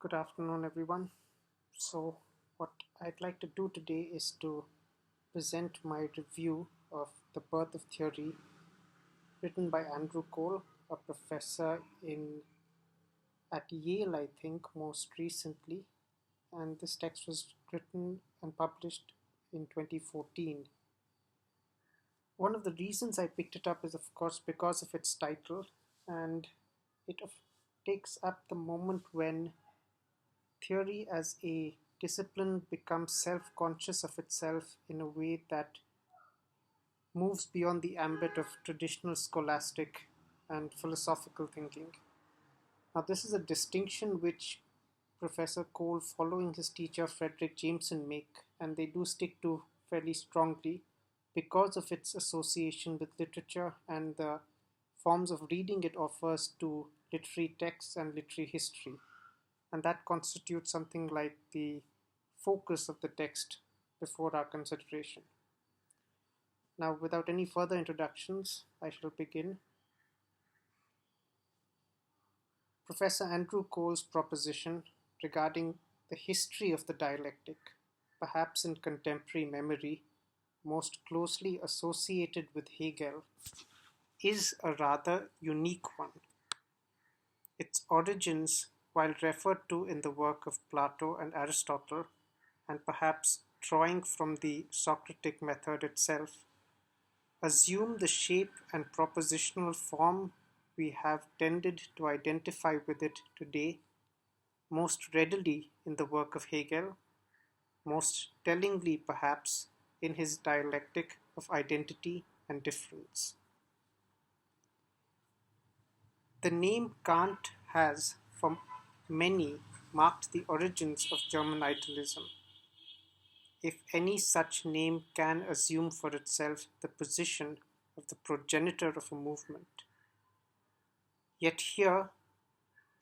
Good afternoon, everyone. So, what I'd like to do today is to present my review of The Birth of Theory, written by Andrew Cole, a professor at Yale, I think, most recently. And this text was written and published in 2014. One of the reasons I picked it up is, of course, because of its title, and it takes up the moment when theory as a discipline becomes self-conscious of itself in a way that moves beyond the ambit of traditional scholastic and philosophical thinking. Now, this is a distinction which Professor Cole, following his teacher Fredric Jameson, make, and they do stick to fairly strongly because of its association with literature and the forms of reading it offers to literary texts and literary history. And that constitutes something like the focus of the text before our consideration. Now, without any further introductions, I shall begin. Professor Andrew Cole's proposition regarding the history of the dialectic, perhaps in contemporary memory, most closely associated with Hegel, is a rather unique one. Its origins, while referred to in the work of Plato and Aristotle, and perhaps drawing from the Socratic method itself, assume the shape and propositional form we have tended to identify with it today most readily in the work of Hegel, most tellingly perhaps in his dialectic of identity and difference. The name Kant has, for many, marked the origins of German idealism, if any such name can assume for itself the position of the progenitor of a movement. Yet here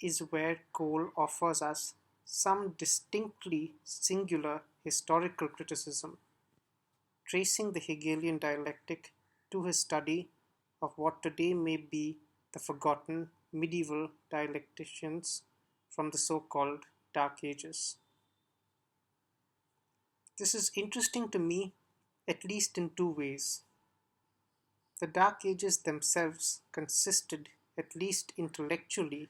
is where Cole offers us some distinctly singular historical criticism, tracing the Hegelian dialectic to his study of what today may be the forgotten medieval dialecticians from the so-called Dark Ages. This is interesting to me, at least in two ways. The Dark Ages themselves consisted, at least intellectually,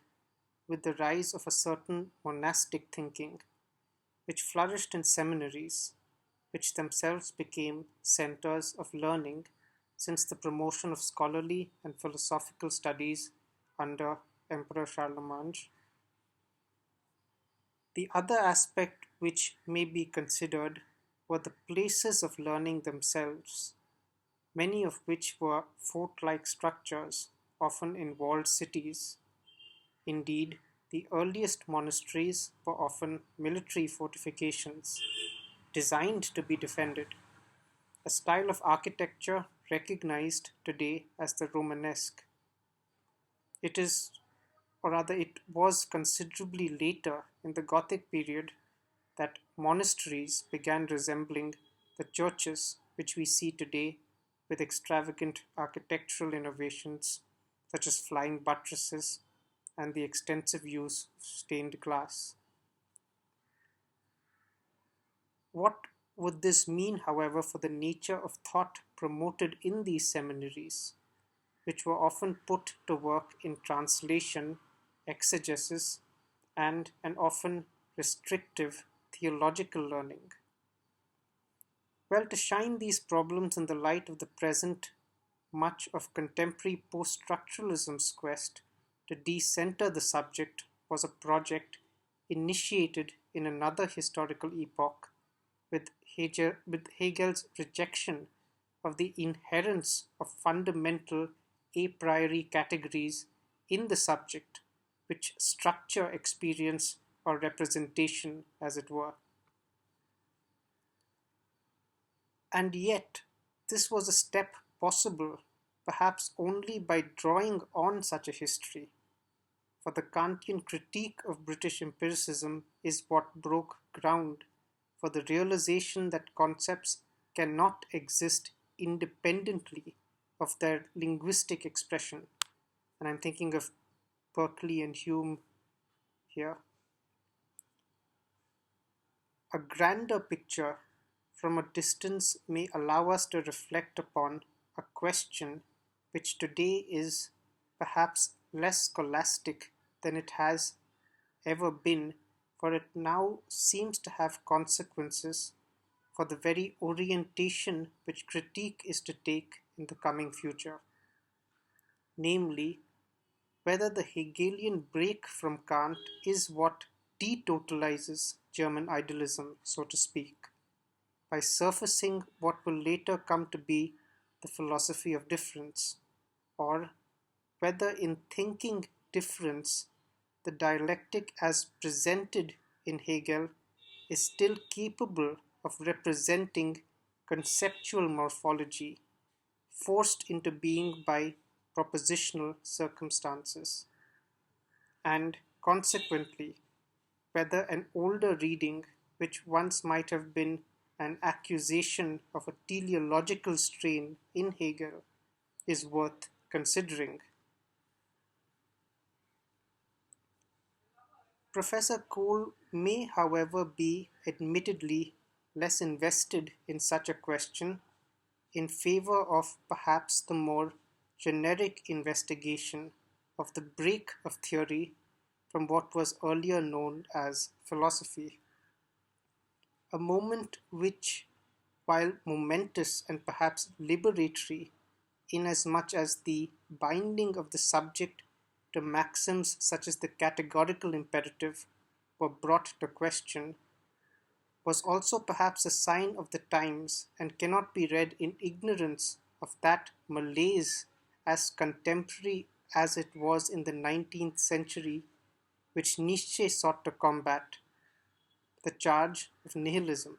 with the rise of a certain monastic thinking, which flourished in seminaries, which themselves became centers of learning since the promotion of scholarly and philosophical studies under Emperor Charlemagne. The other aspect which may be considered were the places of learning themselves, many of which were fort-like structures, often in walled cities. Indeed, the earliest monasteries were often military fortifications, designed to be defended, a style of architecture recognized today as the Romanesque. It is, or rather it was considerably later in the Gothic period that monasteries began resembling the churches which we see today with extravagant architectural innovations such as flying buttresses and the extensive use of stained glass. What would this mean, however, for the nature of thought promoted in these seminaries, which were often put to work in translation, exegesis, and an often restrictive theological learning? Well, to shine these problems in the light of the present, much of contemporary post-structuralism's quest to decenter the subject was a project initiated in another historical epoch with Hegel's rejection of the inherence of fundamental a priori categories in the subject, which structure experience or representation, as it were. And yet, this was a step possible perhaps only by drawing on such a history, for the Kantian critique of British empiricism is what broke ground for the realization that concepts cannot exist independently of their linguistic expression. And I'm thinking of Berkeley and Hume here. A grander picture from a distance may allow us to reflect upon a question which today is perhaps less scholastic than it has ever been, for it now seems to have consequences for the very orientation which critique is to take in the coming future, namely, whether the Hegelian break from Kant is what detotalizes German idealism, so to speak, by surfacing what will later come to be the philosophy of difference, or whether in thinking difference, the dialectic as presented in Hegel is still capable of representing conceptual morphology forced into being by propositional circumstances, and consequently, whether an older reading, which once might have been an accusation of a teleological strain in Hegel, is worth considering. Professor Cole may, however, be admittedly less invested in such a question in favor of perhaps the more generic investigation of the break of theory from what was earlier known as philosophy. A moment which, while momentous and perhaps liberatory, inasmuch as the binding of the subject to maxims such as the categorical imperative were brought to question, was also perhaps a sign of the times and cannot be read in ignorance of that malaise as contemporary as it was in the 19th century, which Nietzsche sought to combat, the charge of nihilism.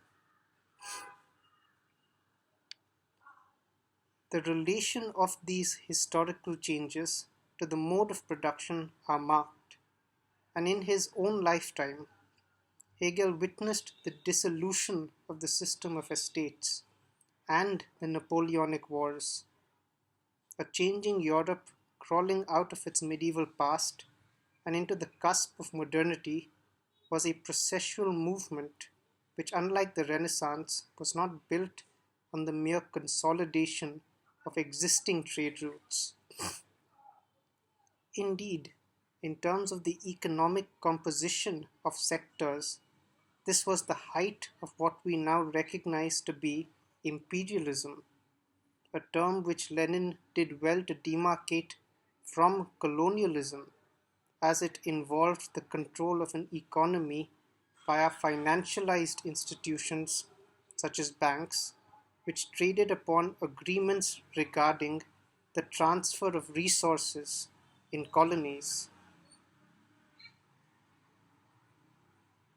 The relation of these historical changes to the mode of production are marked, and in his own lifetime, Hegel witnessed the dissolution of the system of estates and the Napoleonic Wars, a changing Europe crawling out of its medieval past and into the cusp of modernity was a processual movement which, unlike the Renaissance, was not built on the mere consolidation of existing trade routes. Indeed, in terms of the economic composition of sectors, this was the height of what we now recognize to be imperialism, a term which Lenin did well to demarcate from colonialism, as it involved the control of an economy via financialized institutions such as banks, which traded upon agreements regarding the transfer of resources in colonies.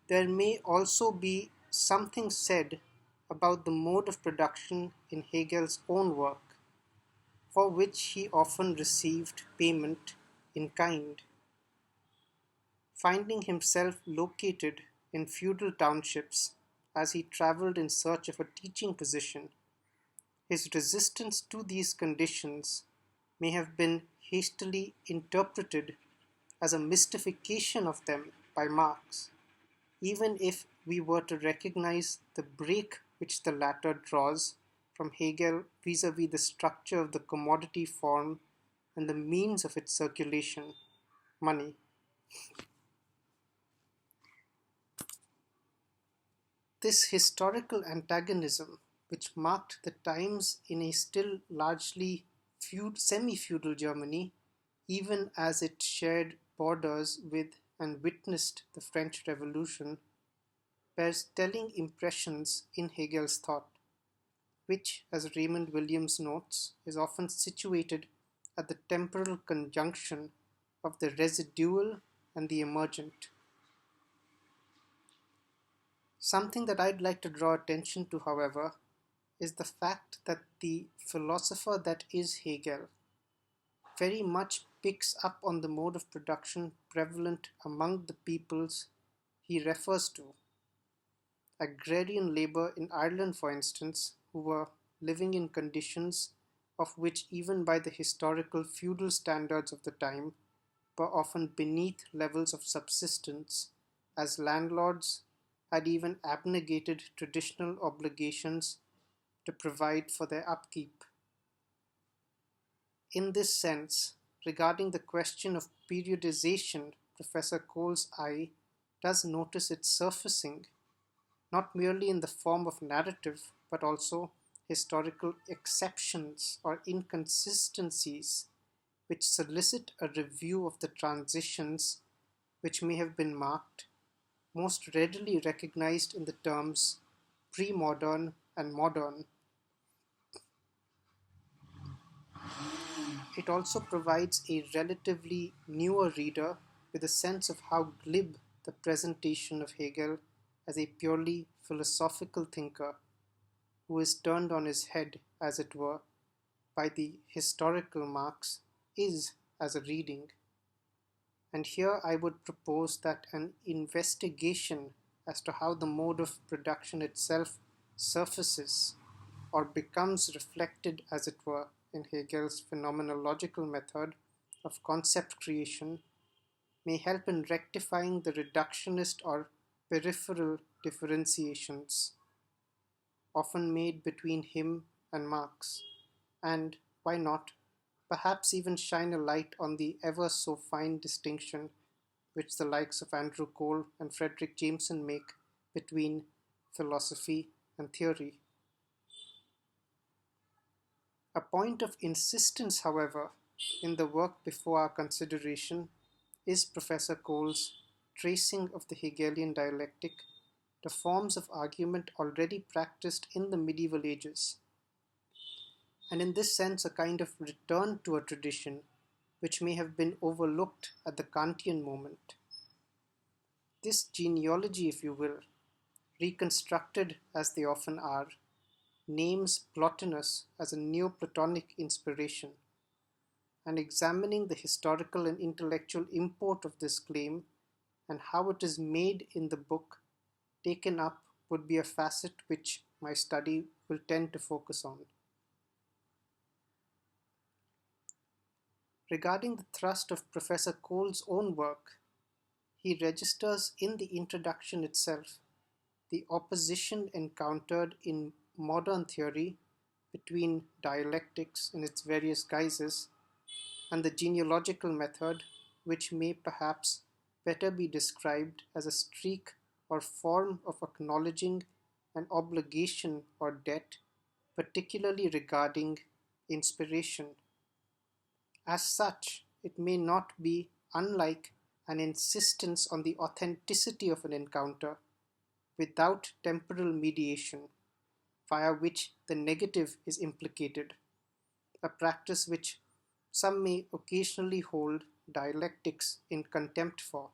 There may also be something said about the mode of production in Hegel's own work, for which he often received payment in kind. Finding himself located in feudal townships as he traveled in search of a teaching position, his resistance to these conditions may have been hastily interpreted as a mystification of them by Marx, even if we were to recognize the break which the latter draws from Hegel vis-à-vis the structure of the commodity form and the means of its circulation, money. This historical antagonism, which marked the times in a still largely semi-feudal Germany, even as it shared borders with and witnessed the French Revolution, bears telling impressions in Hegel's thought, which, as Raymond Williams notes, is often situated at the temporal conjunction of the residual and the emergent. Something that I'd like to draw attention to, however, is the fact that the philosopher that is Hegel very much picks up on the mode of production prevalent among the peoples he refers to. Agrarian labor in Ireland, for instance, who were living in conditions of which, even by the historical feudal standards of the time, were often beneath levels of subsistence, as landlords had even abnegated traditional obligations to provide for their upkeep. In this sense, regarding the question of periodization, Professor Cole's eye does notice its surfacing, not merely in the form of narrative, but also historical exceptions or inconsistencies which solicit a review of the transitions which may have been marked, most readily recognized in the terms pre-modern and modern. It also provides a relatively newer reader with a sense of how glib the presentation of Hegel as a purely philosophical thinker who is turned on his head, as it were, by the historical Marx is as a reading. And here I would propose that an investigation as to how the mode of production itself surfaces or becomes reflected, as it were, in Hegel's phenomenological method of concept creation may help in rectifying the reductionist or peripheral differentiations often made between him and Marx, and, why not, perhaps even shine a light on the ever so fine distinction which the likes of Andrew Cole and Fredric Jameson make between philosophy and theory. A point of insistence, however, in the work before our consideration is Professor Cole's tracing of the Hegelian dialectic to forms of argument already practiced in the medieval ages, and in this sense a kind of return to a tradition which may have been overlooked at the Kantian moment. This genealogy, if you will, reconstructed as they often are, names Plotinus as a Neoplatonic inspiration, and examining the historical and intellectual import of this claim and how it is made in the book taken up would be a facet which my study will tend to focus on. Regarding the thrust of Professor Cole's own work, he registers in the introduction itself the opposition encountered in modern theory between dialectics in its various guises and the genealogical method, which may perhaps better be described as a streak or form of acknowledging an obligation or debt, particularly regarding inspiration. As such, it may not be unlike an insistence on the authenticity of an encounter without temporal mediation, via which the negative is implicated, a practice which some may occasionally hold dialectics in contempt for,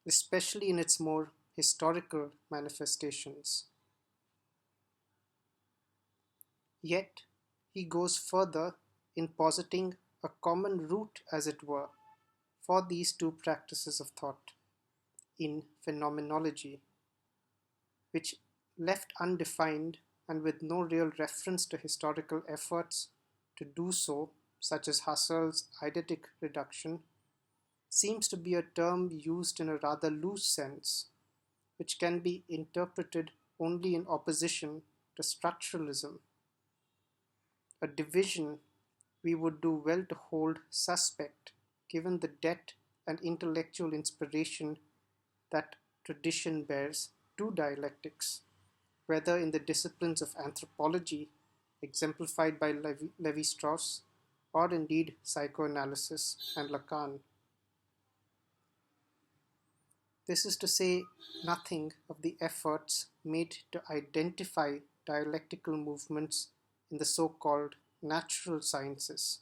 especially in its more historical manifestations. Yet, he goes further in positing a common root, as it were, for these two practices of thought in phenomenology, which, left undefined and with no real reference to historical efforts to do so, such as Husserl's eidetic reduction, seems to be a term used in a rather loose sense, which can be interpreted only in opposition to structuralism, a division we would do well to hold suspect given the debt and intellectual inspiration that tradition bears to dialectics, whether in the disciplines of anthropology, exemplified by Levi-Strauss, or indeed psychoanalysis and Lacan. This is to say nothing of the efforts made to identify dialectical movements in the so-called natural sciences,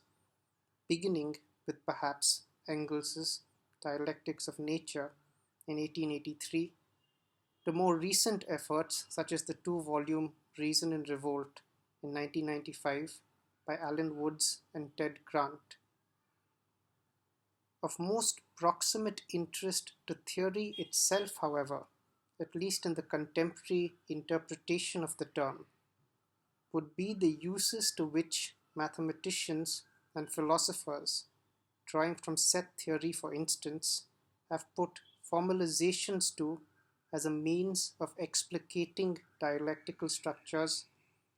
beginning with perhaps Engels's Dialectics of Nature in 1883, to more recent efforts such as the two-volume Reason and Revolt in 1995 by Alan Woods and Ted Grant. Of most proximate interest to theory itself, however, at least in the contemporary interpretation of the term, would be the uses to which mathematicians and philosophers, drawing from set theory for instance, have put formalizations to as a means of explicating dialectical structures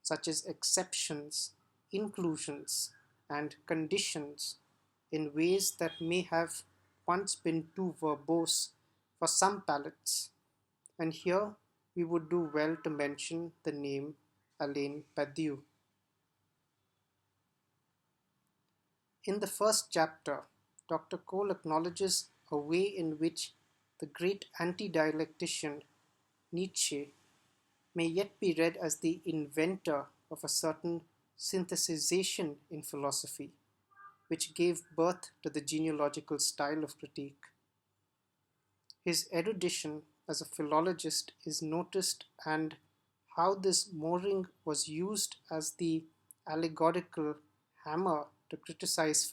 such as exceptions, inclusions, and conditions in ways that may have once been too verbose for some palates, and here we would do well to mention the name Alain Badiou. In the first chapter, Dr. Cole acknowledges a way in which the great anti-dialectician Nietzsche may yet be read as the inventor of a certain synthesization in philosophy, which gave birth to the genealogical style of critique. His erudition as a philologist is noticed, and how this mooring was used as the allegorical hammer to criticize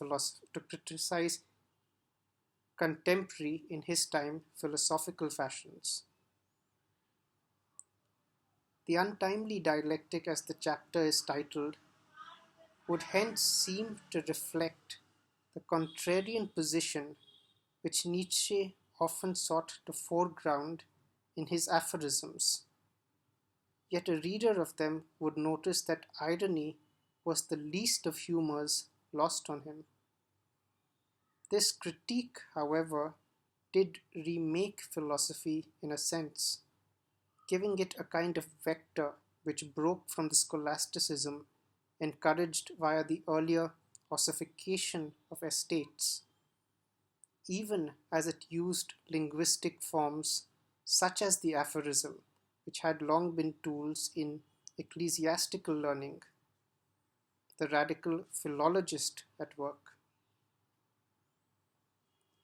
contemporary in his time philosophical fashions. The untimely dialectic, as the chapter is titled, would hence seem to reflect the contrarian position which Nietzsche often sought to foreground in his aphorisms. Yet a reader of them would notice that irony was the least of humours lost on him. This critique, however, did remake philosophy in a sense, giving it a kind of vector which broke from the scholasticism encouraged via the earlier ossification of estates, even as it used linguistic forms such as the aphorism, which had long been tools in ecclesiastical learning, the radical philologist at work.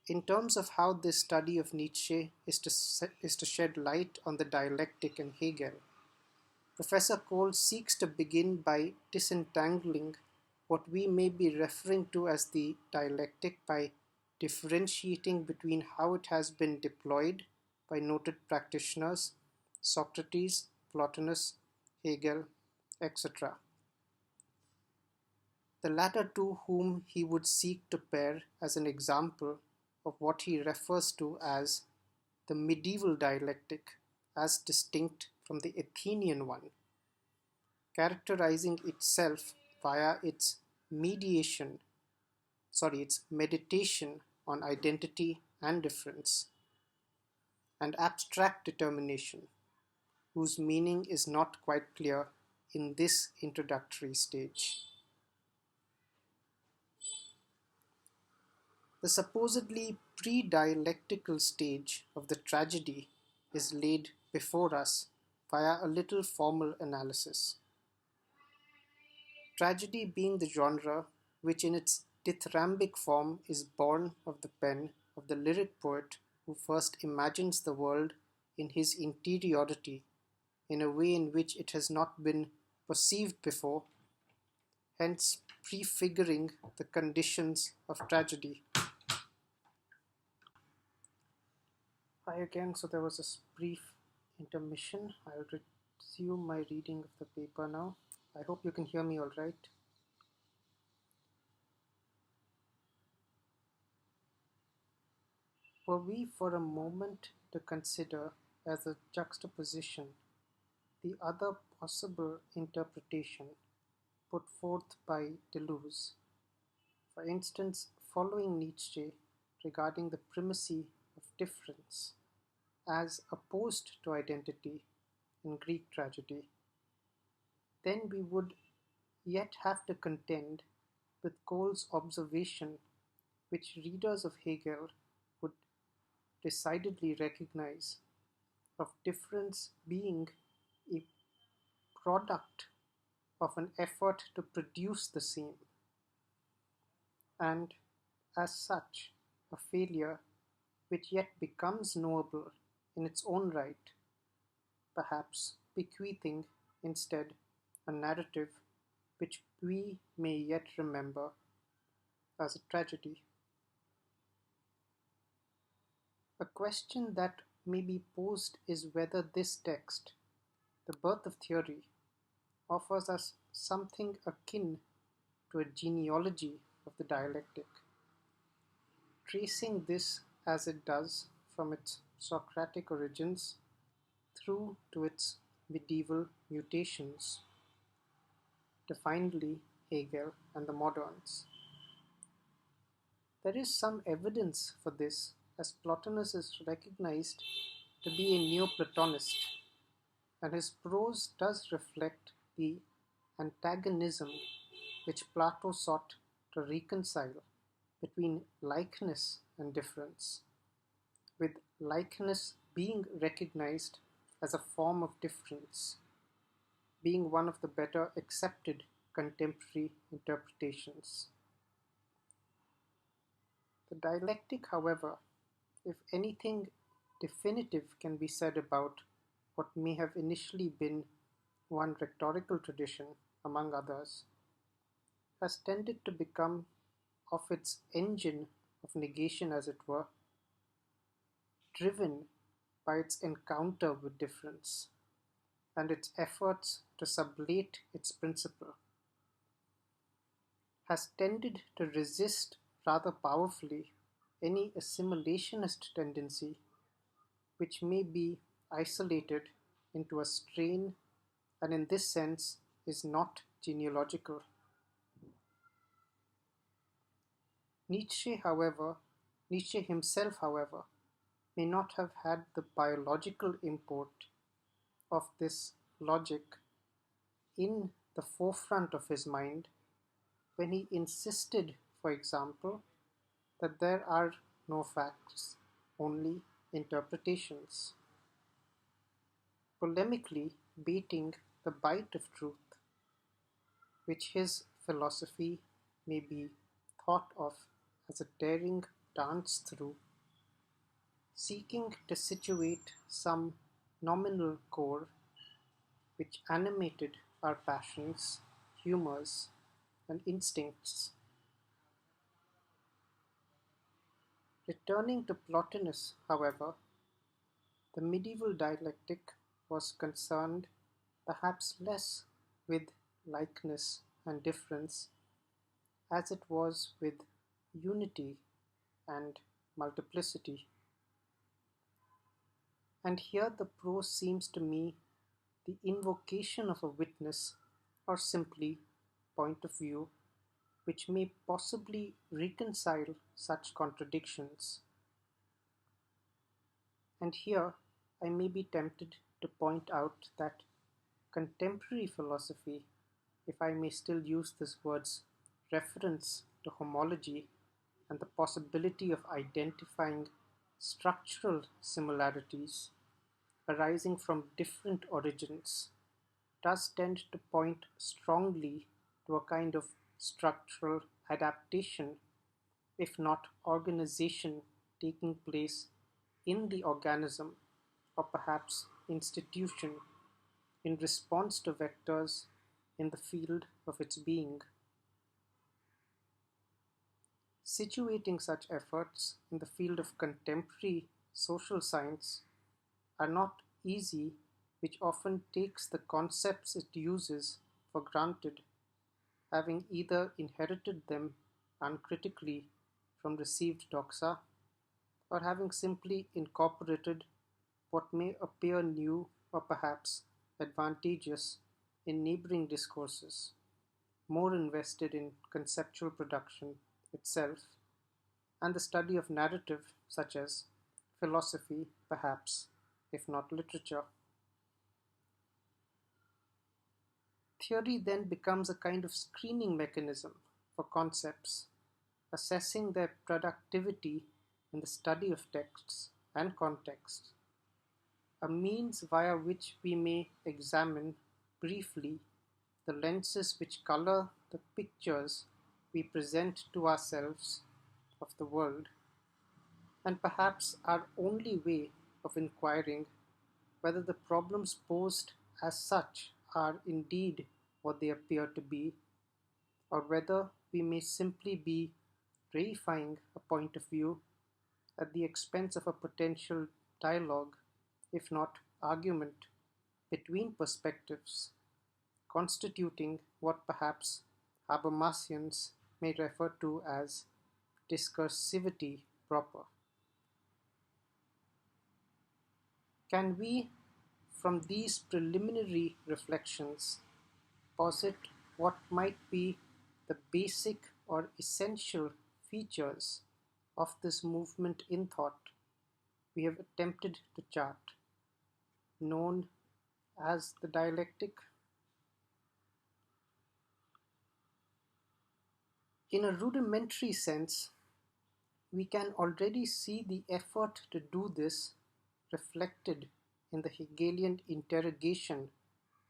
In terms of how this study of Nietzsche is to shed light on the dialectic in Hegel, Professor Cole seeks to begin by disentangling what we may be referring to as the dialectic by differentiating between how it has been deployed by noted practitioners, Socrates, Plotinus, Hegel, etc. The latter two whom he would seek to pair as an example of what he refers to as the medieval dialectic as distinct from the Athenian one, characterizing itself via its its meditation on identity and difference, and abstract determination, whose meaning is not quite clear in this introductory stage. The supposedly pre-dialectical stage of the tragedy is laid before us via a little formal analysis. Tragedy being the genre which in its dithyrambic form is born of the pen of the lyric poet who first imagines the world in his interiority in a way in which it has not been perceived before, hence prefiguring the conditions of tragedy. Hi again, so there was a brief intermission. I'll resume my reading of the paper now. I hope you can hear me all right. Were we for a moment to consider as a juxtaposition the other possible interpretation put forth by Deleuze, for instance, following Nietzsche regarding the primacy of difference as opposed to identity in Greek tragedy, then we would yet have to contend with Cole's observation, which readers of Hegel would decidedly recognize, of difference being a product of an effort to produce the same, and as such a failure which yet becomes knowable in its own right, perhaps bequeathing instead a narrative which we may yet remember as a tragedy. A question that may be posed is whether this text, The Birth of Theory, offers us something akin to a genealogy of the dialectic, tracing this as it does from its Socratic origins through to its medieval mutations, to finally Hegel and the moderns. There is some evidence for this, as Plotinus is recognized to be a Neoplatonist, and his prose does reflect the antagonism which Plato sought to reconcile between likeness and difference, with likeness being recognized as a form of difference, being one of the better accepted contemporary interpretations. The dialectic, however, if anything definitive can be said about what may have initially been one rhetorical tradition, among others, has tended to become of its engine of negation, as it were, driven by its encounter with difference and its efforts to sublate its principle, has tended to resist rather powerfully any assimilationist tendency which may be isolated into a strain and in this sense is not genealogical. Nietzsche himself, however, may not have had the biological import of this logic in the forefront of his mind when he insisted, for example, that there are no facts, only interpretations, polemically baiting the bite of truth, which his philosophy may be thought of as a daring dance through, seeking to situate some nominal core which animated our passions, humors, and instincts. Returning to Plotinus, however, the medieval dialectic was concerned perhaps less with likeness and difference as it was with unity and multiplicity. And here the prose seems to me the invocation of a witness or simply point of view which may possibly reconcile such contradictions. And here I may be tempted to point out that contemporary philosophy, if I may still use this word's reference to homology and the possibility of identifying structural similarities arising from different origins, does tend to point strongly to a kind of structural adaptation, if not organization, taking place in the organism or perhaps institution in response to vectors in the field of its being. Situating such efforts in the field of contemporary social science are not easy, which often takes the concepts it uses for granted, having either inherited them uncritically from received doxa or having simply incorporated what may appear new or perhaps advantageous in neighboring discourses, more invested in conceptual production itself and the study of narrative such as philosophy, perhaps, if not literature. Theory then becomes a kind of screening mechanism for concepts, assessing their productivity in the study of texts and contexts, a means via which we may examine briefly the lenses which color the pictures we present to ourselves of the world, and perhaps our only way of inquiring whether the problems posed as such are indeed what they appear to be, or whether we may simply be reifying a point of view at the expense of a potential dialogue, if not argument, between perspectives, constituting what perhaps Habermasians may refer to as discursivity proper. Can we from these preliminary reflections, posit what might be the basic or essential features of this movement in thought we have attempted to chart, known as the dialectic. In a rudimentary sense, we can already see the effort to do this reflected in the Hegelian interrogation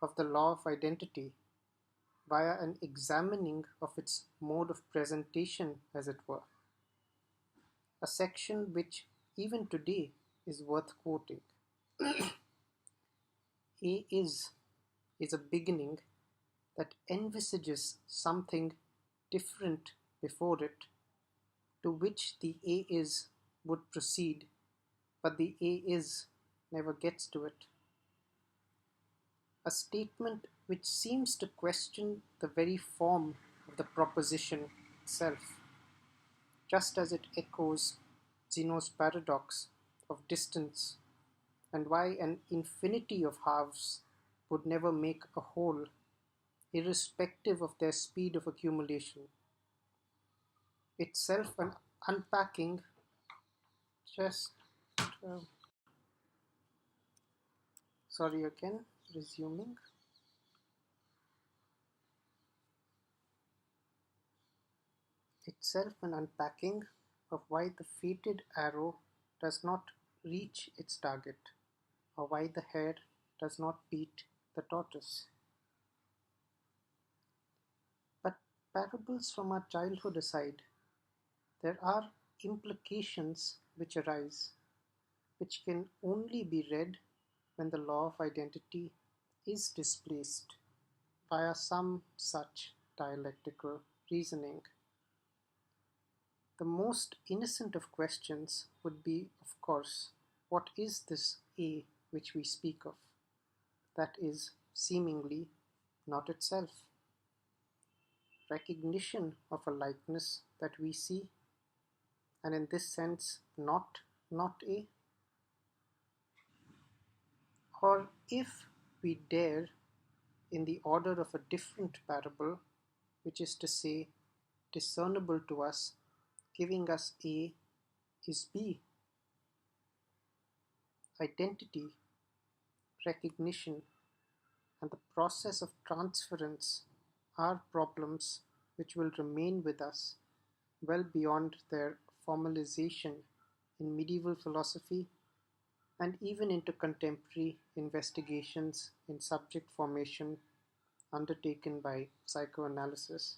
of the law of identity via an examining of its mode of presentation, as it were, a section which even today is worth quoting. A is a beginning that envisages something different before it, to which the A is would proceed, but the A is never gets to it. A statement which seems to question the very form of the proposition itself, just as it echoes Zeno's paradox of distance and why an infinity of halves would never make a whole, irrespective of their speed of accumulation. Itself an unpacking, just uh, sorry again, resuming. Itself an unpacking of why the fated arrow does not reach its target, or why the hare does not beat the tortoise. But parables from our childhood aside, there are implications which arise, which can only be read when the law of identity is displaced via some such dialectical reasoning. The most innocent of questions would be, of course, what is this A which we speak of, that is seemingly not itself? Recognition of a likeness that we see, and in this sense not A? Or if we dare, in the order of a different parable, which is to say, discernible to us, giving us A is B. Identity, recognition, and the process of transference are problems which will remain with us well beyond their formalization in medieval philosophy and even into contemporary investigations in subject formation undertaken by psychoanalysis.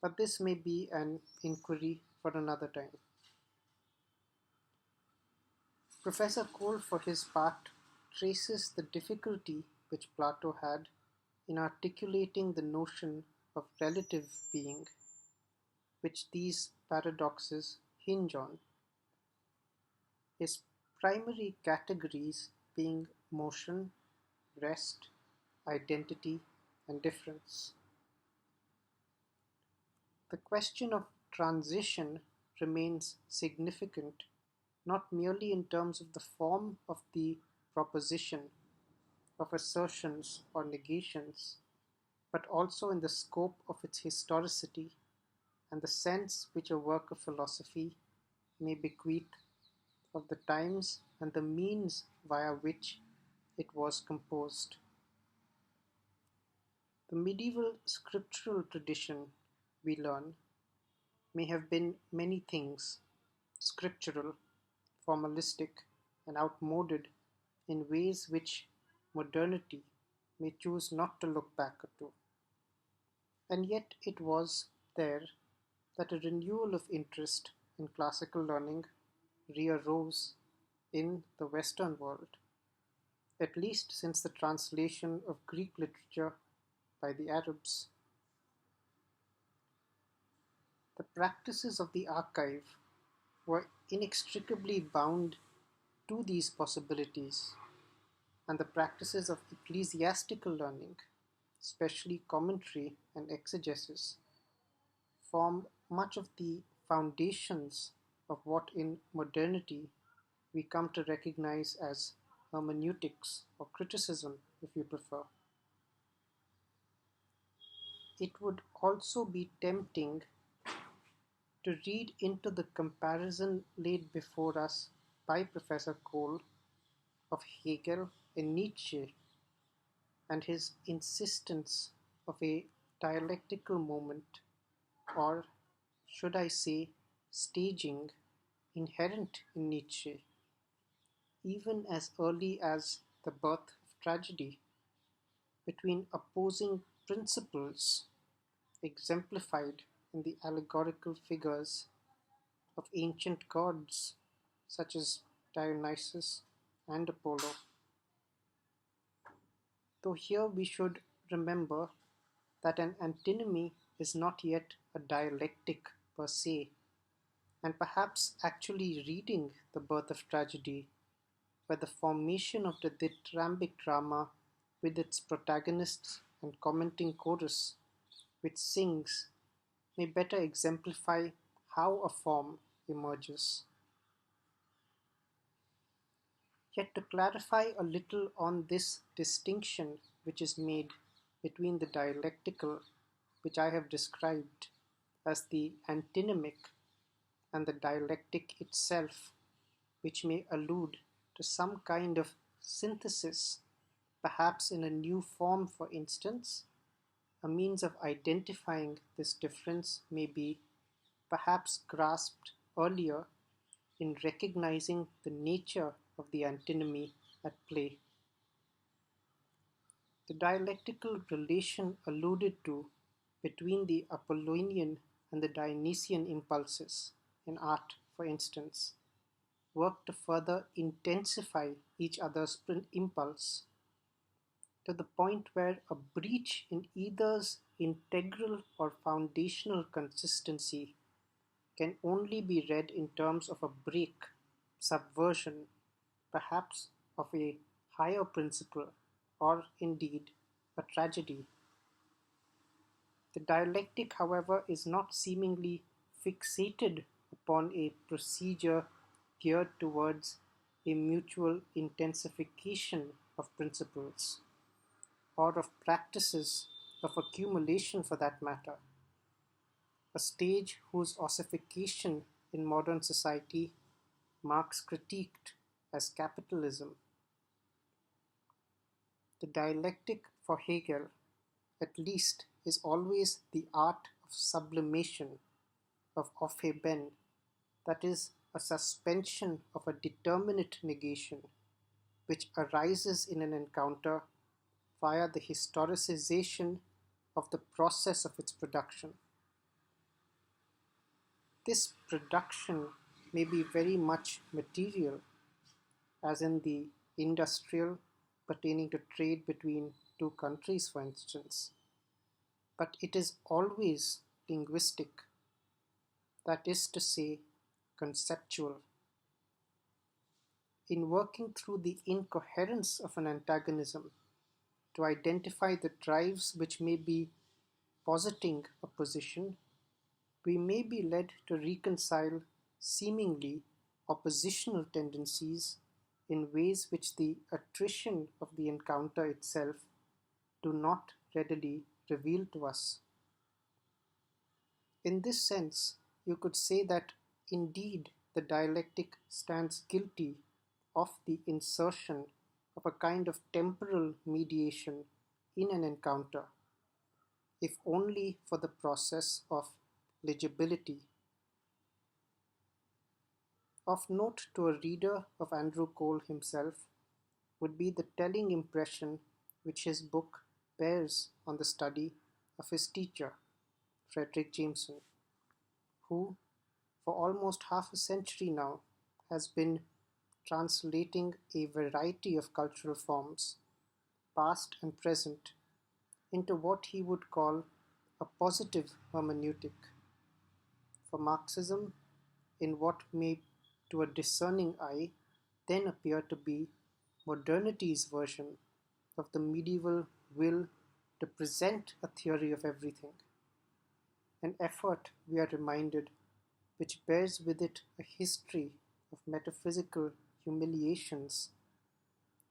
But this may be an inquiry for another time. Professor Cole, for his part, traces the difficulty which Plato had in articulating the notion of relative being, which these paradoxes hinge on, his primary categories being motion, rest, identity, and difference. The question of transition remains significant not merely in terms of the form of the proposition, of assertions or negations, but also in the scope of its historicity and the sense which a work of philosophy may bequeath of the times and the means via which it was composed. The medieval scriptural tradition, we learn, may have been many things: scriptural, formalistic, and outmoded in ways which modernity may choose not to look back to. And yet it was there that a renewal of interest in classical learning rearose in the Western world, at least since the translation of Greek literature by the Arabs. The practices of the archive were inextricably bound to these possibilities, and the practices of ecclesiastical learning, especially commentary and exegesis, form much of the foundations of what in modernity we come to recognize as hermeneutics or criticism, if you prefer. It would also be tempting to read into the comparison laid before us by Professor Cole of Hegel and Nietzsche and his insistence of a dialectical moment, or should I say, staging, inherent in Nietzsche, even as early as the birth of tragedy, between opposing principles exemplified in the allegorical figures of ancient gods such as Dionysus and Apollo. Though here we should remember that an antinomy is not yet a dialectic per se, and perhaps actually reading The Birth of Tragedy, where the formation of the dithyrambic drama with its protagonists and commenting chorus, which sings, may better exemplify how a form emerges. Yet to clarify a little on this distinction which is made between the dialectical, which I have described as the antinomic, and the dialectic itself, which may allude to some kind of synthesis, perhaps in a new form, for instance, a means of identifying this difference may be perhaps grasped earlier in recognizing the nature of the antinomy at play. The dialectical relation alluded to between the Apollonian and the Dionysian impulses in art, for instance, work to further intensify each other's impulse to the point where a breach in either's integral or foundational consistency can only be read in terms of a break, subversion, perhaps of a higher principle, or indeed a tragedy. The dialectic, however, is not seemingly fixated upon a procedure geared towards a mutual intensification of principles, or of practices of accumulation for that matter, a stage whose ossification in modern society Marx critiqued as capitalism. The dialectic for Hegel, at least, is always the art of sublimation, of aufheben, that is, a suspension of a determinate negation, which arises in an encounter via the historicization of the process of its production. This production may be very much material, as in the industrial pertaining to trade between two countries, for instance, but it is always linguistic, that is to say, conceptual. In working through the incoherence of an antagonism to identify the drives which may be positing a position, we may be led to reconcile seemingly oppositional tendencies in ways which the attrition of the encounter itself do not readily reveal to us. In this sense, you could say that indeed the dialectic stands guilty of the insertion of a kind of temporal mediation in an encounter, if only for the process of legibility. Of note to a reader of Andrew Cole himself would be the telling impression which his book bears on the study of his teacher, Fredric Jameson, who, for almost half a century now, has been translating a variety of cultural forms, past and present, into what he would call a positive hermeneutic for Marxism, in what may to a discerning eye then appear to be modernity's version of the medieval will to present a theory of everything, an effort, we are reminded, which bears with it a history of metaphysical humiliations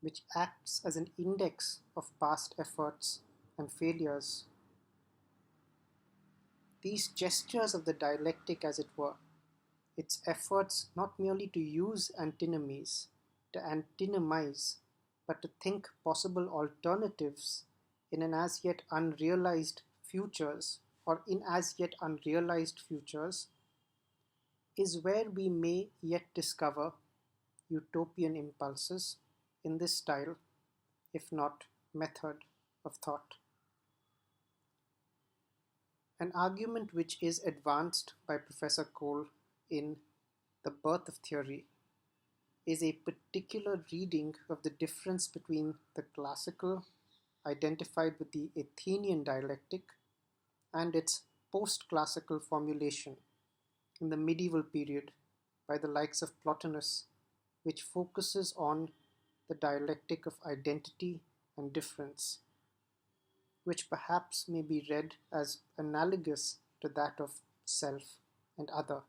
which acts as an index of past efforts and failures. These gestures of the dialectic, as it were, its efforts not merely to use antinomies, to antinomize, but to think possible alternatives in an as yet unrealized futures or in as yet unrealized futures, is where we may yet discover utopian impulses in this style, if not method, of thought. An argument which is advanced by Professor Cole in The Birth of Theory is a particular reading of the difference between the classical, identified with the Athenian dialectic, and its post-classical formulation in the medieval period by the likes of Plotinus, which focuses on the dialectic of identity and difference, which perhaps may be read as analogous to that of self and other.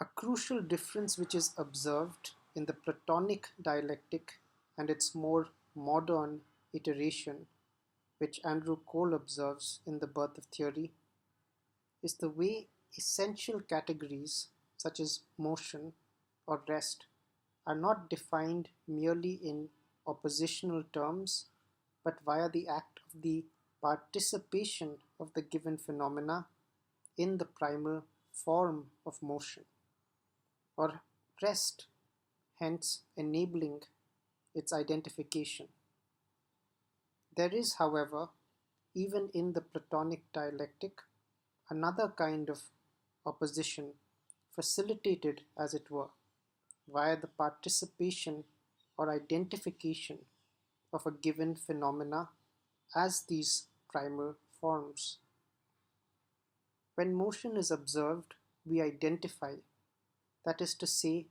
A crucial difference which is observed in the Platonic dialectic and its more modern iteration, which Andrew Cole observes in The Birth of Theory, is the way essential categories such as motion or rest are not defined merely in oppositional terms, but via the act of the participation of the given phenomena in the primal form of motion, or rest, hence enabling its identification. There is, however, even in the Platonic dialectic, another kind of opposition, facilitated, as it were, via the participation or identification of a given phenomena as these primal forms. When motion is observed, we identify, that is to say,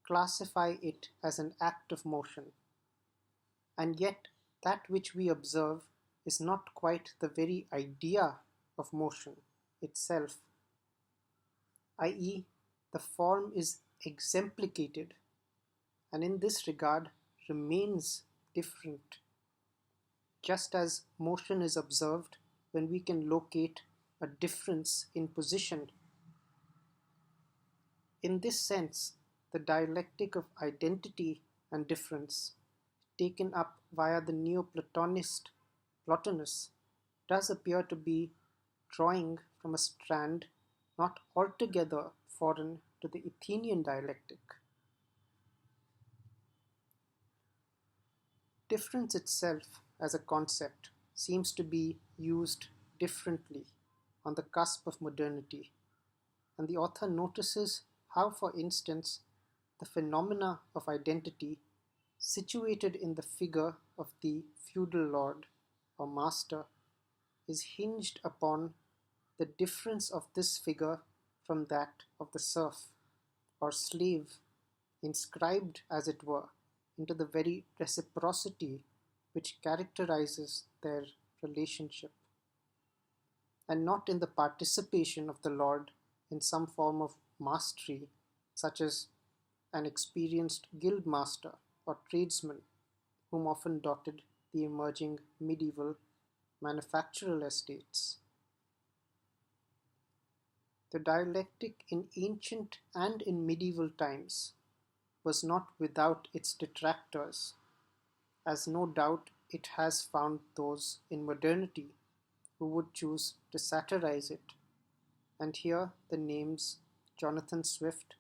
classify it as an act of motion, and yet that which we observe is not quite the very idea of motion itself, i.e., the form is exemplicated, and in this regard remains different, just as motion is observed when we can locate a difference in position. In this sense, the dialectic of identity and difference, taken up via the Neoplatonist Plotinus, does appear to be drawing from a strand not altogether foreign to the Athenian dialectic. Difference itself as a concept seems to be used differently on the cusp of modernity, and the author notices how, for instance, the phenomena of identity situated in the figure of the feudal lord or master is hinged upon the difference of this figure from that of the serf or slave, inscribed, as it were, into the very reciprocity which characterizes their relationship, and not in the participation of the lord in some form of mastery, such as an experienced guild master or tradesman, whom often dotted the emerging medieval manufactural estates. The dialectic in ancient and in medieval times was not without its detractors, as no doubt it has found those in modernity who would choose to satirize it, and here the names Jonathan Swift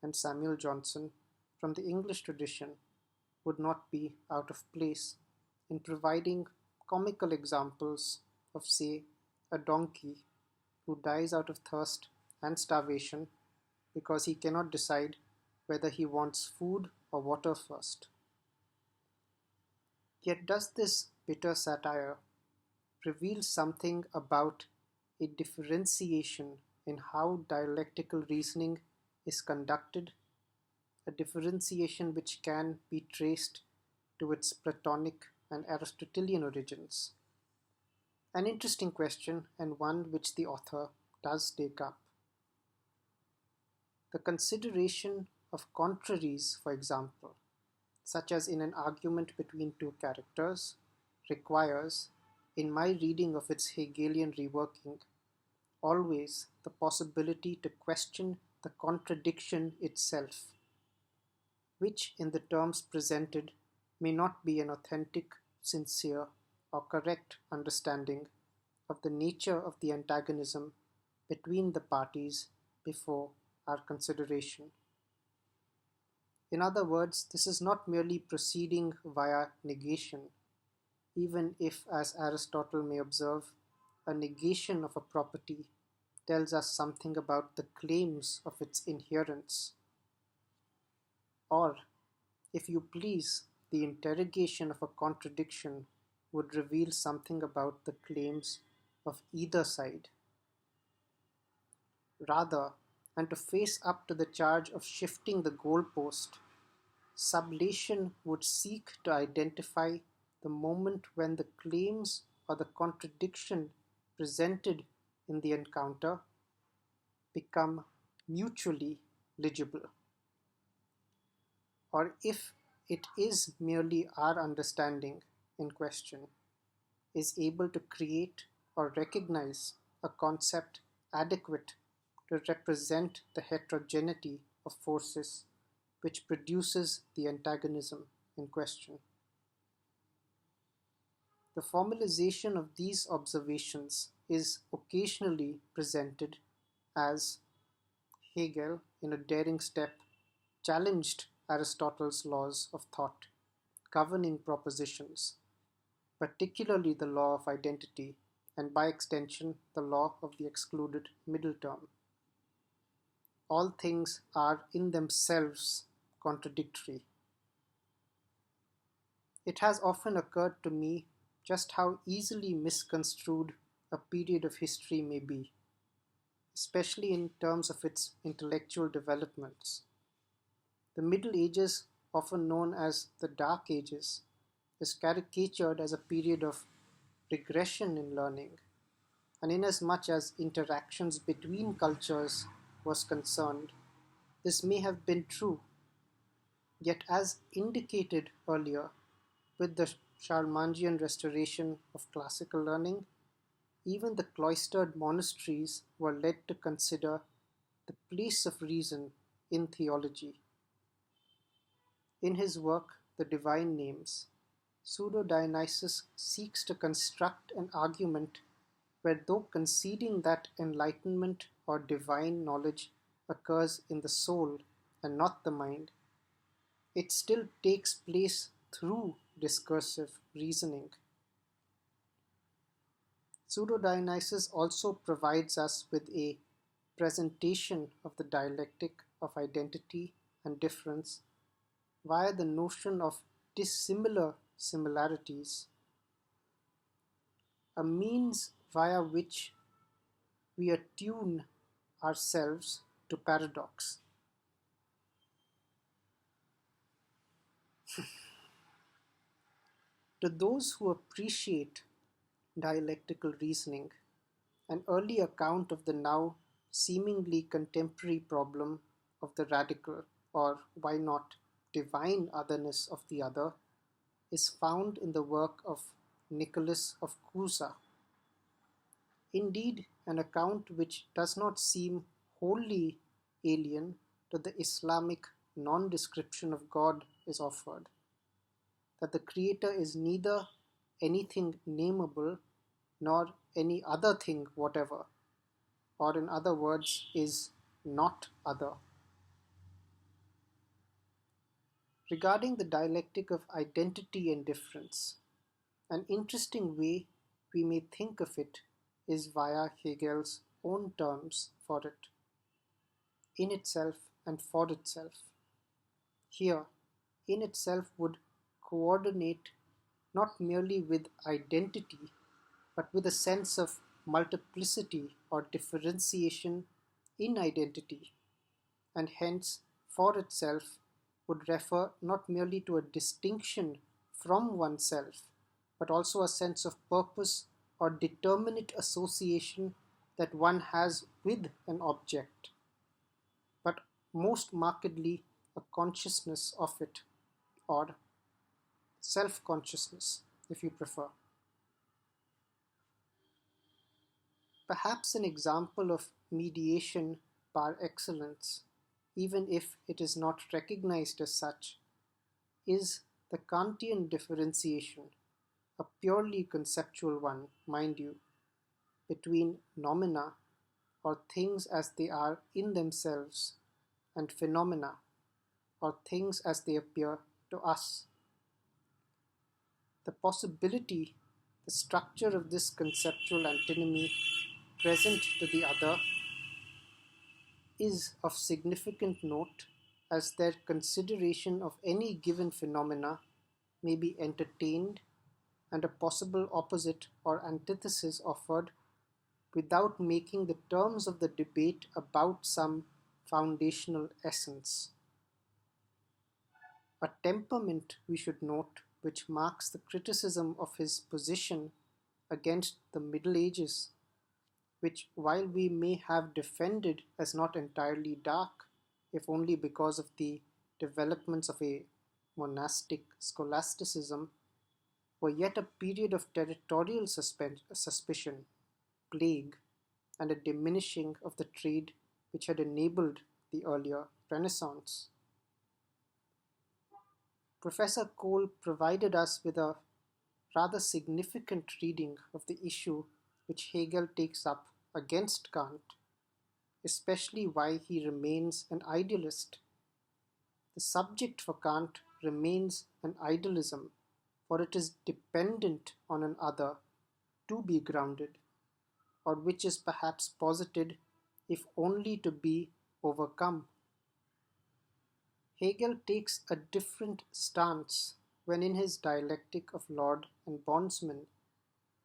and Samuel Johnson from the English tradition would not be out of place in providing comical examples of, say, a donkey who dies out of thirst and starvation because he cannot decide whether he wants food or water first. Yet does this bitter satire reveal something about a differentiation in how dialectical reasoning is conducted, a differentiation which can be traced to its Platonic and Aristotelian origins? An interesting question, and one which the author does take up. The consideration of contraries, for example, such as in an argument between two characters, requires, in my reading of its Hegelian reworking, always the possibility to question the contradiction itself, which in the terms presented may not be an authentic, sincere, or correct understanding of the nature of the antagonism between the parties before our consideration. In other words, this is not merely proceeding via negation, even if, as Aristotle may observe, a negation of a property tells us something about the claims of its inherents, or, if you please, the interrogation of a contradiction would reveal something about the claims of either side. Rather, and to face up to the charge of shifting the goalpost, sublation would seek to identify the moment when the claims or the contradiction presented in the encounter become mutually legible. Or if it is merely our understanding in question, is able to create or recognize a concept adequate to represent the heterogeneity of forces which produces the antagonism in question. The formalization of these observations is occasionally presented as Hegel, in a daring step, challenged Aristotle's laws of thought governing propositions, particularly the law of identity, and by extension the law of the excluded middle term. All things are in themselves contradictory. It has often occurred to me just how easily misconstrued a period of history may be, especially in terms of its intellectual developments. The Middle Ages, often known as the Dark Ages, is caricatured as a period of regression in learning, and inasmuch as interactions between cultures was concerned, this may have been true. Yet, as indicated earlier, with the Charlemangian restoration of classical learning, even the cloistered monasteries were led to consider the place of reason in theology. In his work, The Divine Names, Pseudo-Dionysius seeks to construct an argument where, though conceding that enlightenment or divine knowledge occurs in the soul and not the mind, it still takes place through discursive reasoning. Pseudo-Dionysius also provides us with a presentation of the dialectic of identity and difference via the notion of dissimilar similarities, a means via which we attune ourselves to paradox. To those who appreciate dialectical reasoning, an early account of the now seemingly contemporary problem of the radical, or why not divine otherness of the other, is found in the work of Nicholas of Cusa. Indeed, an account which does not seem wholly alien to the Islamic non-description of God is offered, that the Creator is neither anything nameable nor any other thing whatever, or in other words, is not other. Regarding the dialectic of identity and difference, an interesting way we may think of it is via Hegel's own terms for it, in itself and for itself. Here, in itself would coordinate not merely with identity, but with a sense of multiplicity or differentiation in identity, and hence for itself would refer not merely to a distinction from oneself, but also a sense of purpose or determinate association that one has with an object, but most markedly a consciousness of it, or self-consciousness, if you prefer. Perhaps an example of mediation par excellence, even if it is not recognized as such, is the Kantian differentiation, a purely conceptual one, mind you, between noumena, or things as they are in themselves, and phenomena, or things as they appear to us. The possibility, the structure of this conceptual antinomy present to the other is of significant note, as their consideration of any given phenomena may be entertained and a possible opposite or antithesis offered without making the terms of the debate about some foundational essence. A temperament, we should note, which marks the criticism of his position against the Middle Ages, which, while we may have defended as not entirely dark, if only because of the developments of a monastic scholasticism, were yet a period of territorial suspicion, plague, and a diminishing of the trade which had enabled the earlier Renaissance. Professor Cole provided us with a rather significant reading of the issue which Hegel takes up against Kant, especially why he remains an idealist. The subject for Kant remains an idealism, for it is dependent on an other to be grounded, or which is perhaps posited if only to be overcome. Hegel takes a different stance when in his dialectic of Lord and Bondsman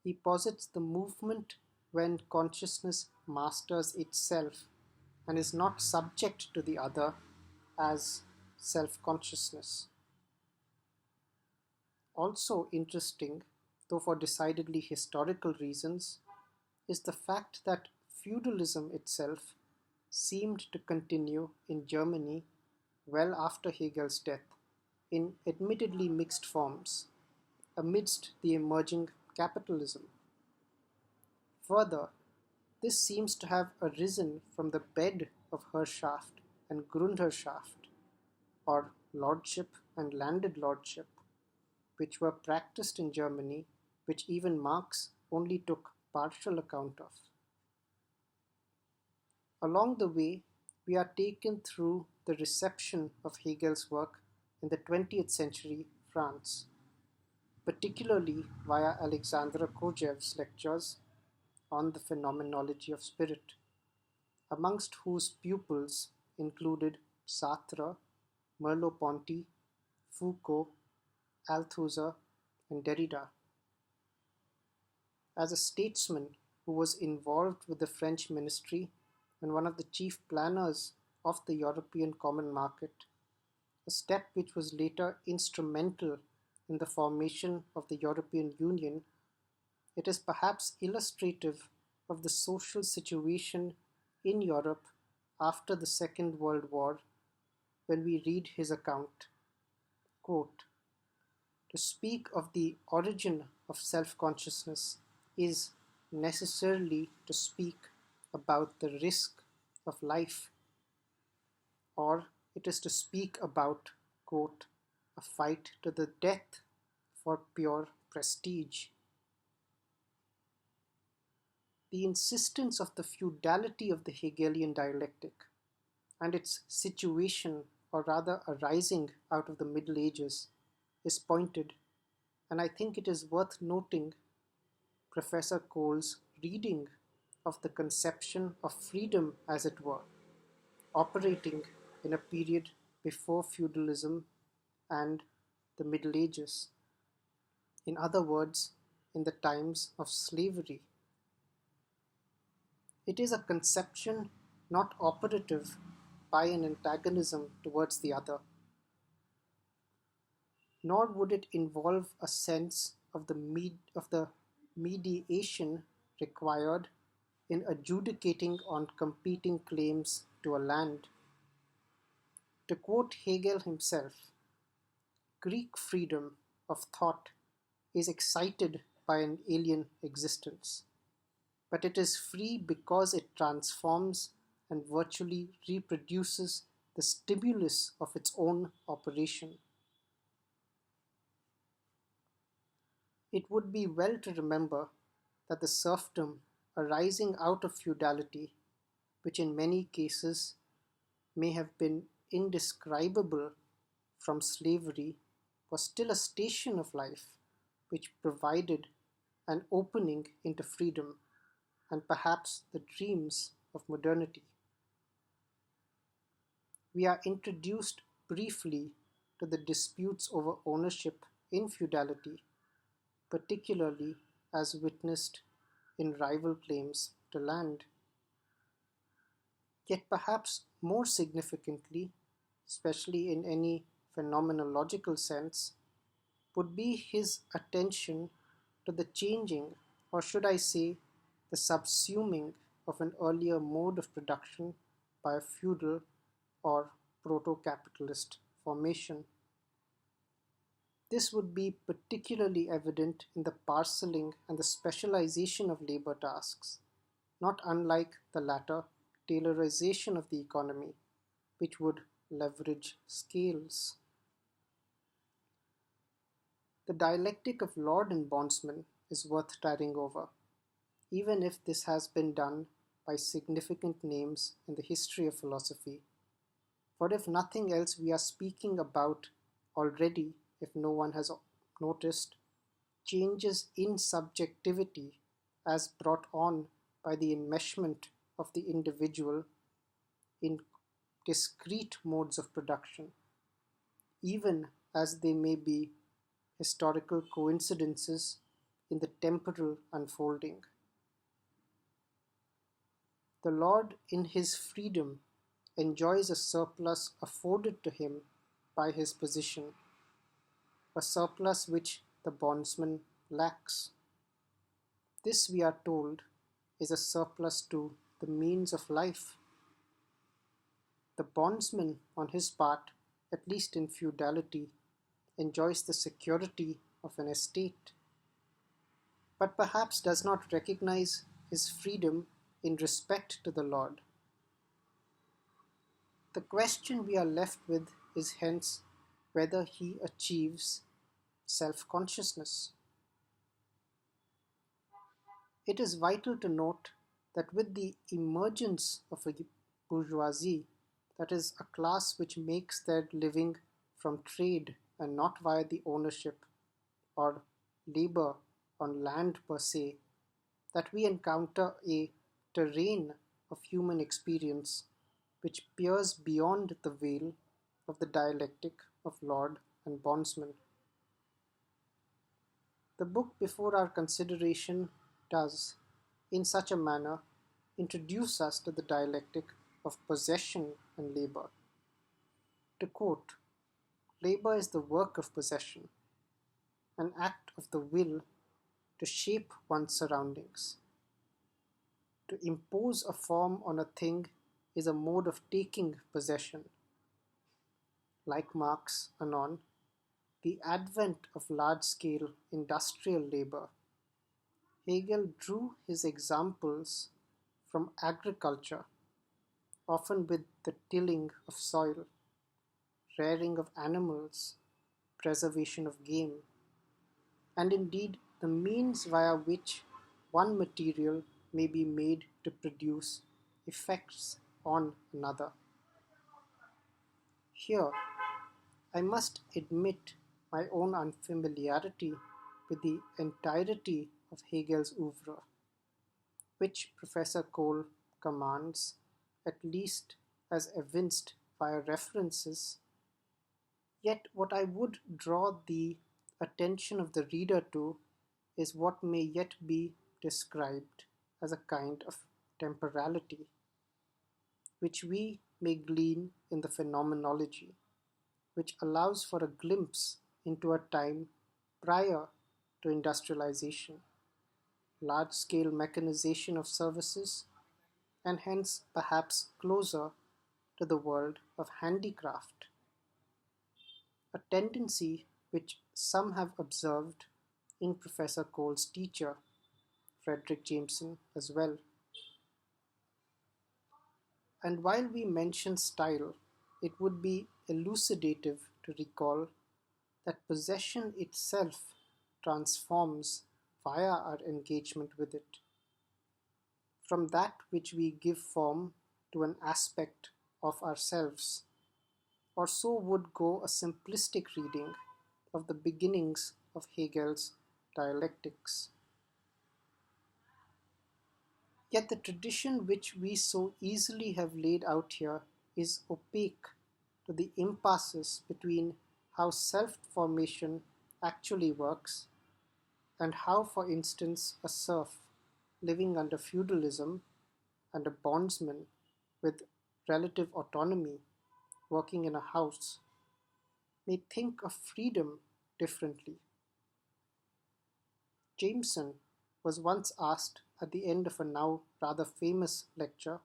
he posits the movement when consciousness masters itself and is not subject to the other as self-consciousness. Also interesting, though for decidedly historical reasons, is the fact that feudalism itself seemed to continue in Germany well after Hegel's death, in admittedly mixed forms, amidst the emerging capitalism. Further, this seems to have arisen from the bed of Herrschaft and Grundherrschaft, or lordship and landed lordship, which were practiced in Germany, which even Marx only took partial account of. Along the way, we are taken through the reception of Hegel's work in the 20th century France, particularly via Alexandre Kojève's lectures on the phenomenology of spirit, amongst whose pupils included Sartre, Merleau-Ponty, Foucault, Althusser, and Derrida. As a statesman who was involved with the French ministry and one of the chief planners of the European Common Market, a step which was later instrumental in the formation of the European Union, it is perhaps illustrative of the social situation in Europe after the Second World War when we read his account. Quote, "To speak of the origin of self-consciousness is necessarily to speak about the risk of life, or it is to speak about, quote, a fight to the death for pure prestige." The insistence of the feudality of the Hegelian dialectic and its situation, or rather arising out of the Middle Ages, is pointed, and I think it is worth noting Professor Cole's reading of the conception of freedom, as it were, operating in a period before feudalism and the Middle Ages. In other words, in the times of slavery. It is a conception not operative by an antagonism towards the other, nor would it involve a sense of the mediation required in adjudicating on competing claims to a land. To quote Hegel himself, Greek freedom of thought is excited by an alien existence, but it is free because it transforms and virtually reproduces the stimulus of its own operation. It would be well to remember that the serfdom arising out of feudality, which in many cases may have been indescribable from slavery, was still a station of life which provided an opening into freedom and perhaps the dreams of modernity. We are introduced briefly to the disputes over ownership in feudality, particularly as witnessed in rival claims to land. Yet perhaps more significantly, especially in any phenomenological sense, would be his attention to the changing, or should I say, the subsuming of an earlier mode of production by a feudal or proto-capitalist formation. This would be particularly evident in the parceling and the specialization of labor tasks, not unlike the latter taylorization of the economy, which would leverage scales. The dialectic of lord and bondsman is worth tarrying over, even if this has been done by significant names in the history of philosophy. For if nothing else, we are speaking about already, if no one has noticed, changes in subjectivity as brought on by the enmeshment of the individual in discrete modes of production, even as they may be historical coincidences in the temporal unfolding. The Lord, in his freedom, enjoys a surplus afforded to him by his position, a surplus which the bondsman lacks. This, we are told, is a surplus to the means of life. The bondsman, on his part, at least in feudality, enjoys the security of an estate, but perhaps does not recognize his freedom in respect to the Lord. The question we are left with is hence whether he achieves self-consciousness. It is vital to note that with the emergence of a bourgeoisie, that is, a class which makes their living from trade and not via the ownership or labor on land per se, that we encounter a terrain of human experience which peers beyond the veil of the dialectic of lord and bondsman. The book before our consideration does, in such a manner, introduce us to the dialectic of possession and labor. To quote, labor is the work of possession, an act of the will to shape one's surroundings. To impose a form on a thing is a mode of taking possession. Like Marx, anon, the advent of large-scale industrial labor, Hegel drew his examples from agriculture, often with the tilling of soil, rearing of animals, preservation of game, and indeed the means via which one material may be made to produce effects on another. Here, I must admit my own unfamiliarity with the entirety of Hegel's oeuvre, which Professor Cole commands, at least as evinced via references. Yet what I would draw the attention of the reader to is what may yet be described as a kind of temporality, which we may glean in the phenomenology, which allows for a glimpse into a time prior to industrialization, large-scale mechanization of services, and hence perhaps closer to the world of handicraft, a tendency which some have observed in Professor Cole's teacher, Fredric Jameson, as well. And while we mention style, it would be elucidative to recall that possession itself transforms via our engagement with it, from that which we give form to an aspect of ourselves, or so would go a simplistic reading of the beginnings of Hegel's dialectics. Yet the tradition which we so easily have laid out here is opaque to the impasses between how self-formation actually works and how, for instance, a serf living under feudalism and a bondsman with relative autonomy working in a house may think of freedom differently. Jameson was once asked at the end of a now rather famous lecture,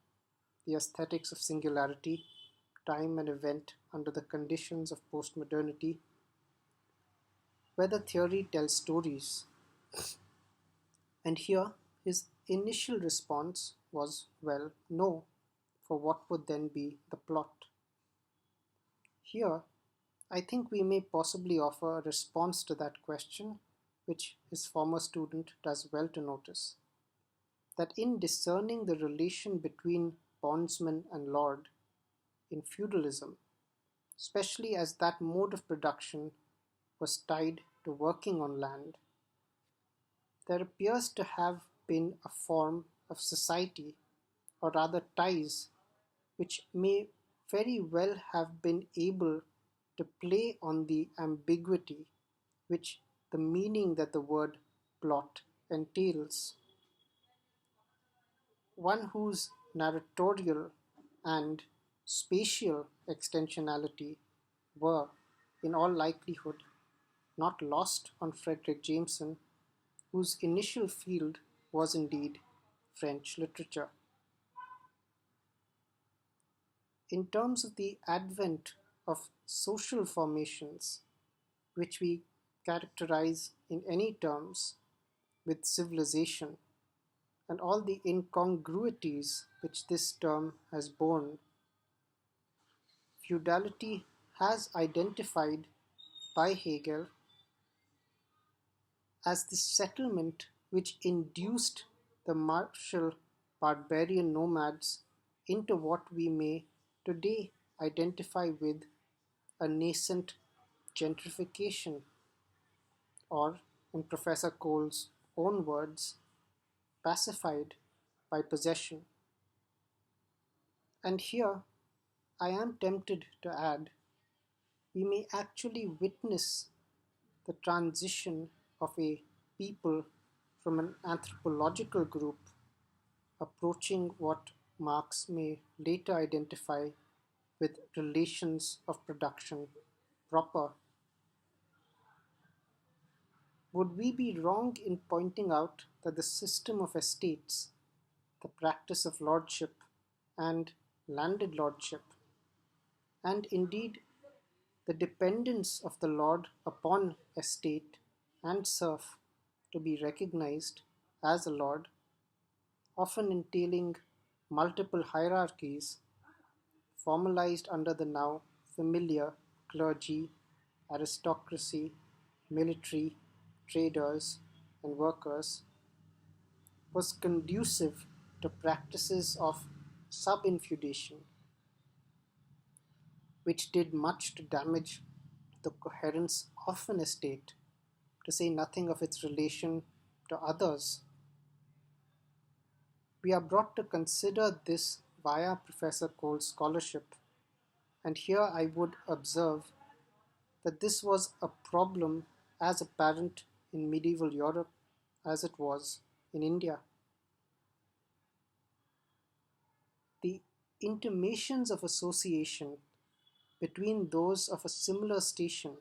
The Aesthetics of Singularity, Time and Event under the Conditions of Postmodernity, whether theory tells stories. And here his initial response was, well, no, for what would then be the plot? Here, I think we may possibly offer a response to that question, which his former student does well to notice, that in discerning the relation between bondsman and lord in feudalism, especially as that mode of production was tied to working on land, there appears to have been a form of society, or rather ties, which may very well have been able to play on the ambiguity which the meaning that the word plot entails. One whose narratorial and spatial extensionality were, in all likelihood, not lost on Fredric Jameson, whose initial field was indeed French literature. In terms of the advent of social formations, which we characterize in any terms with civilization, and all the incongruities which this term has borne, feudality has identified by Hegel as the settlement which induced the martial barbarian nomads into what we may today identify with a nascent gentrification, or, in Professor Cole's own words, pacified by possession. And here I am tempted to add, we may actually witness the transition of a people from an anthropological group approaching what Marx may later identify with relations of production proper. Would we be wrong in pointing out that the system of estates, the practice of lordship and landed lordship, and indeed the dependence of the lord upon estate and serf to be recognized as a lord, often entailing multiple hierarchies, formalized under the now familiar clergy, aristocracy, military, traders, and workers, was conducive to practices of sub-infeudation, which did much to damage the coherence of an estate, to say nothing of its relation to others. We are brought to consider this via Professor Cole's scholarship, and here I would observe that this was a problem as apparent in medieval Europe as it was in India. The intimations of association between those of a similar station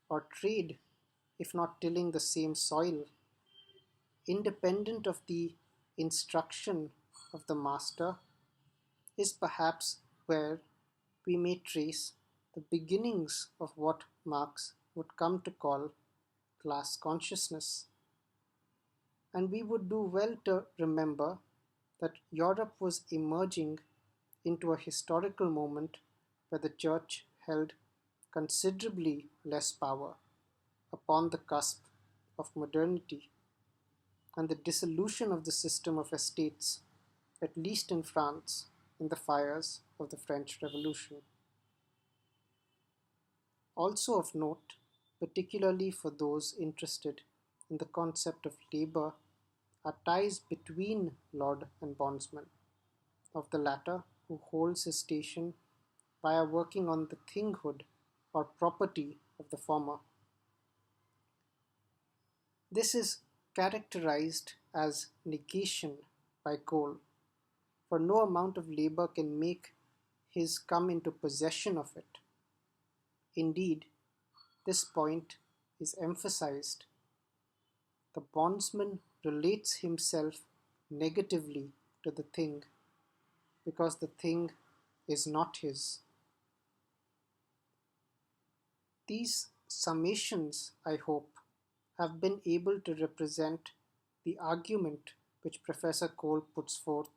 or trade, if not tilling the same soil, independent of the instruction of the master, is perhaps where we may trace the beginnings of what Marx would come to call class consciousness. And we would do well to remember that Europe was emerging into a historical moment where the Church held considerably less power upon the cusp of modernity, and the dissolution of the system of estates, at least in France, in the fires of the French Revolution. Also of note, particularly for those interested in the concept of labor, are ties between lord and bondsman, of the latter who holds his station via working on the thinghood or property of the former. This is characterized as negation by Cole, for no amount of labor can make his come into possession of it. Indeed, this point is emphasized. The bondsman relates himself negatively to the thing because the thing is not his. These summations, I hope, have been able to represent the argument which Professor Cole puts forth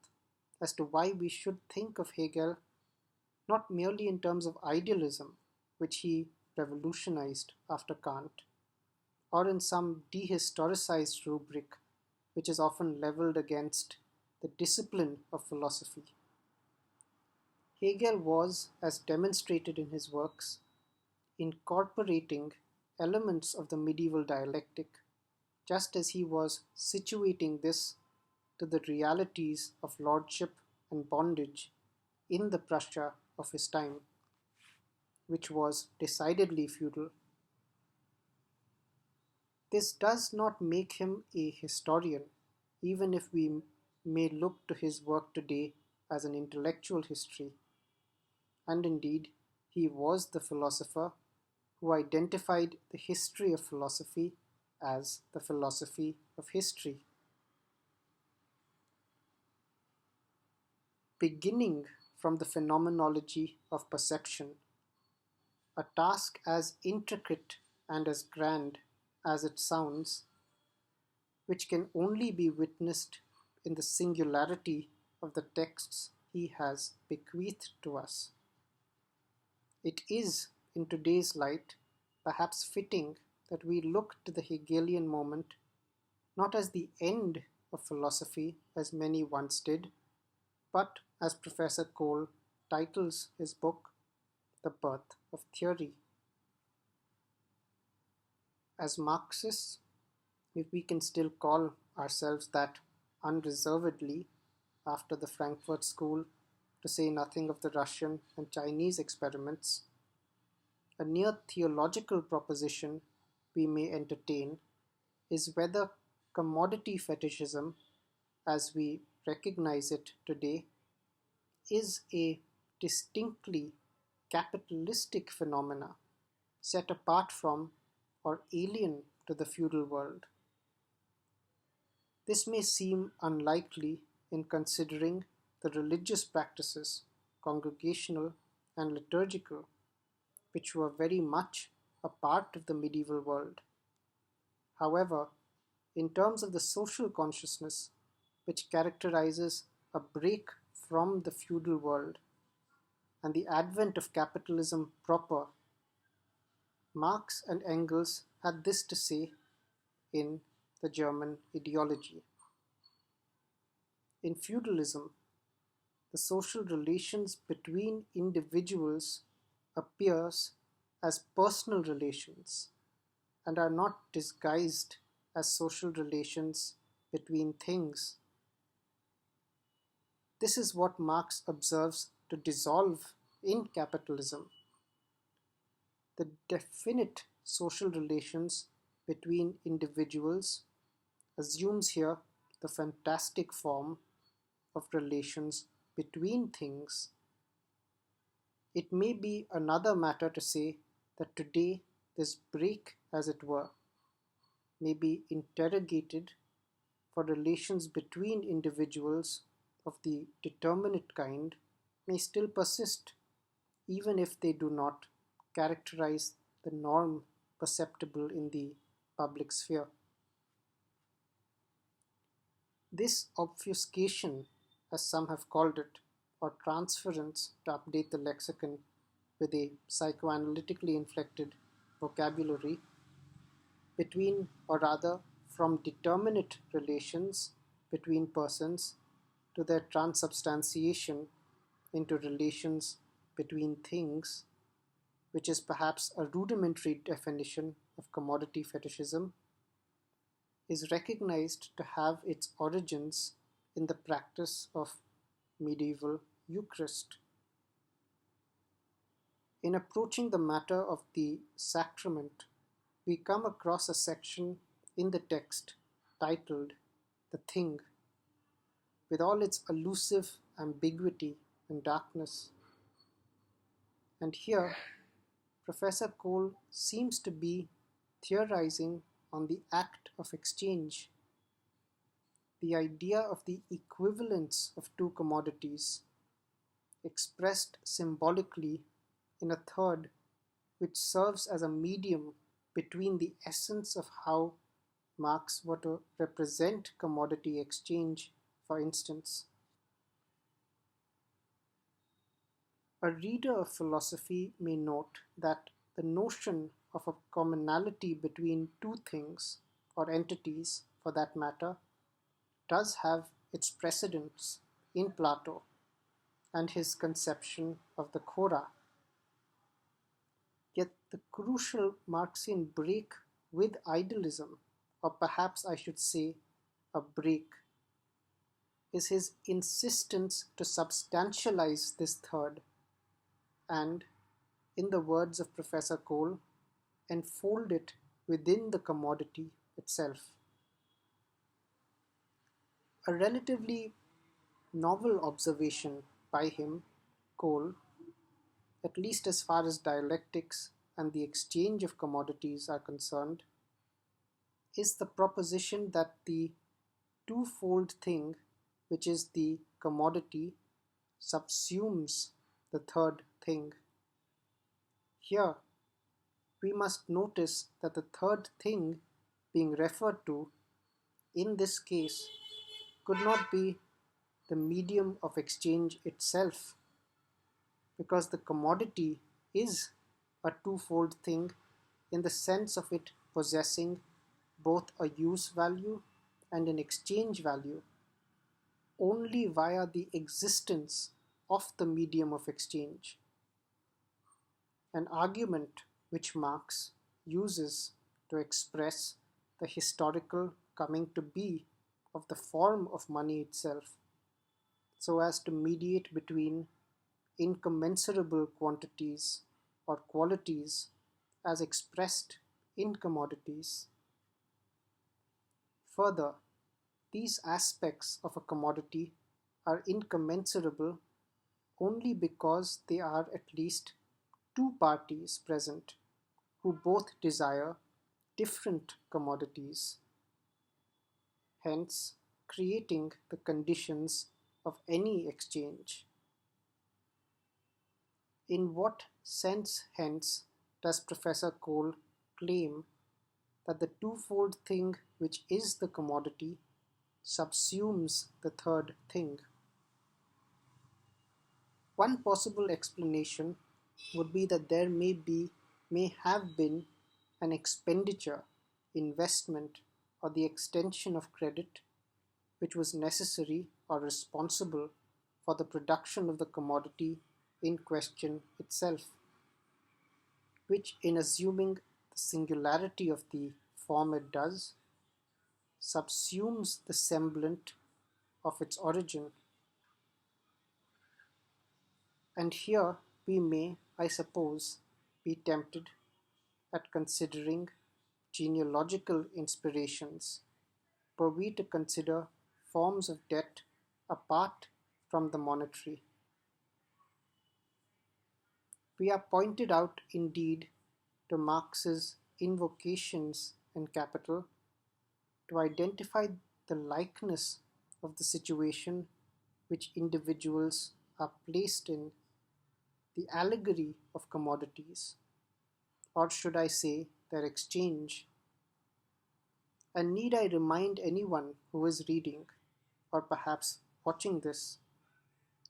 as to why we should think of Hegel not merely in terms of idealism, which he revolutionized after Kant, or in some dehistoricized rubric which is often leveled against the discipline of philosophy. Hegel was, as demonstrated in his works, incorporating elements of the medieval dialectic, just as he was situating this to the realities of lordship and bondage in the Prussia of his time, which was decidedly feudal. This does not make him a historian, even if we may look to his work today as an intellectual history. And indeed, he was the philosopher who identified the history of philosophy as the philosophy of history. Beginning from the phenomenology of perception, a task as intricate and as grand as it sounds, which can only be witnessed in the singularity of the texts he has bequeathed to us. It is, in today's light, perhaps fitting that we look to the Hegelian moment not as the end of philosophy, as many once did, but as Professor Cole titles his book, The Birth of Theory. As Marxists, if we can still call ourselves that unreservedly after the Frankfurt School, to say nothing of the Russian and Chinese experiments, a near theological proposition we may entertain is whether commodity fetishism, as we recognize it today, is a distinctly capitalistic phenomena set apart from or alien to the feudal world. This may seem unlikely in considering the religious practices, congregational and liturgical, which were very much a part of the medieval world. However, in terms of the social consciousness, which characterizes a break from the feudal world and the advent of capitalism proper, Marx and Engels had this to say in the German ideology. In feudalism, the social relations between individuals appears as personal relations and are not disguised as social relations between things. This is what Marx observes to dissolve in capitalism. The definite social relations between individuals assumes here the fantastic form of relations between things. It may be another matter to say that today this break, as it were, may be interrogated, for relations between individuals of the determinate kind may still persist. even if they do not characterize the norm perceptible in the public sphere. This obfuscation, as some have called it, or transference to update the lexicon with a psychoanalytically inflected vocabulary, between, or rather from determinate relations between persons to their transubstantiation into relations between things, which is perhaps a rudimentary definition of commodity fetishism, is recognized to have its origins in the practice of medieval Eucharist. In approaching the matter of the sacrament, we come across a section in the text titled "The Thing," with all its elusive ambiguity and darkness. And here, Professor Cole seems to be theorizing on the act of exchange, the idea of the equivalence of two commodities, expressed symbolically in a third which serves as a medium between the essence of how Marx were to represent commodity exchange, for instance. A reader of philosophy may note that the notion of a commonality between two things, or entities for that matter, does have its precedents in Plato and his conception of the chora. Yet the crucial Marxian break with idealism, or perhaps I should say a break, is his insistence to substantialize this third and, in the words of Professor Cole, enfold it within the commodity itself. A relatively novel observation by him, Cole, at least as far as dialectics and the exchange of commodities are concerned, is the proposition that the twofold thing, which is the commodity, subsumes the third thing. Here, we must notice that the third thing being referred to in this case could not be the medium of exchange itself, because the commodity is a twofold thing in the sense of it possessing both a use value and an exchange value only via the existence of the medium of exchange, an argument which Marx uses to express the historical coming to be of the form of money itself, so as to mediate between incommensurable quantities or qualities as expressed in commodities. Further, these aspects of a commodity are incommensurable only because there are at least two parties present who both desire different commodities, hence creating the conditions of any exchange. In what sense, hence, does Professor Cole claim that the twofold thing which is the commodity subsumes the third thing? One possible explanation would be that there may have been an expenditure, investment, or the extension of credit which was necessary or responsible for the production of the commodity in question itself, which, in assuming the singularity of the form it does, subsumes the semblant of its origin. And here we may, I suppose, be tempted at considering genealogical inspirations, were we to consider forms of debt apart from the monetary. We are pointed out indeed to Marx's invocations in Capital to identify the likeness of the situation which individuals are placed in the allegory of commodities, or should I say their exchange. And need I remind anyone who is reading, or perhaps watching this,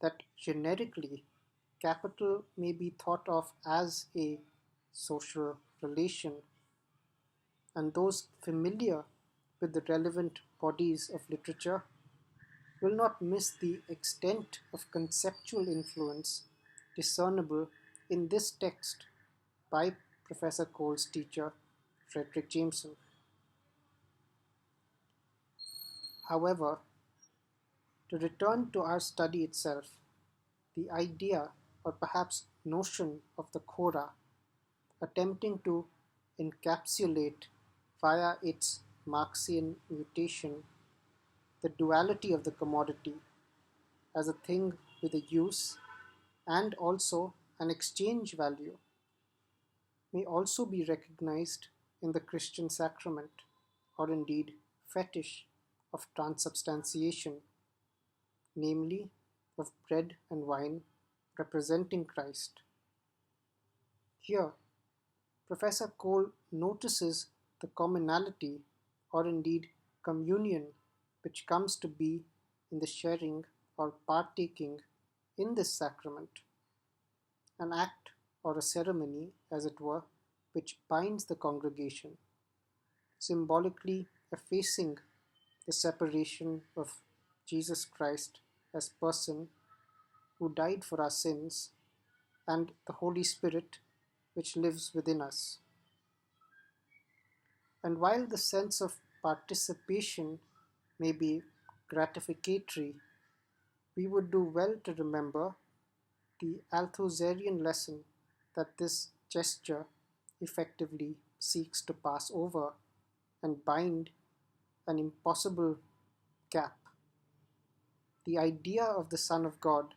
that generically capital may be thought of as a social relation, and those familiar with the relevant bodies of literature will not miss the extent of conceptual influence discernible in this text by Professor Cole's teacher, Fredric Jameson. However, to return to our study itself, the idea or perhaps notion of the Khora, attempting to encapsulate via its Marxian mutation the duality of the commodity as a thing with a use and also an exchange value, may also be recognized in the Christian sacrament, or indeed fetish, of transubstantiation, namely of bread and wine representing Christ. Here, Professor Cole notices the commonality, or indeed communion, which comes to be in the sharing or partaking in this sacrament, an act or a ceremony, as it were, which binds the congregation, symbolically effacing the separation of Jesus Christ as person who died for our sins and the Holy Spirit which lives within us. And while the sense of participation may be gratificatory, we would do well to remember the Althusserian lesson that this gesture effectively seeks to pass over and bind an impossible gap. The idea of the Son of God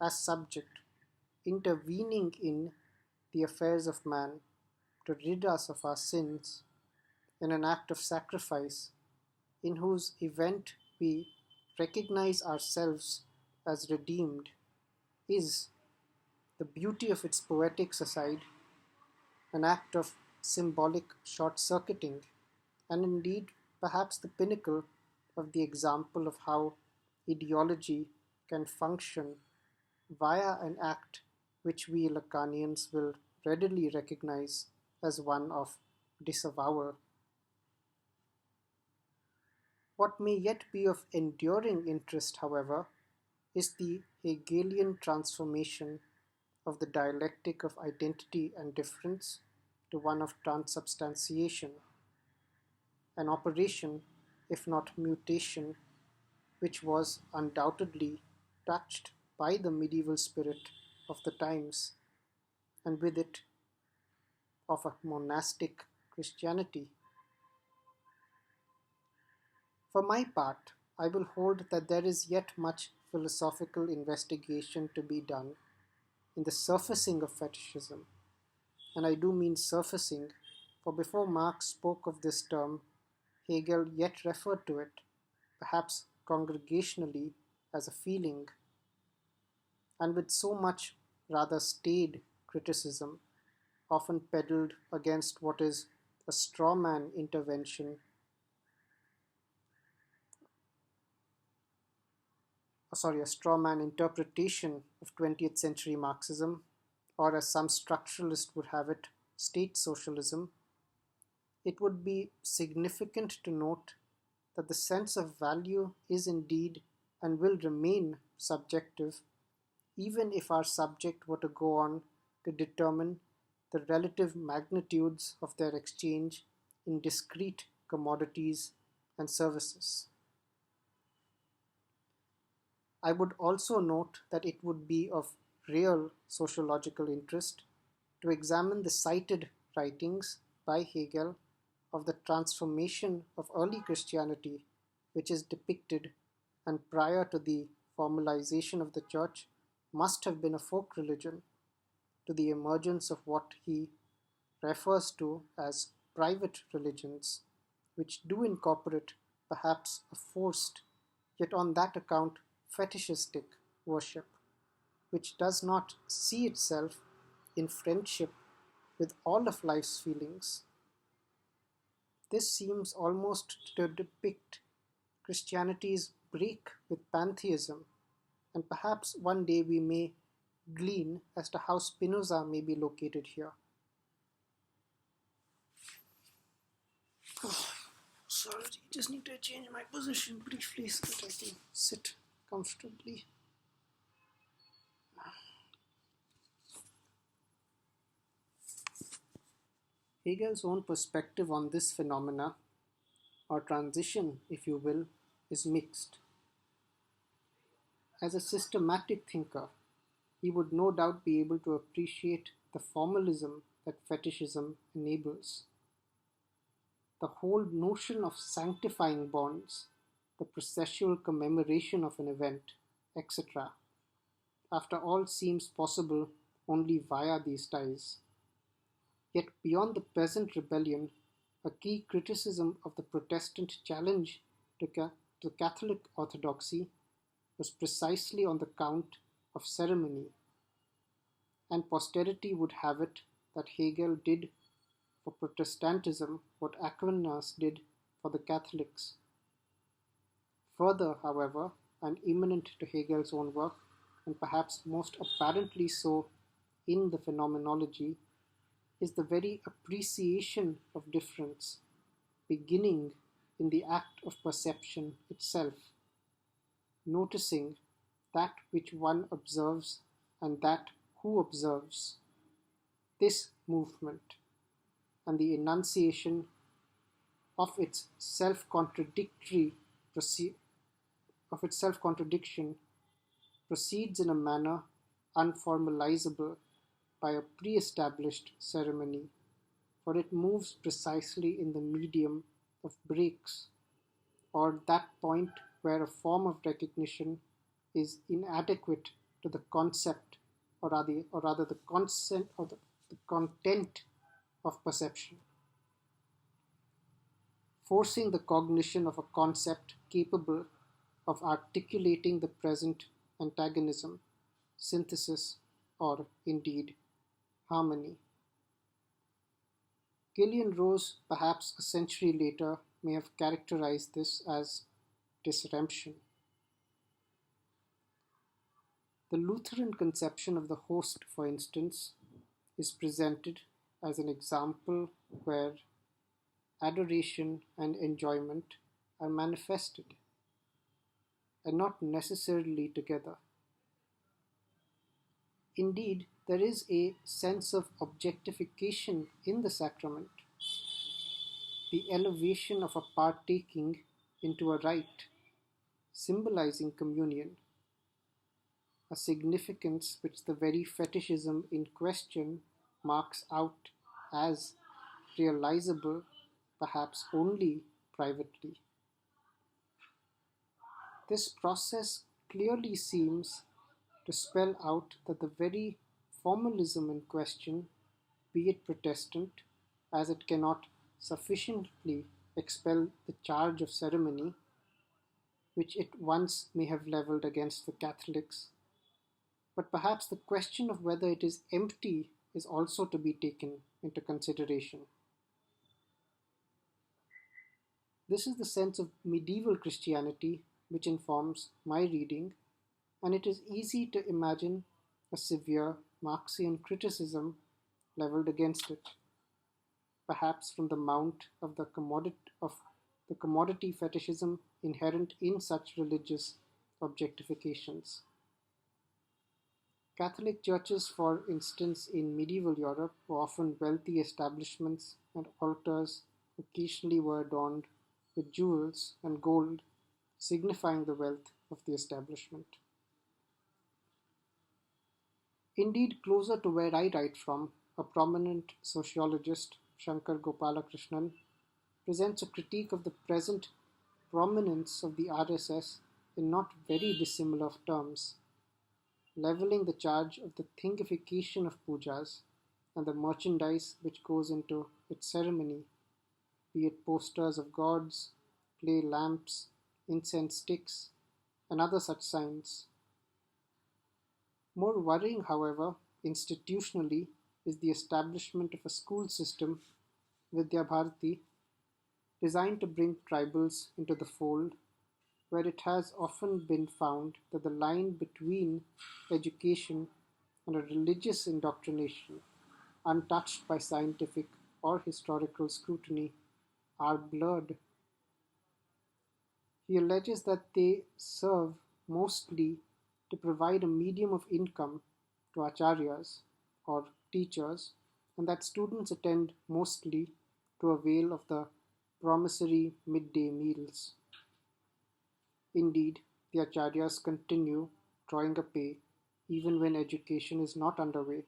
as subject intervening in the affairs of man to rid us of our sins in an act of sacrifice, in whose event we recognize ourselves as redeemed, is, the beauty of its poetics aside, an act of symbolic short-circuiting, and indeed perhaps the pinnacle of the example of how ideology can function via an act which we Lacanians will readily recognize as one of disavowal. What may yet be of enduring interest, however, is the Hegelian transformation of the dialectic of identity and difference to one of transubstantiation, an operation, if not mutation, which was undoubtedly touched by the medieval spirit of the times, and with it of a monastic Christianity. For my part, I will hold that there is yet much philosophical investigation to be done in the surfacing of fetishism, and I do mean surfacing, for before Marx spoke of this term, Hegel yet referred to it, perhaps congregationally, as a feeling, and with so much rather staid criticism, often peddled against what is a straw man intervention, a straw man interpretation of 20th century Marxism, or as some structuralists would have it, state socialism, it would be significant to note that the sense of value is indeed and will remain subjective, even if our subject were to go on to determine the relative magnitudes of their exchange in discrete commodities and services. I would also note that it would be of real sociological interest to examine the cited writings by Hegel of the transformation of early Christianity, which is depicted and prior to the formalization of the Church must have been a folk religion, to the emergence of what he refers to as private religions, which do incorporate perhaps a forced, yet on that account fetishistic worship. which does not see itself in friendship with all of life's feelings. This seems almost to depict Christianity's break with pantheism, and perhaps one day we may glean as to how Spinoza may be located here. Sorry, just need to change my position briefly so that I can sit comfortably. Hegel's own perspective on this phenomena, or transition, if you will, is mixed. As a systematic thinker, he would no doubt be able to appreciate the formalism that fetishism enables. The whole notion of sanctifying bonds, the processual commemoration of an event, etc., after all seems possible only via these ties. Yet beyond the present rebellion, a key criticism of the Protestant challenge to Catholic orthodoxy was precisely on the count of ceremony, and posterity would have it that Hegel did for Protestantism what Aquinas did for the Catholics. Further, however, and immanent to Hegel's own work, and perhaps most apparently so in the Phenomenology, is the very appreciation of difference, beginning in the act of perception itself, noticing that which one observes and that who observes. This movement and the enunciation of its self-contradiction proceeds in a manner unformalizable by a pre-established ceremony, for it moves precisely in the medium of breaks, or that point where a form of recognition is inadequate to the concept, or rather the consent or the content of perception, forcing the cognition of a concept capable of articulating the present antagonism, synthesis, or indeed harmony. Gillian Rose, perhaps a century later, may have characterized this as disremption. The Lutheran conception of the host, for instance, is presented as an example where adoration and enjoyment are manifested, and not necessarily together. Indeed, there is a sense of objectification in the sacrament, the elevation of a partaking into a rite, symbolizing communion, a significance which the very fetishism in question marks out as realizable perhaps only privately. This process clearly seems to spell out that the very formalism in question, be it Protestant, as it cannot sufficiently expel the charge of ceremony, which it once may have levelled against the Catholics, but perhaps the question of whether it is empty is also to be taken into consideration. This is the sense of medieval Christianity which informs my reading, and it is easy to imagine a severe Marxian criticism levelled against it, perhaps from the mount of the commodity fetishism inherent in such religious objectifications. Catholic churches, for instance, in medieval Europe, were often wealthy establishments, and altars occasionally were adorned with jewels and gold, signifying the wealth of the establishment. Indeed, closer to where I write from, a prominent sociologist, Shankar Gopalakrishnan, presents a critique of the present prominence of the RSS in not very dissimilar terms, levelling the charge of the thingification of pujas and the merchandise which goes into its ceremony, be it posters of gods, clay lamps, incense sticks, and other such signs. More worrying, however, institutionally, is the establishment of a school system, Vidya Bharati, designed to bring tribals into the fold, where it has often been found that the line between education and a religious indoctrination, untouched by scientific or historical scrutiny, are blurred. He alleges that they serve mostly to provide a medium of income to acharyas or teachers, and that students attend mostly to avail of the promissory midday meals. Indeed, the acharyas continue drawing a pay even when education is not underway,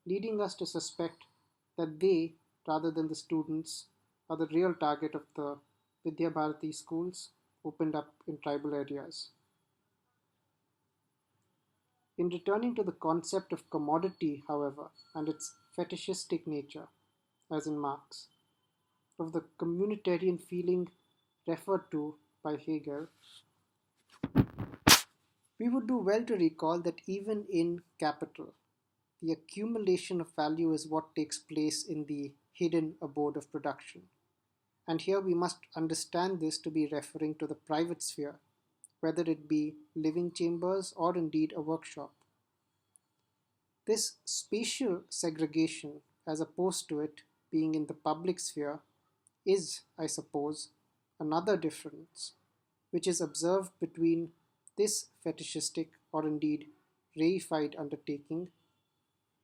leading us to suspect that they, rather than the students, are the real target of the Vidya Bharati schools opened up in tribal areas. In returning to the concept of commodity, however, and its fetishistic nature, as in Marx, of the communitarian feeling referred to by Hegel, we would do well to recall that even in capital, the accumulation of value is what takes place in the hidden abode of production. And here we must understand this to be referring to the private sphere, whether it be living chambers or indeed a workshop. This spatial segregation, as opposed to it being in the public sphere, is, I suppose, another difference which is observed between this fetishistic or indeed reified undertaking,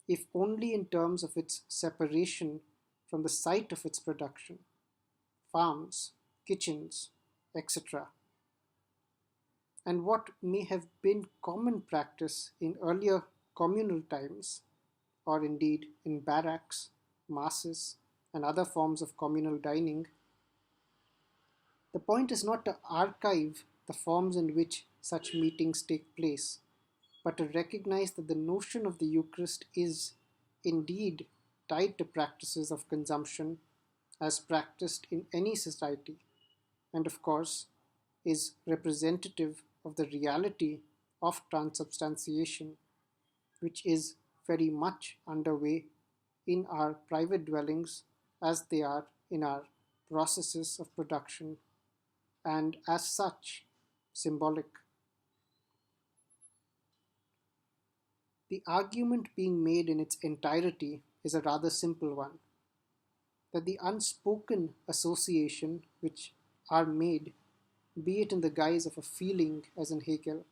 if only in terms of its separation from the site of its production, farms, kitchens, etc., and what may have been common practice in earlier communal times, or indeed in barracks, masses, and other forms of communal dining. The point is not to archive the forms in which such meetings take place, but to recognize that the notion of the Eucharist is indeed tied to practices of consumption as practiced in any society, and of course is representative of the reality of transubstantiation, which is very much underway in our private dwellings as they are in our processes of production, and as such symbolic. The argument being made in its entirety is a rather simple one, that the unspoken association which are made, be it in the guise of a feeling as in Hegel,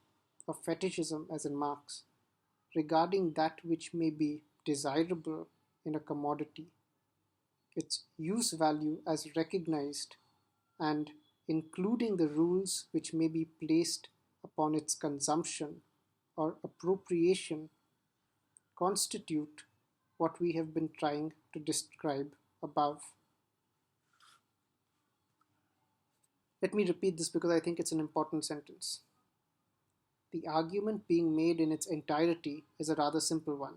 of fetishism as in Marx, regarding that which may be desirable in a commodity, its use value as recognized, and including the rules which may be placed upon its consumption or appropriation, constitute what we have been trying to describe above. Let me repeat this because I think it's an important sentence. The argument being made in its entirety is a rather simple one,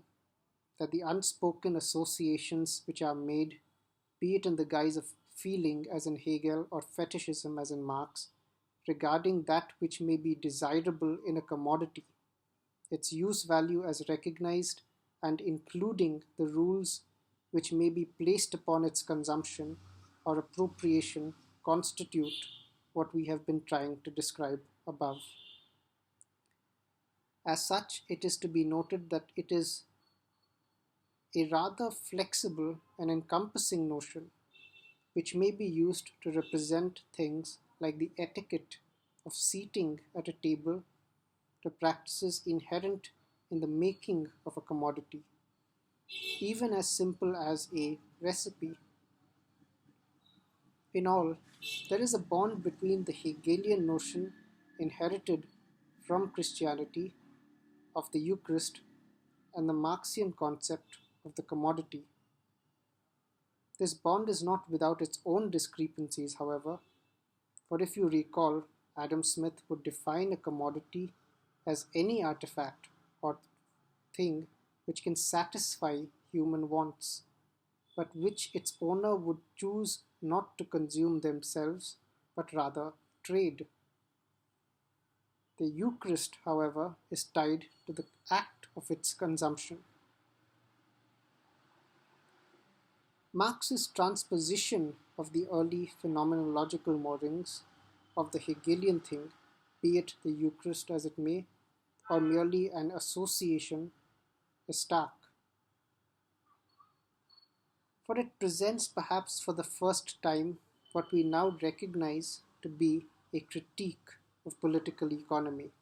that the unspoken associations which are made, be it in the guise of feeling as in Hegel or fetishism as in Marx, regarding that which may be desirable in a commodity, its use value as recognized, and including the rules which may be placed upon its consumption or appropriation, constitute what we have been trying to describe above. As such, it is to be noted that it is a rather flexible and encompassing notion which may be used to represent things like the etiquette of seating at a table to practices inherent in the making of a commodity, even as simple as a recipe. In all, there is a bond between the Hegelian notion inherited from Christianity of the Eucharist and the Marxian concept of the commodity. This bond is not without its own discrepancies, however, for if you recall, Adam Smith would define a commodity as any artifact or thing which can satisfy human wants, but which its owner would choose not to consume themselves, but rather trade. The Eucharist, however, is tied to the act of its consumption. Marx's transposition of the early phenomenological moorings of the Hegelian thing, be it the Eucharist as it may, or merely an association, is stark. For it presents perhaps for the first time what we now recognize to be a critique of political economy.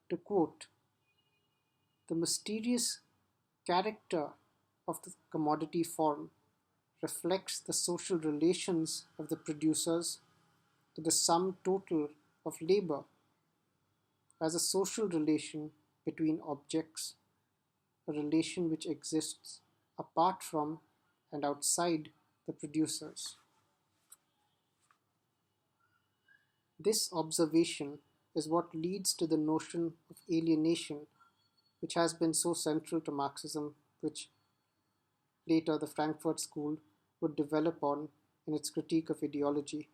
To quote, "The mysterious character of the commodity form reflects the social relations of the producers to the sum total of labor as a social relation between objects, a relation which exists apart from and outside the producers." This observation is what leads to the notion of alienation, which has been so central to Marxism, which later the Frankfurt School would develop on in its critique of ideology.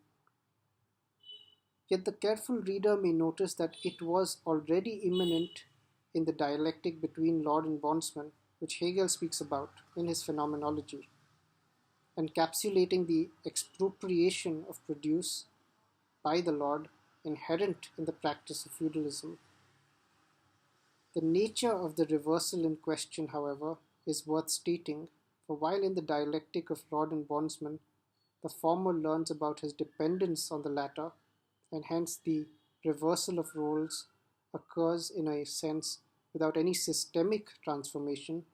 Yet the careful reader may notice that it was already immanent in the dialectic between lord and bondsman, which Hegel speaks about in his Phenomenology, encapsulating the expropriation of produce by the lord inherent in the practice of feudalism. The nature of the reversal in question, however, is worth stating, for while in the dialectic of lord and bondsman, the former learns about his dependence on the latter, and hence the reversal of roles occurs in a sense without any systemic transformation,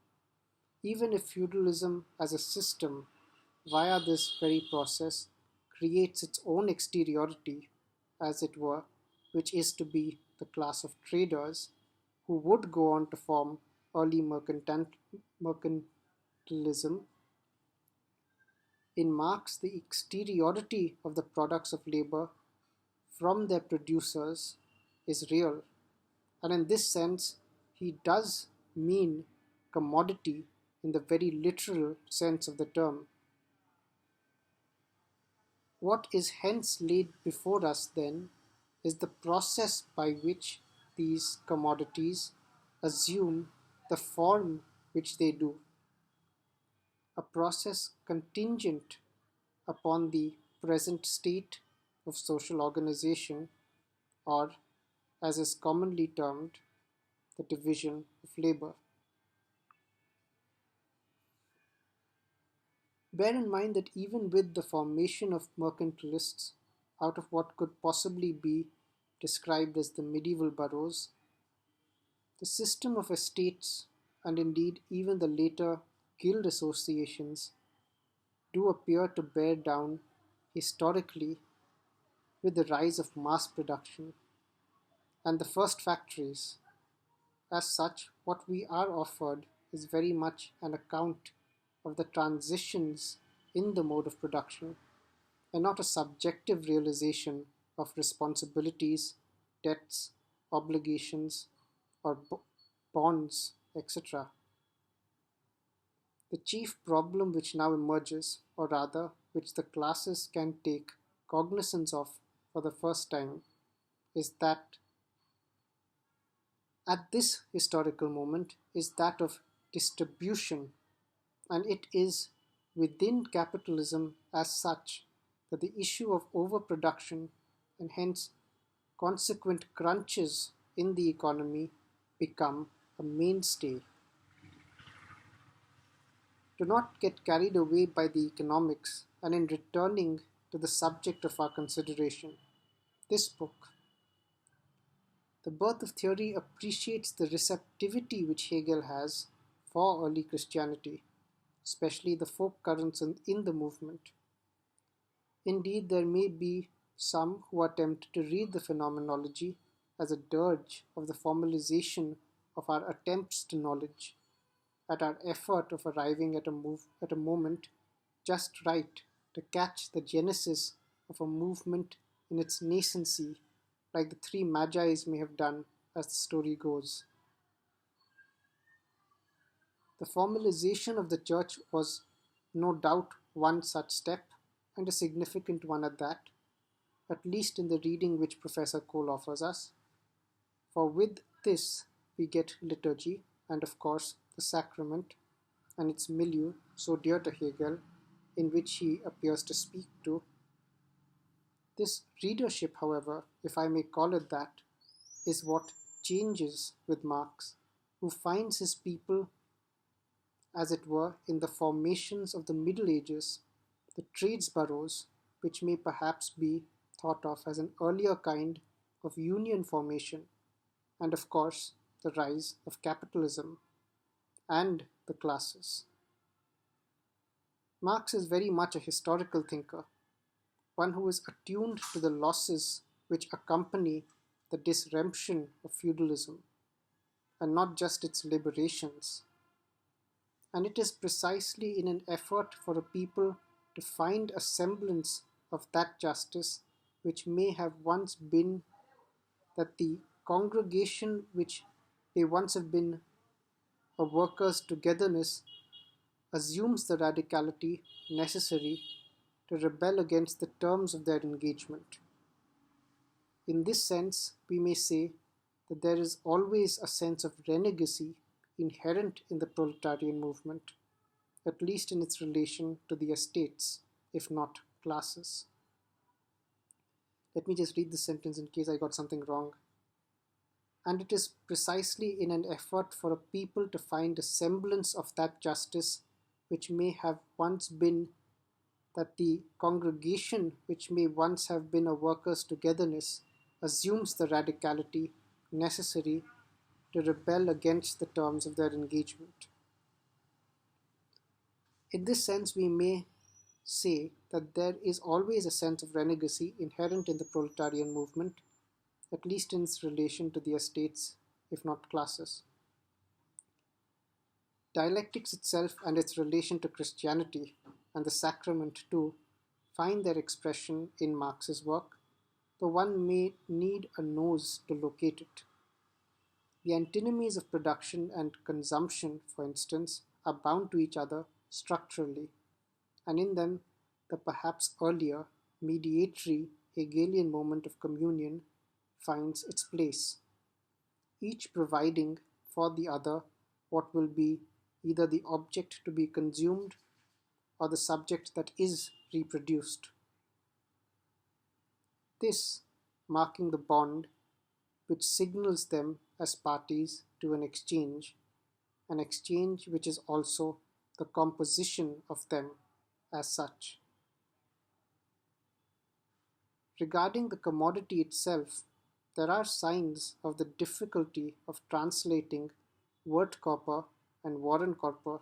even if feudalism as a system, via this very process, creates its own exteriority, as it were, which is to be the class of traders who would go on to form early mercantilism. In Marx, the exteriority of the products of labor from their producers is real, and in this sense, he does mean commodity in the very literal sense of the term. What is hence laid before us, then, is the process by which these commodities assume the form which they do, a process contingent upon the present state of social organization, or, as is commonly termed, the division of labor. Bear in mind that even with the formation of mercantilists out of what could possibly be described as the medieval boroughs, the system of estates, and indeed even the later guild associations, do appear to bear down historically with the rise of mass production and the first factories. As such, what we are offered is very much an account of the transitions in the mode of production, and not a subjective realization of responsibilities, debts, obligations, or bonds, etc. The chief problem which now emerges, or rather which the classes can take cognizance of for the first time, is that at this historical moment is that of distribution, and it is within capitalism as such that the issue of overproduction and hence consequent crunches in the economy become a mainstay. Do not get carried away by the economics, and in returning to the subject of our consideration, this book, The Birth of Theory, appreciates the receptivity which Hegel has for early Christianity, especially the folk currents in the movement. Indeed, there may be some who are tempted to read the phenomenology as a dirge of the formalization of our attempts to knowledge, at our effort of arriving at a moment just right to catch the genesis of a movement in its nascency, like the three Magi's may have done, as the story goes. The formalization of the church was no doubt one such step, and a significant one at least in the reading which Professor Cole offers us. For with this we get liturgy, and of course the sacrament and its milieu so dear to Hegel, in which he appears to speak to. This readership, however, if I may call it that, is what changes with Marx, who finds his people, as it were, in the formations of the Middle Ages, the trades boroughs, which may perhaps be thought of as an earlier kind of union formation, and of course the rise of capitalism and the classes. Marx is very much a historical thinker, one who is attuned to the losses which accompany the disruption of feudalism, and not just its liberations. And it is precisely in an effort for a people to find a semblance of that justice which may have once been that the congregation which may once have been a workers' togetherness assumes the radicality necessary to rebel against the terms of their engagement. In this sense, we may say that there is always a sense of renegacy inherent in the proletarian movement, at least in its relation to the estates, if not classes. Let me just read this sentence in case I got something wrong. And it is precisely in an effort for a people to find a semblance of that justice which may have once been that the congregation which may once have been a workers' togetherness assumes the radicality necessary to rebel against the terms of their engagement. In this sense, we may say that there is always a sense of renegacy inherent in the proletarian movement, at least in its relation to the estates, if not classes. Dialectics itself and its relation to Christianity and the sacrament too find their expression in Marx's work, though one may need a nose to locate it. The antinomies of production and consumption, for instance, are bound to each other structurally, and in them the perhaps earlier, mediatory Hegelian moment of communion finds its place, each providing for the other what will be either the object to be consumed or the subject that is reproduced. This marking the bond which signals them as parties to an exchange which is also the composition of them as such. Regarding the commodity itself, there are signs of the difficulty of translating Wertkörper and Warenkörper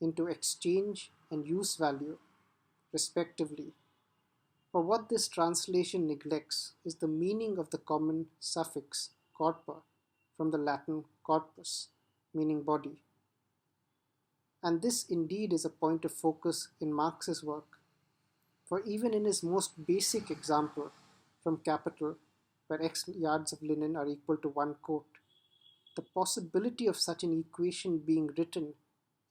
into exchange and use value, respectively. For what this translation neglects is the meaning of the common suffix corpor from the Latin corpus, meaning body. And this indeed is a point of focus in Marx's work, for even in his most basic example from Capital, where X yards of linen are equal to one coat, the possibility of such an equation being written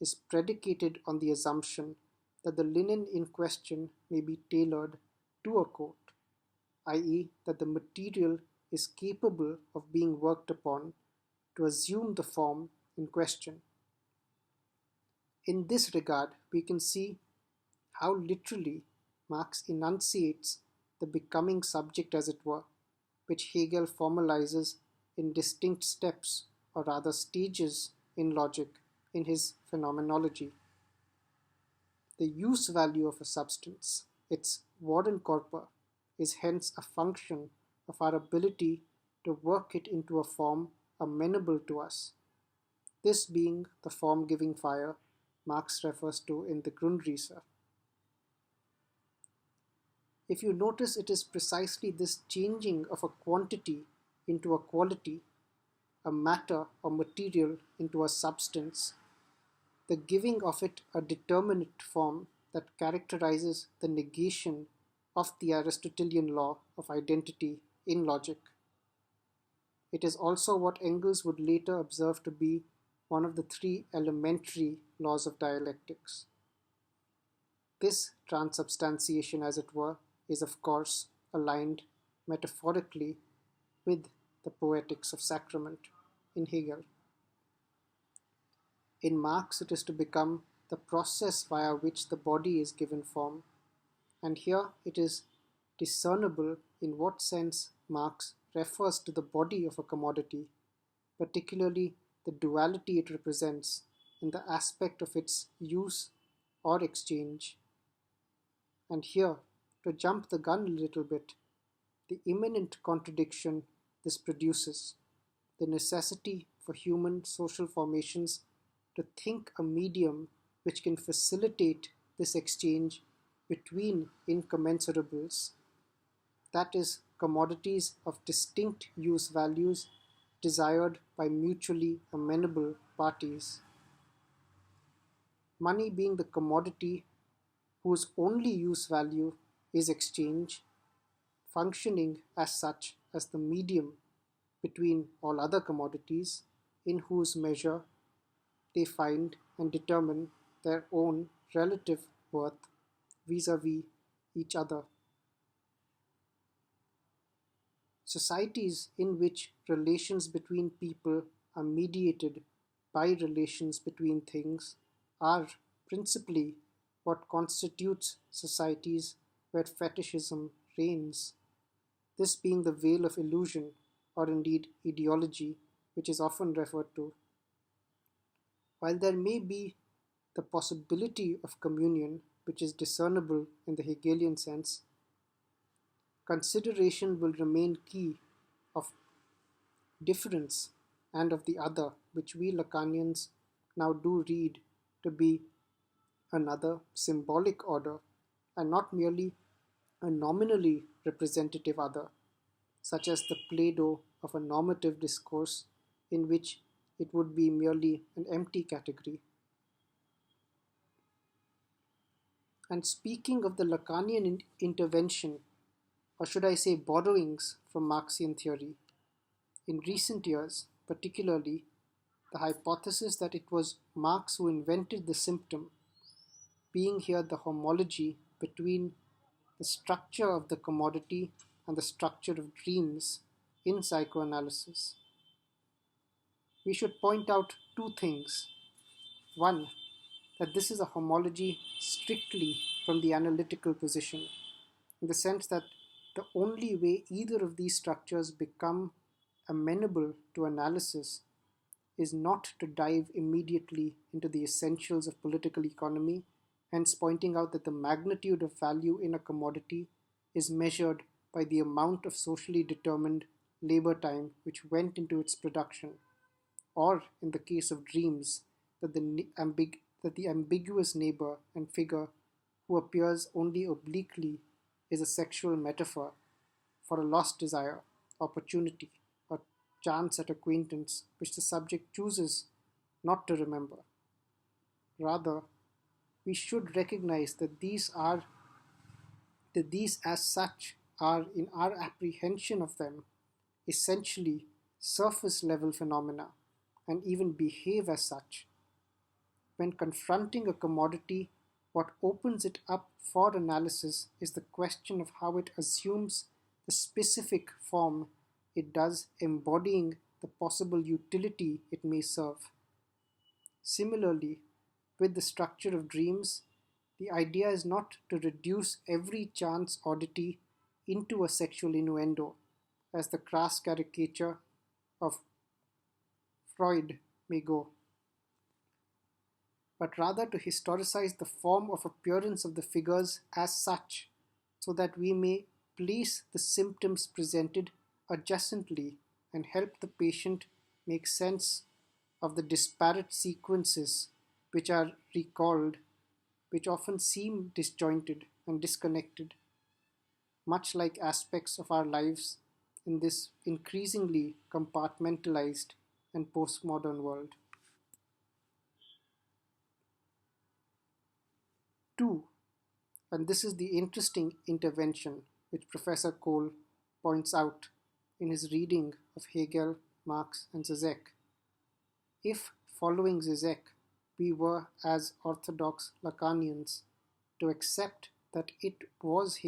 is predicated on the assumption that the linen in question may be tailored to a coat, i.e., that the material is capable of being worked upon to assume the form in question. In this regard, we can see how literally Marx enunciates the becoming subject, as it were, which Hegel formalizes in distinct steps, or rather stages, in logic in his phenomenology. The use value of a substance, its Warenkörper, is hence a function of our ability to work it into a form amenable to us, this being the form-giving fire Marx refers to in the Grundrisse. If you notice, it is precisely this changing of a quantity into a quality, a matter or material into a substance, the giving of it a determinate form that characterizes the negation of the Aristotelian law of identity in logic. It is also what Engels would later observe to be one of the three elementary laws of dialectics. This transubstantiation, as it were, is of course aligned metaphorically with the poetics of sacrament in Hegel. In Marx, it is to become the process via which the body is given form, and here it is discernible in what sense Marx refers to the body of a commodity, particularly the duality it represents in the aspect of its use or exchange. And here, to jump the gun a little bit, the imminent contradiction this produces, the necessity for human social formations to think a medium which can facilitate this exchange between incommensurables, that is, commodities of distinct use values desired by mutually amenable parties. Money being the commodity whose only use value is exchange, functioning as such as the medium between all other commodities, in whose measure they find and determine their own relative worth vis-a-vis each other. Societies in which relations between people are mediated by relations between things are principally what constitutes societies where fetishism reigns, this being the veil of illusion, or indeed ideology, which is often referred to. While there may be the possibility of communion, which is discernible in the Hegelian sense, consideration will remain key of difference and of the other, which we Lacanians now do read to be another symbolic order and not merely a nominally representative other, such as the play-doh of a normative discourse in which it would be merely an empty category. And speaking of the Lacanian intervention, or should I say borrowings from Marxian theory, in recent years, particularly, the hypothesis that it was Marx who invented the symptom, being here the homology between the structure of the commodity and the structure of dreams in psychoanalysis. We should point out two things. One, that this is a homology strictly from the analytical position, in the sense that the only way either of these structures become amenable to analysis is not to dive immediately into the essentials of political economy, hence pointing out that the magnitude of value in a commodity is measured by the amount of socially determined labor time which went into its production, or in the case of dreams, that the ambiguous neighbor and figure who appears only obliquely is a sexual metaphor for a lost desire, opportunity, or chance at acquaintance which the subject chooses not to remember. Rather, we should recognize that these as such are, in our apprehension of them, essentially surface level phenomena and even behave as such. When confronting a commodity, what opens it up for analysis is the question of how it assumes the specific form it does, embodying the possible utility it may serve. Similarly, with the structure of dreams, the idea is not to reduce every chance oddity into a sexual innuendo, as the crass caricature of Freud may go, but rather to historicize the form of appearance of the figures as such, so that we may place the symptoms presented adjacently and help the patient make sense of the disparate sequences which are recalled, which often seem disjointed and disconnected, much like aspects of our lives in this increasingly compartmentalized and postmodern world. 2. And this is the interesting intervention which Professor Cole points out in his reading of Hegel, Marx, and Zizek. If, following Zizek, we were, as orthodox Lacanians, to accept that it was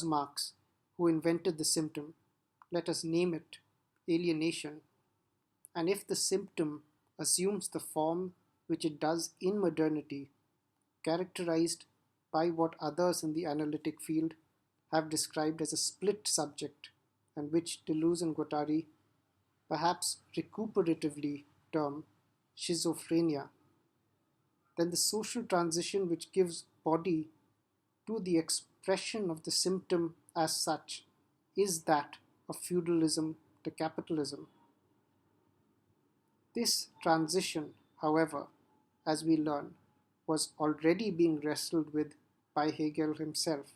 Marx who invented the symptom, let us name it alienation, and if the symptom assumes the form which it does in modernity, characterized by what others in the analytic field have described as a split subject, and which Deleuze and Guattari perhaps recuperatively term schizophrenia, then the social transition which gives body to the expression of the symptom as such is that of feudalism to capitalism. This transition, however, as we learn, was already being wrestled with by Hegel himself,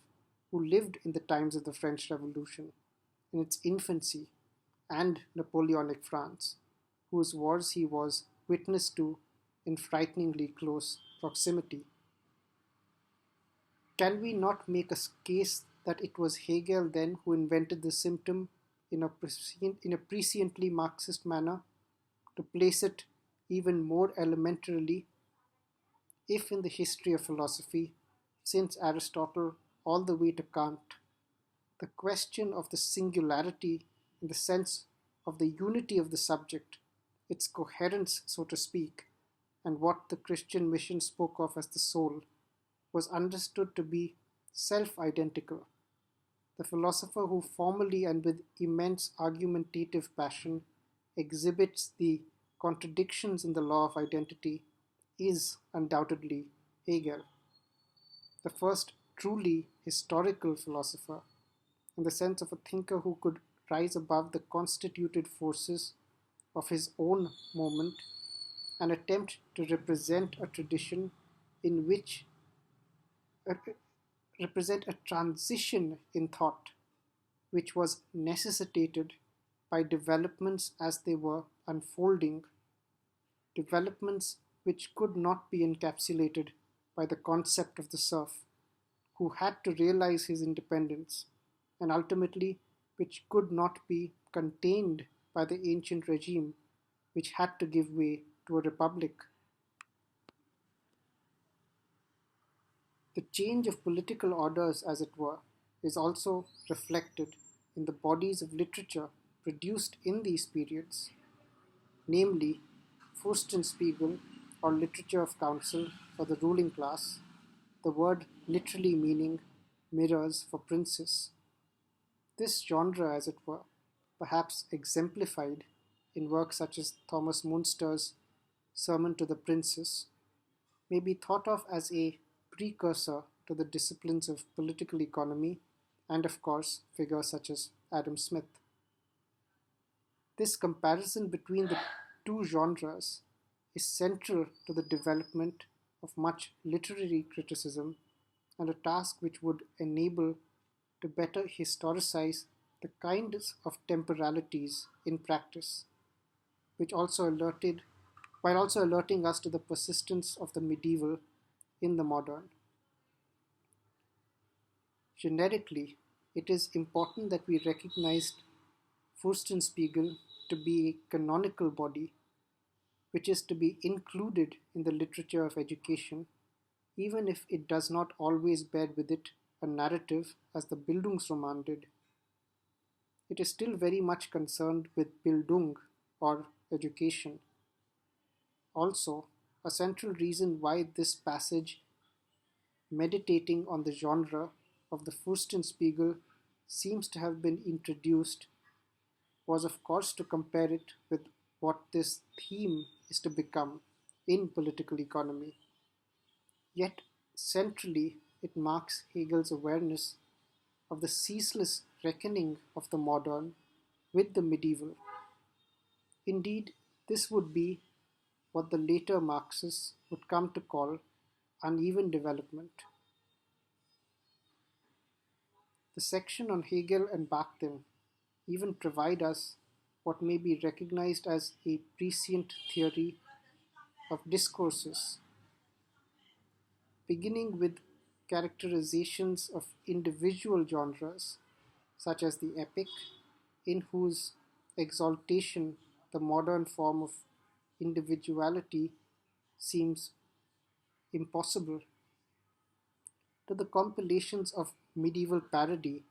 who lived in the times of the French Revolution, in its infancy, and Napoleonic France, whose wars he was witness to in frighteningly close proximity. Can we not make a case that it was Hegel then who invented the symptom in a presciently Marxist manner, to place it even more elementarily, if in the history of philosophy, since Aristotle all the way to Kant, the question of the singularity in the sense of the unity of the subject, its coherence, so to speak, and what the Christian mission spoke of as the soul, was understood to be self-identical. The philosopher who formally and with immense argumentative passion exhibits the contradictions in the law of identity is undoubtedly Hegel, the first truly historical philosopher, in the sense of a thinker who could rise above the constituted forces of his own moment and attempt to represent a tradition in which represent a transition in thought which was necessitated by developments as they were unfolding, developments which could not be encapsulated by the concept of the serf, who had to realize his independence, and ultimately which could not be contained by the ancient regime, which had to give way to a republic. The change of political orders, as it were, is also reflected in the bodies of literature produced in these periods, namely Fürstenspiegel, or literature of counsel for the ruling class, the word literally meaning mirrors for princes. This genre, as it were, perhaps exemplified in works such as Thomas Munster's Sermon to the Princes, may be thought of as a precursor to the disciplines of political economy and, of course, figures such as Adam Smith. This comparison between the two genres is central to the development of much literary criticism, and a task which would enable to better historicize the kinds of temporalities in practice, while also alerting us to the persistence of the medieval in the modern. Generically, it is important that we recognize Fürstenspiegel to be a canonical body, which is to be included in the literature of education, even if it does not always bear with it a narrative as the Bildungsroman did. It is still very much concerned with Bildung, or education. Also, a central reason why this passage, meditating on the genre of the Fürstenspiegel, seems to have been introduced was, of course, to compare it with what this theme is to become in political economy. Yet, centrally, it marks Hegel's awareness of the ceaseless reckoning of the modern with the medieval. Indeed, this would be what the later Marxists would come to call uneven development. The section on Hegel and Bakhtin even provide us what may be recognized as a prescient theory of discourses, beginning with characterizations of individual genres, such as the epic, in whose exaltation the modern form of individuality seems impossible, to the compilations of medieval parody,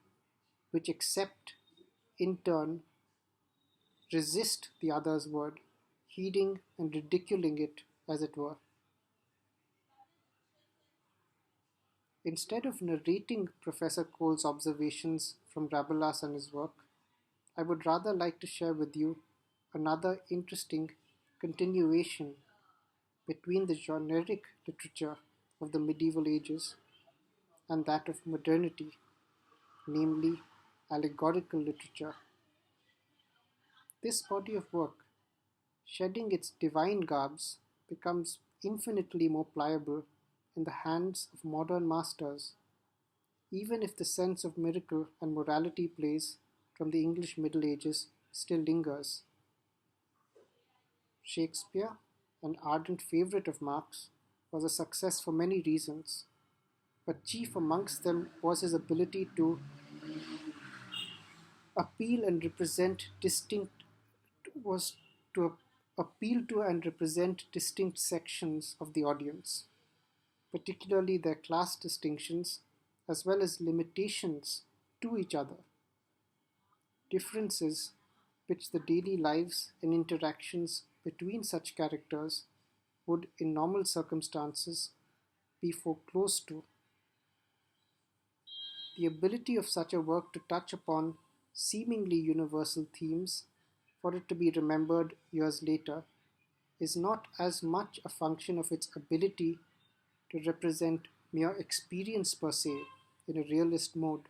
which accept, in turn, resist the other's word, heeding and ridiculing it, as it were. Instead of narrating Professor Cole's observations from Rabelais and his work, I would rather like to share with you another interesting continuation between the generic literature of the medieval ages and that of modernity, namely allegorical literature. This body of work, shedding its divine garbs, becomes infinitely more pliable in the hands of modern masters, even if the sense of miracle and morality plays from the English Middle Ages still lingers. Shakespeare, an ardent favourite of Marx, was a success for many reasons, but chief amongst them was his ability to appeal and represent distinct was to appeal to and represent distinct sections of the audience, particularly their class distinctions as well as limitations to each other, differences which the daily lives and interactions between such characters would in normal circumstances be foreclosed to. The ability of such a work to touch upon seemingly universal themes for it to be remembered years later is not as much a function of its ability to represent mere experience per se in a realist mode,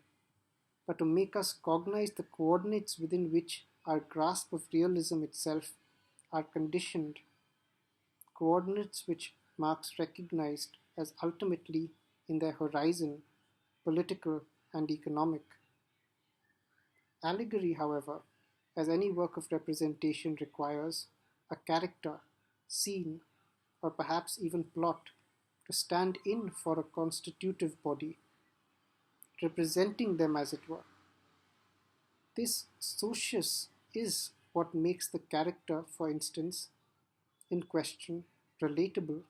but to make us cognize the coordinates within which our grasp of realism itself are conditioned, coordinates which Marx recognized as ultimately in their horizon political and economic. Allegory, however, as any work of representation requires, a character, scene, or perhaps even plot to stand in for a constitutive body, representing them as it were. This socius is what makes the character, for instance, in question relatable,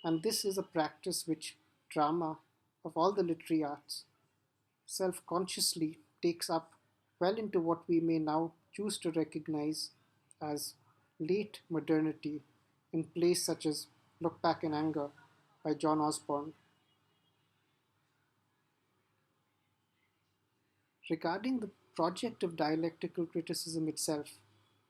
and this is a practice which drama, of all the literary arts, self consciously takes up well into what we may now choose to recognize as late modernity in plays such as Look Back in Anger by John Osborne. Regarding the project of dialectical criticism itself,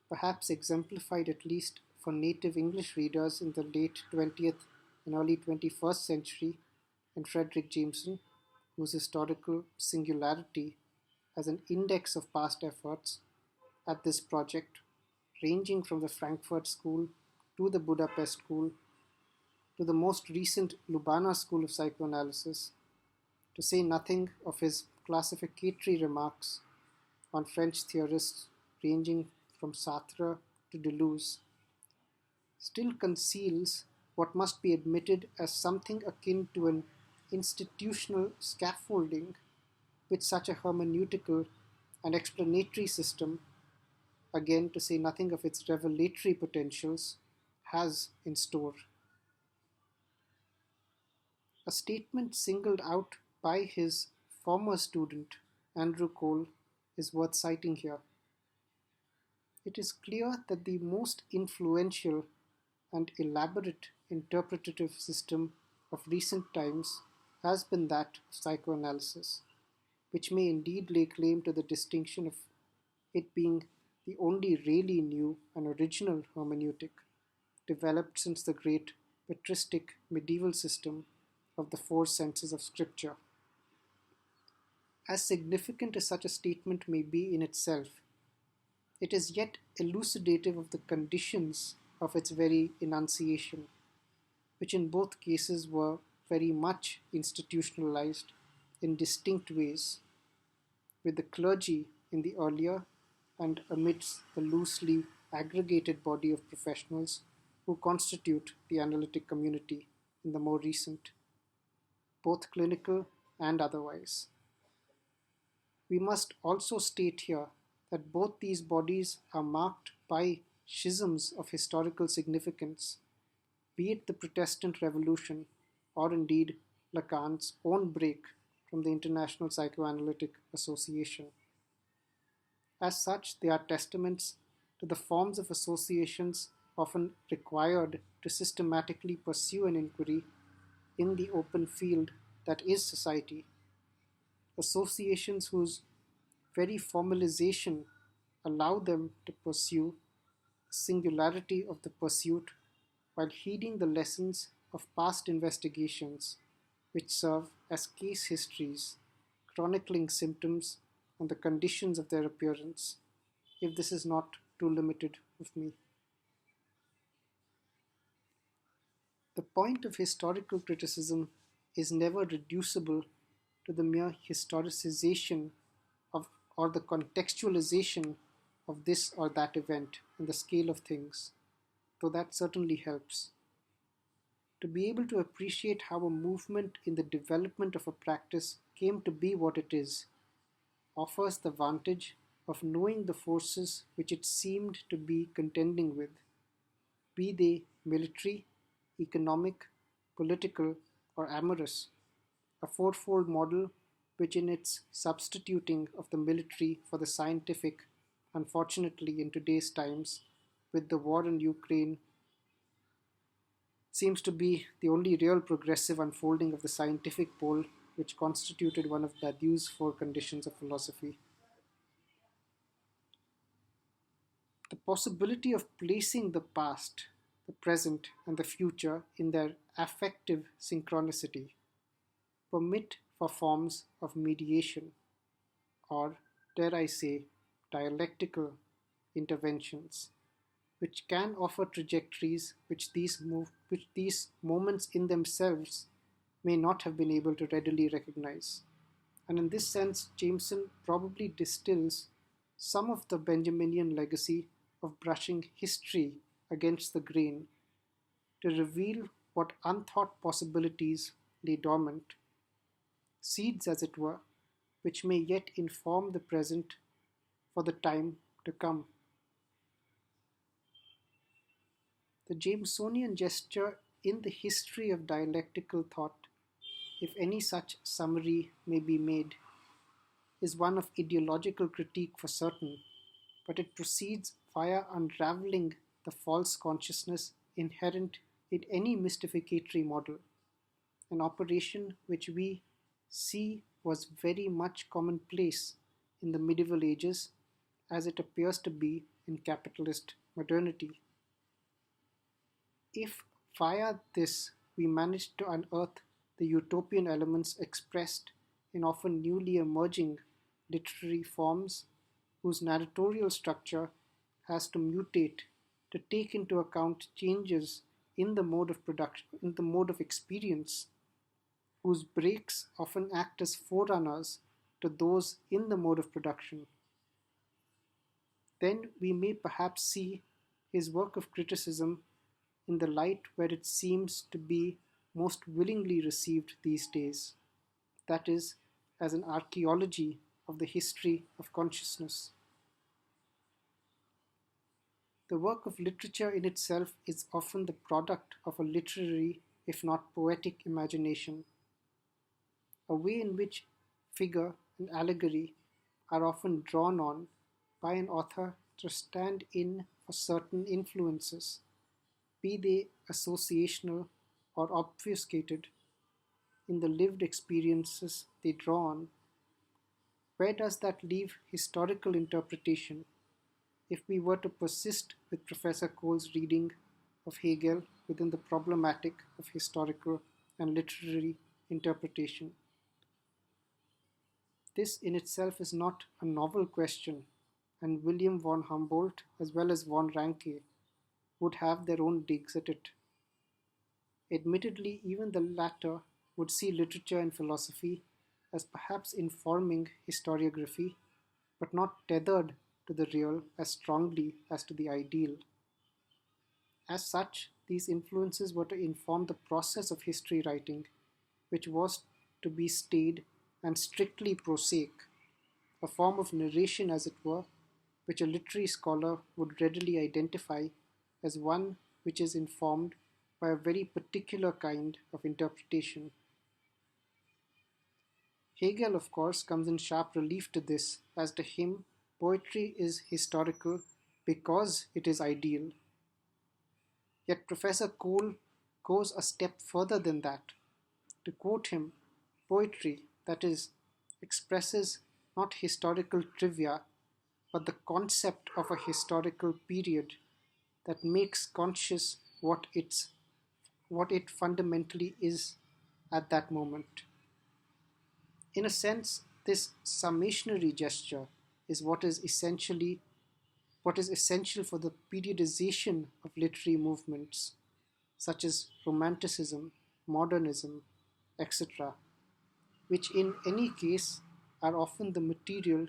perhaps exemplified at least for native English readers in the late 20th and early 21st century in Fredric Jameson, whose historical singularity as an index of past efforts at this project, ranging from the Frankfurt School to the Budapest School to the most recent Ljubljana School of Psychoanalysis, to say nothing of his classificatory remarks on French theorists ranging from Sartre to Deleuze, still conceals what must be admitted as something akin to an institutional scaffolding which such a hermeneutical and explanatory system, again to say nothing of its revelatory potentials, has in store. A statement singled out by his former student, Andrew Cole, is worth citing here. It is clear that the most influential and elaborate interpretative system of recent times has been that of psychoanalysis, which may indeed lay claim to the distinction of it being the only really new and original hermeneutic developed since the great patristic medieval system of the four senses of Scripture. As significant as such a statement may be in itself, it is yet elucidative of the conditions of its very enunciation, which in both cases were very much institutionalized in distinct ways, with the clergy in the earlier and amidst the loosely aggregated body of professionals who constitute the analytic community in the more recent, both clinical and otherwise. We must also state here that both these bodies are marked by schisms of historical significance, be it the Protestant Revolution or indeed Lacan's own break from the International Psychoanalytic Association. As such, they are testaments to the forms of associations often required to systematically pursue an inquiry in the open field that is society. Associations whose very formalization allow them to pursue the singularity of the pursuit while heeding the lessons of past investigations, which serve as case histories, chronicling symptoms and the conditions of their appearance, if this is not too limited of me. The point of historical criticism is never reducible to the mere historicization of or the contextualization of this or that event in the scale of things, though that certainly helps. To be able to appreciate how a movement in the development of a practice came to be what it is offers the vantage of knowing the forces which it seemed to be contending with, be they military, economic, political, or amorous, a fourfold model which, in its substituting of the military for the scientific, unfortunately in today's times, with the war in Ukraine, seems to be the only real progressive unfolding of the scientific pole which constituted one of Badiou's four conditions of philosophy. The possibility of placing the past, the present, and the future in their affective synchronicity permit for forms of mediation, or, dare I say, dialectical interventions, which can offer trajectories which these moments in themselves may not have been able to readily recognize. And in this sense, Jameson probably distills some of the Benjaminian legacy of brushing history against the grain to reveal what unthought possibilities lay dormant, seeds as it were, which may yet inform the present for the time to come. The Jamesonian gesture in the history of dialectical thought, if any such summary may be made, is one of ideological critique for certain, but it proceeds via unraveling the false consciousness inherent in any mystificatory model, an operation which we see was very much commonplace in the medieval ages as it appears to be in capitalist modernity. If via this we manage to unearth the utopian elements expressed in often newly emerging literary forms whose narratorial structure has to mutate to take into account changes in the mode of production, in the mode of experience, whose breaks often act as forerunners to those in the mode of production, then we may perhaps see his work of criticism in the light where it seems to be most willingly received these days, that is, as an archaeology of the history of consciousness. The work of literature in itself is often the product of a literary, if not poetic, imagination, a way in which figure and allegory are often drawn on by an author to stand in for certain influences, be they associational or obfuscated, in the lived experiences they draw on. Where does that leave historical interpretation if we were to persist with Professor Cole's reading of Hegel within the problematic of historical and literary interpretation? This in itself is not a novel question, and William von Humboldt as well as von Ranke would have their own digs at it. Admittedly, even the latter would see literature and philosophy as perhaps informing historiography, but not tethered to the real as strongly as to the ideal. As such, these influences were to inform the process of history writing, which was to be staid and strictly prosaic, a form of narration, as it were, which a literary scholar would readily identify as one which is informed by a very particular kind of interpretation. Hegel, of course, comes in sharp relief to this, as to him, poetry is historical because it is ideal. Yet Professor Cole goes a step further than that. To quote him, poetry, that is, expresses not historical trivia, but the concept of a historical period that makes conscious what it fundamentally is at that moment. In a sense, this summationary gesture is what is essential for the periodization of literary movements such as Romanticism, Modernism, etc., which in any case are often the material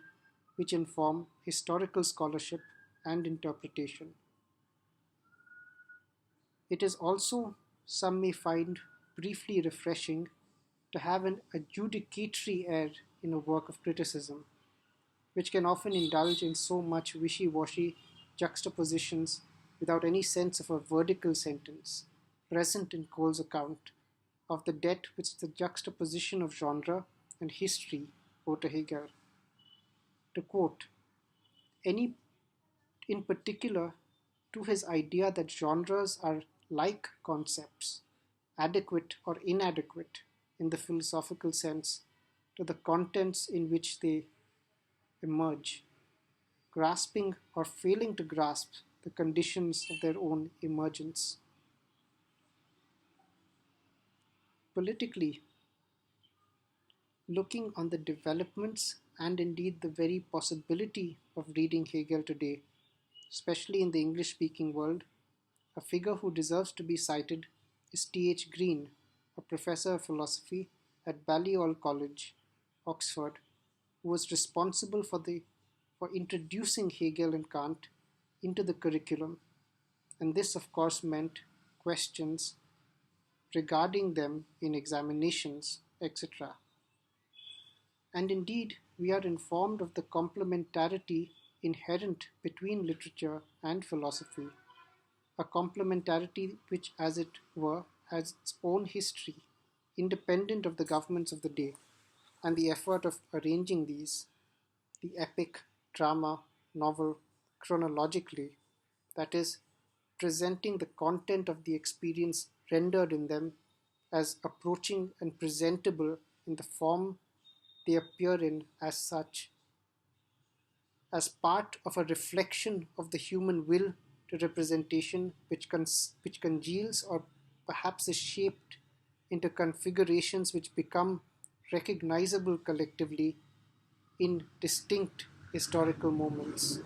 which inform historical scholarship and interpretation. It is also, some may find, briefly refreshing to have an adjudicatory air in a work of criticism, which can often indulge in so much wishy washy juxtapositions without any sense of a vertical sentence, present in Cole's account of the debt which the juxtaposition of genre and history owe to Hegel. To quote, any in particular to his idea that genres are like concepts, adequate or inadequate in the philosophical sense to the contents in which they emerge, grasping or failing to grasp the conditions of their own emergence. Politically, looking on the developments and indeed the very possibility of reading Hegel today, especially in the English speaking world, a figure who deserves to be cited is T.H. Green, a professor of philosophy at Balliol College, Oxford, who was responsible for introducing Hegel and Kant into the curriculum, and this of course meant questions regarding them in examinations, etc. And indeed, we are informed of the complementarity inherent between literature and philosophy, a complementarity which, as it were, has its own history, independent of the governments of the day, and the effort of arranging these, the epic, drama, novel, chronologically, that is, presenting the content of the experience rendered in them as approaching and presentable in the form they appear in as such, as part of a reflection of the human will to representation which congeals or perhaps is shaped into configurations which become recognizable collectively in distinct historical moments,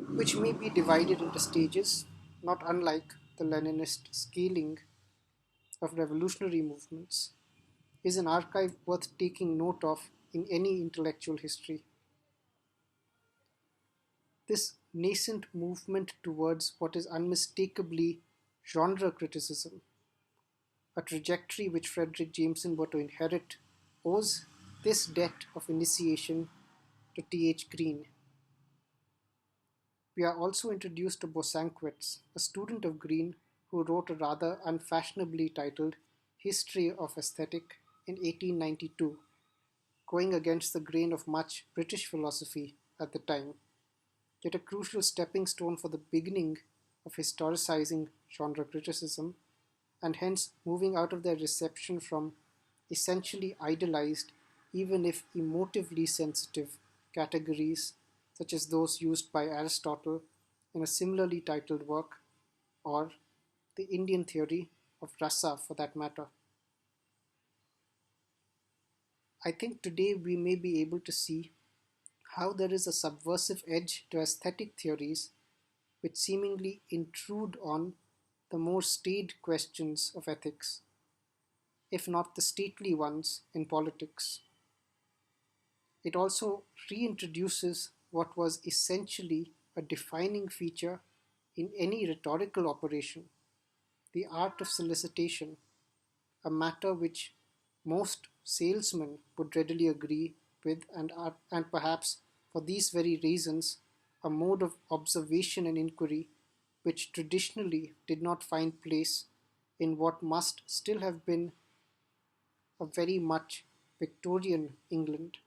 which may be divided into stages, not unlike the Leninist scaling of revolutionary movements, is an archive worth taking note of in any intellectual history. This nascent movement towards what is unmistakably genre criticism, a trajectory which Fredric Jameson were to inherit, owes this debt of initiation to T.H. Green. We are also introduced to Bosanquet, a student of Green who wrote a rather unfashionably titled History of Aesthetic in 1892, going against the grain of much British philosophy at the time, yet a crucial stepping stone for the beginning of historicizing genre criticism, and hence moving out of their reception from essentially idealized, even if emotively sensitive, categories such as those used by Aristotle in a similarly titled work, or the Indian theory of rasa for that matter. I think today we may be able to see how there is a subversive edge to aesthetic theories which seemingly intrude on the more staid questions of ethics, if not the stately ones in politics. It also reintroduces what was essentially a defining feature in any rhetorical operation, the art of solicitation, a matter which most salesmen would readily agree with, and perhaps for these very reasons, a mode of observation and inquiry which traditionally did not find place in what must still have been a very much Victorian England.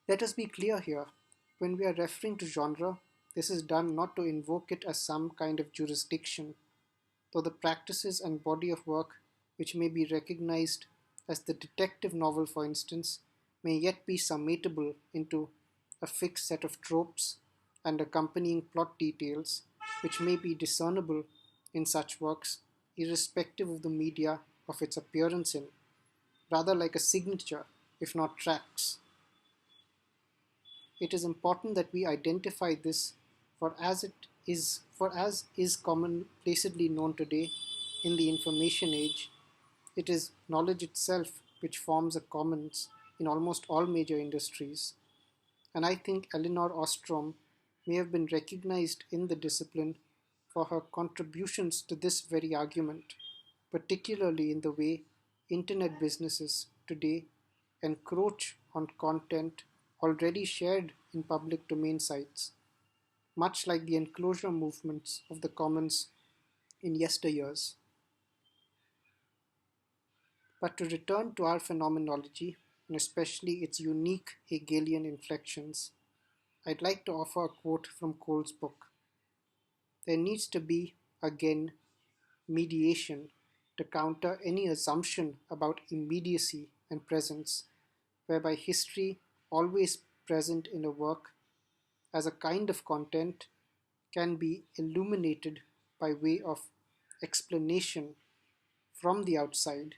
Let us be clear here. When we are referring to genre, This is done not to invoke it as some kind of jurisdiction, though the practices and body of work which may be recognized as the detective novel, for instance, may yet be summatable into a fixed set of tropes and accompanying plot details which may be discernible in such works, irrespective of the media of its appearance in, rather like a signature, if not tracks. It is important that we identify this, for as is commonplacedly known today in the information age, it is knowledge itself which forms a commons in almost all major industries. And I think Elinor Ostrom may have been recognized in the discipline for her contributions to this very argument, particularly in the way internet businesses today encroach on content already shared in public domain sites, much like the enclosure movements of the commons in yesteryears. But to return to our phenomenology, and especially its unique Hegelian inflections, I'd like to offer a quote from Cole's book. There needs to be, again, mediation to counter any assumption about immediacy and presence, whereby history, always present in a work as a kind of content, can be illuminated by way of explanation from the outside.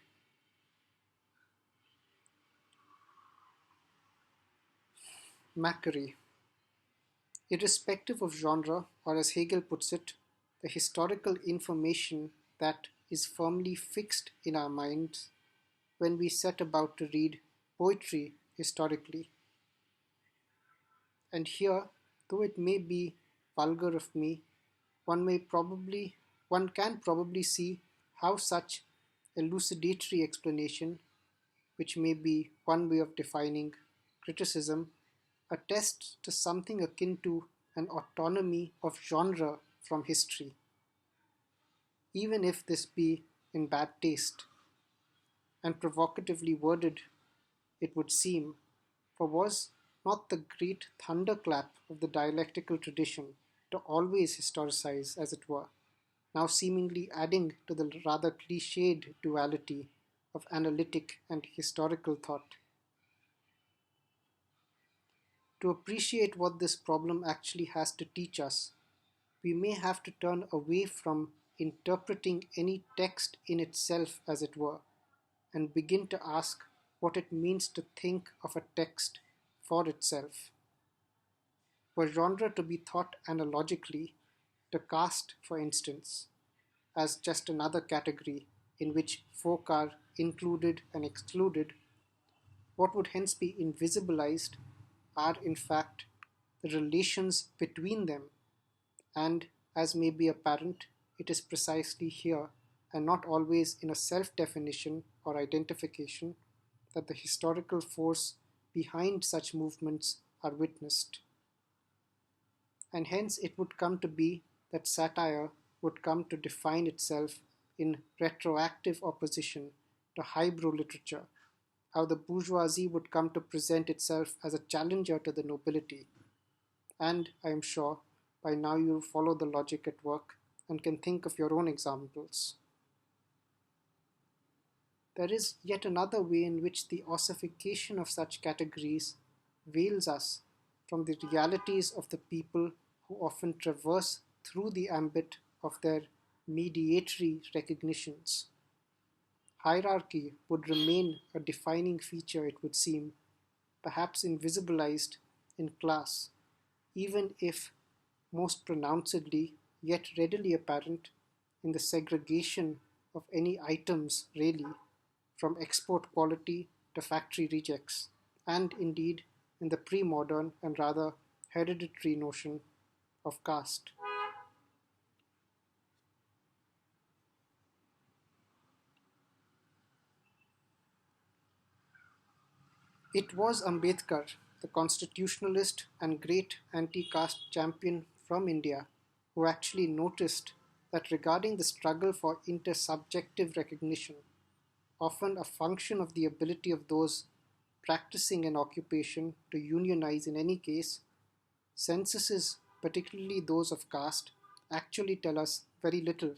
Macquarie. Irrespective of genre, or as Hegel puts it, the historical information that is firmly fixed in our minds when we set about to read poetry historically. And here, though it may be vulgar of me, one can probably see how such elucidatory explanation, which may be one way of defining criticism, attests to something akin to an autonomy of genre from history, even if this be in bad taste and provocatively worded, it would seem, for was not the great thunderclap of the dialectical tradition to always historicize, as it were, now seemingly adding to the rather cliched duality of analytic and historical thought? To appreciate what this problem actually has to teach us, we may have to turn away from interpreting any text in itself, as it were, and begin to ask what it means to think of a text for itself. Were genre to be thought analogically, to caste, for instance, as just another category in which folk are included and excluded, what would hence be invisibilized are in fact the relations between them, and as may be apparent, it is precisely here, and not always in a self-definition or identification, that the historical force behind such movements are witnessed. And hence it would come to be that satire would come to define itself in retroactive opposition to highbrow literature, how the bourgeoisie would come to present itself as a challenger to the nobility. And I am sure by now you follow the logic at work and can think of your own examples. There is yet another way in which the ossification of such categories veils us from the realities of the people who often traverse through the ambit of their mediatory recognitions. Hierarchy would remain a defining feature, it would seem, perhaps invisibilized in class, even if most pronouncedly yet readily apparent in the segregation of any items really, from export quality to factory rejects, and indeed in the pre-modern and rather hereditary notion of caste. It was Ambedkar, the constitutionalist and great anti-caste champion from India, who actually noticed that regarding the struggle for intersubjective recognition, often a function of the ability of those practicing an occupation to unionize in any case, censuses particularly those of caste, actually tell us very little,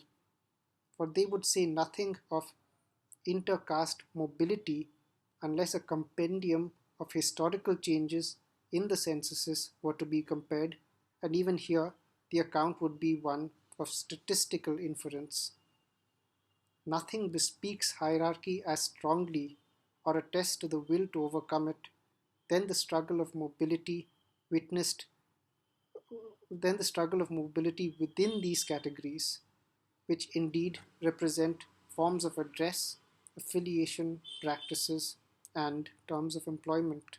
for they would say nothing of intercaste mobility unless a compendium of historical changes in the censuses were to be compared, and even here the account would be one of statistical inference. Nothing bespeaks hierarchy as strongly or attests to the will to overcome it than the struggle of mobility witnessed than the struggle of mobility within these categories, which indeed represent forms of address, affiliation, practices, and terms of employment.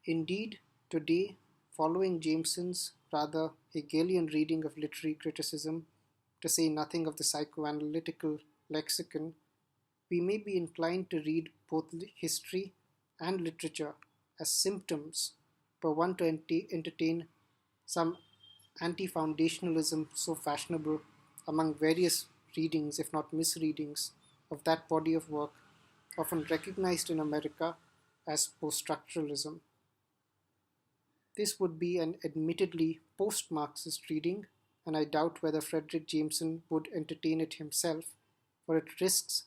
Indeed, today, following Jameson's rather Hegelian reading of literary criticism, to say nothing of the psychoanalytical lexicon, we may be inclined to read both history and literature as symptoms, per one to entertain some anti foundationalism so fashionable among various readings, if not misreadings, of that body of work, often recognized in America as post structuralism. This would be an admittedly post Marxist reading, and I doubt whether Fredric Jameson would entertain it himself, for it risks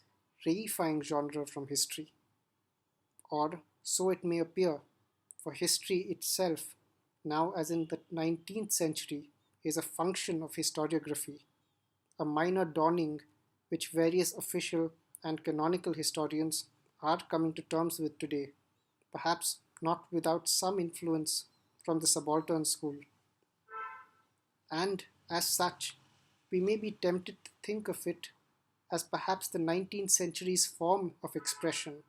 reifying genre from history. Or so it may appear, for history itself, now as in the 19th century, is a function of historiography, a minor dawning which various official and canonical historians are coming to terms with today, perhaps not without some influence from the subaltern school. And as such, we may be tempted to think of it as perhaps the 19th century's form of expression,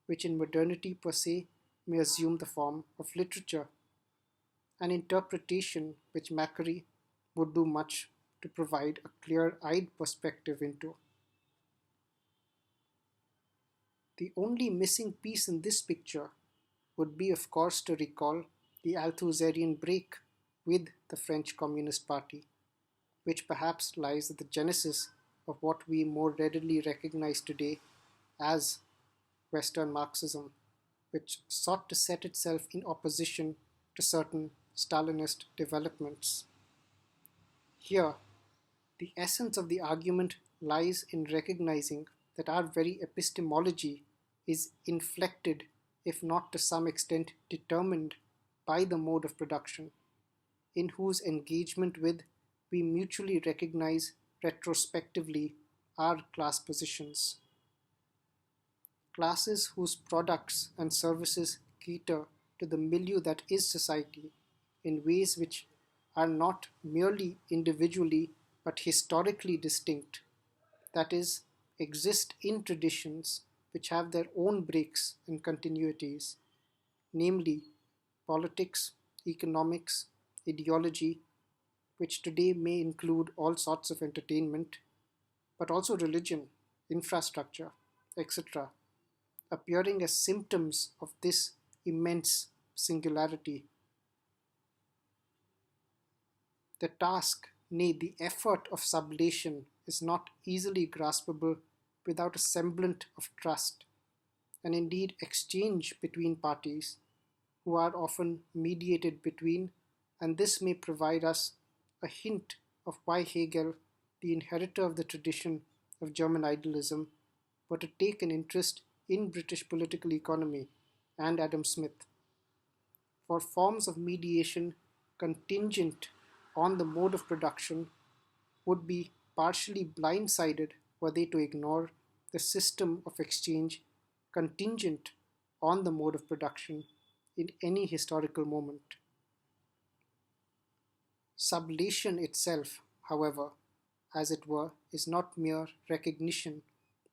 which in modernity per se may assume the form of literature, an interpretation which Macquarie would do much to provide a clear-eyed perspective into. The only missing piece in this picture would be, of course, to recall the Althusserian break with the French Communist Party, which perhaps lies at the genesis of what we more readily recognize today as Western Marxism, which sought to set itself in opposition to certain Stalinist developments. Here, the essence of the argument lies in recognizing that our very epistemology is inflected, if not to some extent determined, by the mode of production, in whose engagement with we mutually recognize retrospectively our class positions. Classes whose products and services cater to the milieu that is society in ways which are not merely individually but historically distinct, that is, exist in traditions which have their own breaks and continuities, namely politics, economics, ideology, which today may include all sorts of entertainment, but also religion, infrastructure, etc., appearing as symptoms of this immense singularity. The task, nay, the effort of sublation is not easily graspable without a semblant of trust, and indeed exchange between parties, who are often mediated between, and this may provide us a hint of why Hegel, the inheritor of the tradition of German idealism, were to take an interest in British political economy and Adam Smith. For forms of mediation contingent on the mode of production would be partially blindsided were they to ignore the system of exchange contingent on the mode of production in any historical moment. Sublation itself, however, as it were, is not mere recognition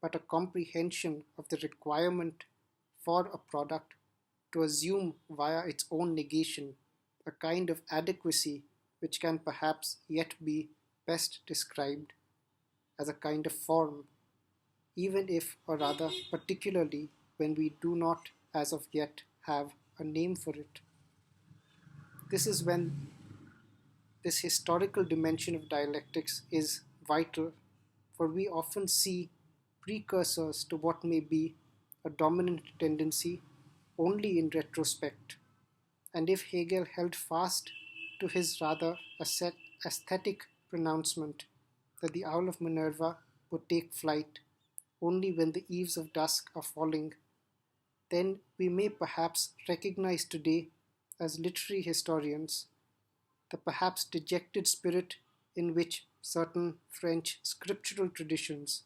but a comprehension of the requirement for a product to assume via its own negation a kind of adequacy which can perhaps yet be best described as a kind of form, even if, or rather particularly, when we do not as of yet have a name for it. This is when this historical dimension of dialectics is vital, for we often see precursors to what may be a dominant tendency only in retrospect, and if Hegel held fast to his rather aesthetic pronouncement that the owl of Minerva would take flight only when the eves of dusk are falling, then we may perhaps recognize today, as literary historians, the perhaps dejected spirit in which certain French scriptural traditions,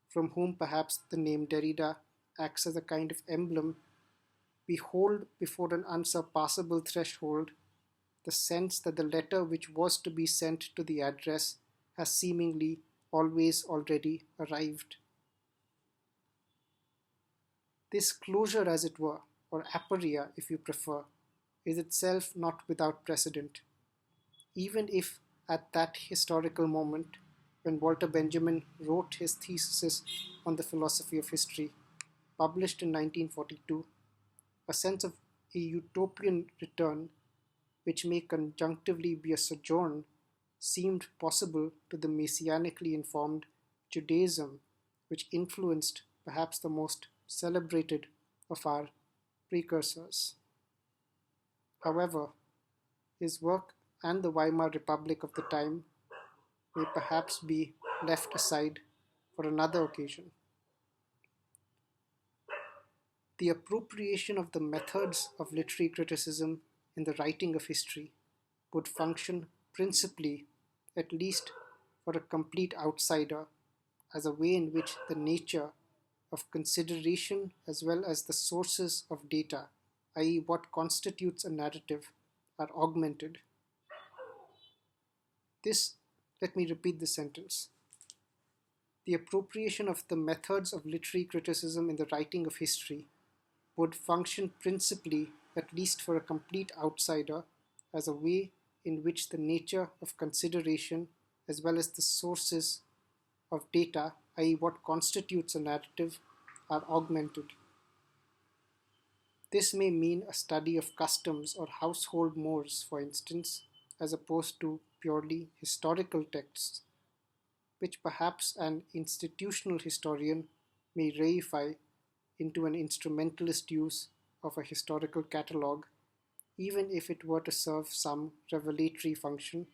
from whom perhaps the name Derrida acts as a kind of emblem, behold before an unsurpassable threshold the sense that the letter which was to be sent to the address has seemingly always already arrived. This closure, as it were, or aporia if you prefer, is itself not without precedent. Even if at that historical moment, when Walter Benjamin wrote his thesis on the philosophy of history, published in 1942, a sense of a utopian return, which may conjunctively be a sojourn, seemed possible to the messianically informed Judaism, which influenced perhaps the most celebrated of our precursors. However, his work and the Weimar Republic of the time may perhaps be left aside for another occasion. The appropriation of the methods of literary criticism in the writing of history would function principally, at least for a complete outsider, as a way in which the nature of consideration as well as the sources of data, i.e., what constitutes a narrative, are augmented. Let me repeat this sentence. The appropriation of the methods of literary criticism in the writing of history would function principally, at least for a complete outsider, as a way in which the nature of consideration as well as the sources of data, i.e., what constitutes a narrative, are augmented. This may mean a study of customs or household mores, for instance, as opposed to purely historical texts, which perhaps an institutional historian may reify into an instrumentalist use of a historical catalogue, even if it were to serve some revelatory function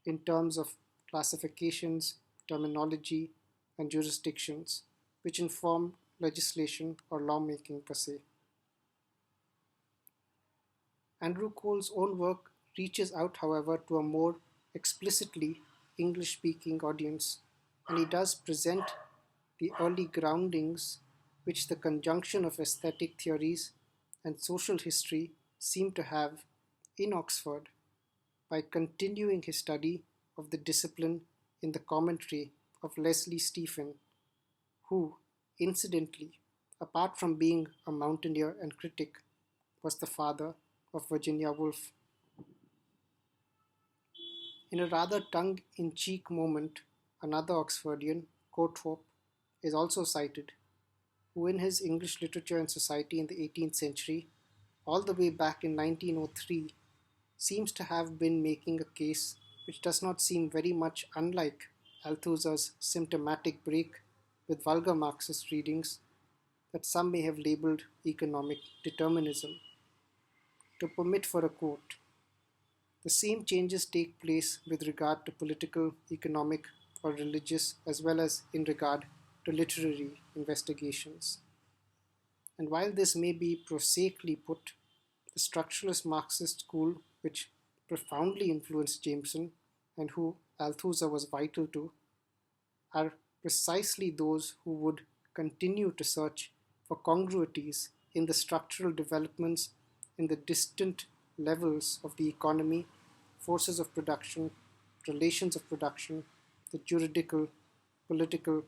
in terms of classifications, terminology, and jurisdictions, which inform legislation or lawmaking per se. Andrew Cole's own work reaches out, however, to a more explicitly English-speaking audience, and he does present the early groundings which the conjunction of aesthetic theories and social history seem to have in Oxford by continuing his study of the discipline in the commentary of Leslie Stephen, who, incidentally, apart from being a mountaineer and critic, was the father of Virginia Woolf. In a rather tongue-in-cheek moment, another Oxfordian, Courthope, is also cited, who in his English Literature and Society in the 18th century, all the way back in 1903, seems to have been making a case which does not seem very much unlike Althusser's symptomatic break with vulgar Marxist readings that some may have labeled economic determinism. To permit for a quote, the same changes take place with regard to political, economic, or religious, as well as in regard to literary investigations. And while this may be prosaically put, the structuralist Marxist school, which profoundly influenced Jameson and who Althusser was vital to, are precisely those who would continue to search for congruities in the structural developments in the distant levels of the economy, forces of production, relations of production, the juridical, political,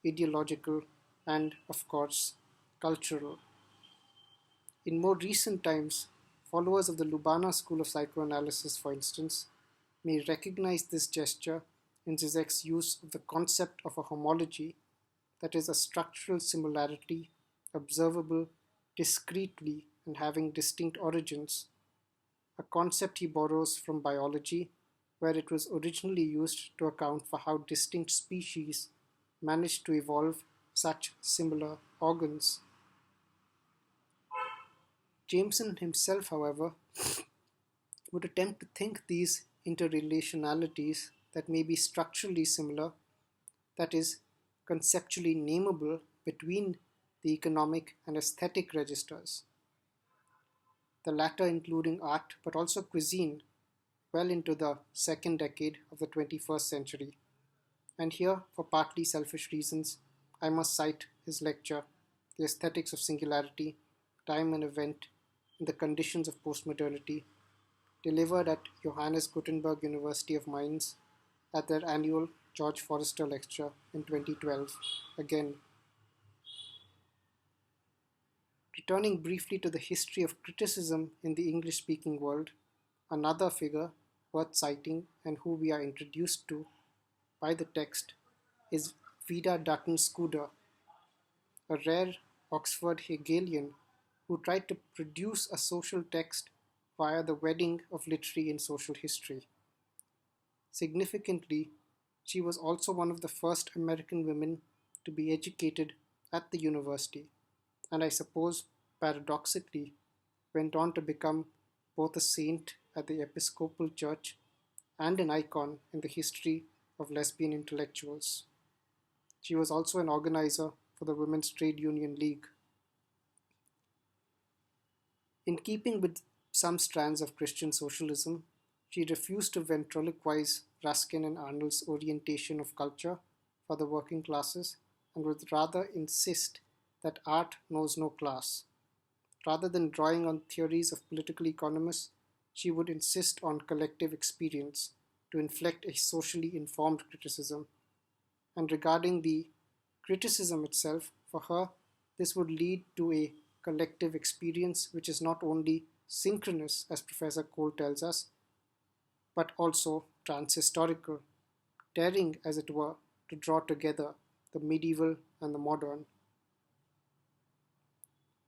ideological, and, of course, cultural. In more recent times, followers of the Lubana school of psychoanalysis, for instance, may recognize this gesture in Zizek's use of the concept of a homology, that is, a structural similarity observable discretely and having distinct origins, a concept he borrows from biology, where it was originally used to account for how distinct species managed to evolve such similar organs. Jameson himself, however, would attempt to think these interrelationalities that may be structurally similar, that is, conceptually nameable between the economic and aesthetic registers, the latter including art but also cuisine, well into the second decade of the 21st century. And here, for partly selfish reasons, I must cite his lecture, The Aesthetics of Singularity, Time and Event in the Conditions of Postmodernity, delivered at Johannes Gutenberg University of Mainz at their annual George Forster lecture in 2012. Again, returning briefly to the history of criticism in the English-speaking world, another figure worth citing and who we are introduced to by the text is Vida Dutton Scudder, a rare Oxford Hegelian who tried to produce a social text via the wedding of literary and social history. Significantly, she was also one of the first American women to be educated at the university, and I suppose, paradoxically, went on to become both a saint at the Episcopal Church and an icon in the history of lesbian intellectuals. She was also an organizer for the Women's Trade Union League. In keeping with some strands of Christian socialism, she refused to ventriloquize Ruskin and Arnold's orientation of culture for the working classes and would rather insist that art knows no class. Rather than drawing on theories of political economists, she would insist on collective experience to inflect a socially informed criticism. And regarding the criticism itself, for her, this would lead to a collective experience which is not only synchronous, as Professor Cole tells us, but also transhistorical, daring, as it were, to draw together the medieval and the modern.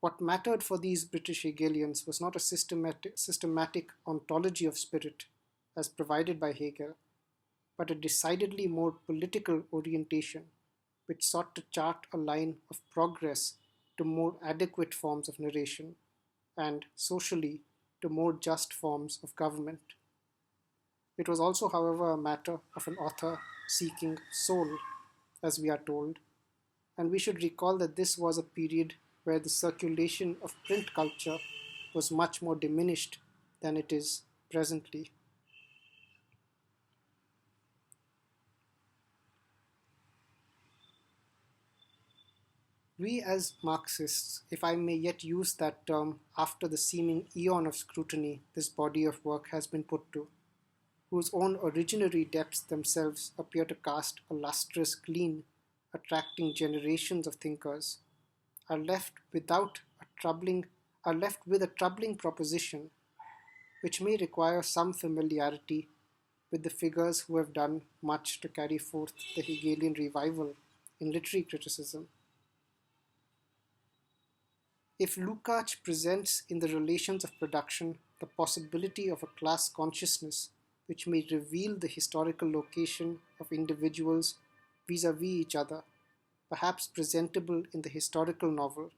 What mattered for these British Hegelians was not a systematic ontology of spirit, as provided by Hegel, but a decidedly more political orientation, which sought to chart a line of progress to more adequate forms of narration, and socially to more just forms of government. It was also, however, a matter of an author seeking soul, as we are told, and we should recall that this was a period where the circulation of print culture was much more diminished than it is presently. We as Marxists, if I may yet use that term after the seeming eon of scrutiny this body of work has been put to, whose own originary depths themselves appear to cast a lustrous gleam, attracting generations of thinkers, are left without a troubling are left with a troubling proposition, which may require some familiarity with the figures who have done much to carry forth the Hegelian revival in literary criticism. If Lukács presents in the relations of production the possibility of a class consciousness which may reveal the historical location of individuals vis-à-vis each other, perhaps presentable in the historical novel,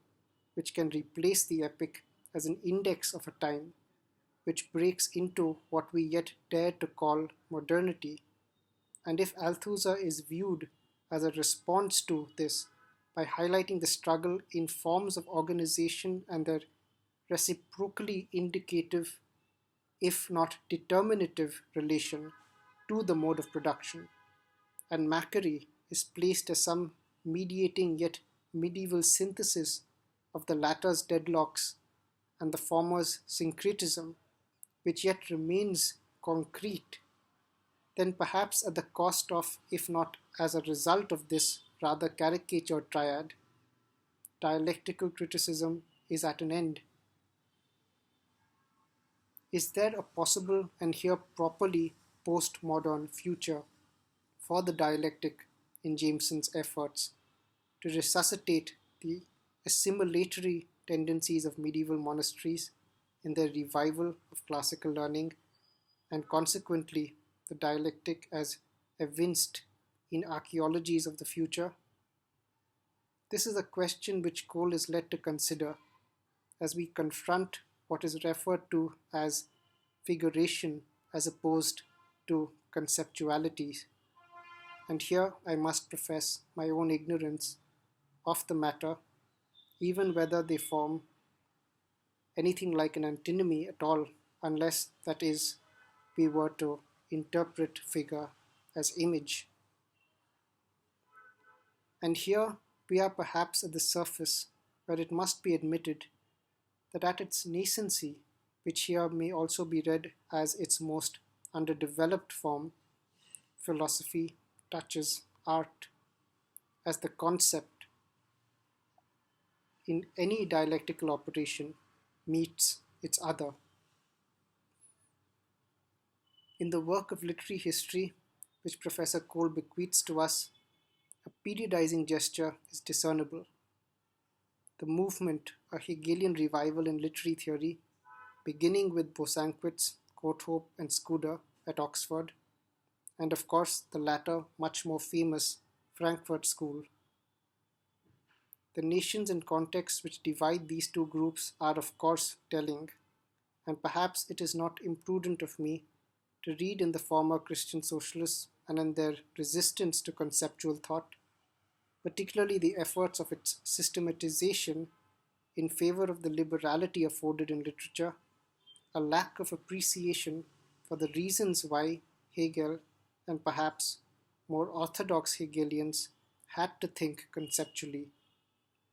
which can replace the epic as an index of a time, which breaks into what we yet dare to call modernity, and if Althusser is viewed as a response to this by highlighting the struggle in forms of organization and their reciprocally indicative, if not determinative, relation to the mode of production, and Macquarie is placed as some mediating yet medieval synthesis of the latter's deadlocks and the former's syncretism, which yet remains concrete, then perhaps at the cost of, if not as a result of this rather caricatured triad, dialectical criticism is at an end. Is there a possible and here properly postmodern future for the dialectic in Jameson's efforts to resuscitate the assimilatory tendencies of medieval monasteries in their revival of classical learning, and consequently the dialectic as evinced in archaeologies of the future? This is a question which Cole is led to consider as we confront what is referred to as figuration as opposed to conceptualities. And here I must profess my own ignorance of the matter, even whether they form anything like an antinomy at all, unless, that is, we were to interpret figure as image. And here we are perhaps at the surface, where it must be admitted that at its nascency, which here may also be read as its most underdeveloped form, philosophy touches art as the concept in any dialectical operation meets its other. In the work of literary history, which Professor Cole bequeaths to us, a periodizing gesture is discernible. The movement, a Hegelian revival in literary theory, beginning with Bosanquet's Courthope and Scudder at Oxford, and of course the latter much more famous Frankfurt School. The nations and contexts which divide these two groups are of course telling, and perhaps it is not imprudent of me to read in the former Christian socialists and in their resistance to conceptual thought, particularly the efforts of its systematization in favor of the liberality afforded in literature, a lack of appreciation for the reasons why Hegel and perhaps more orthodox Hegelians had to think conceptually,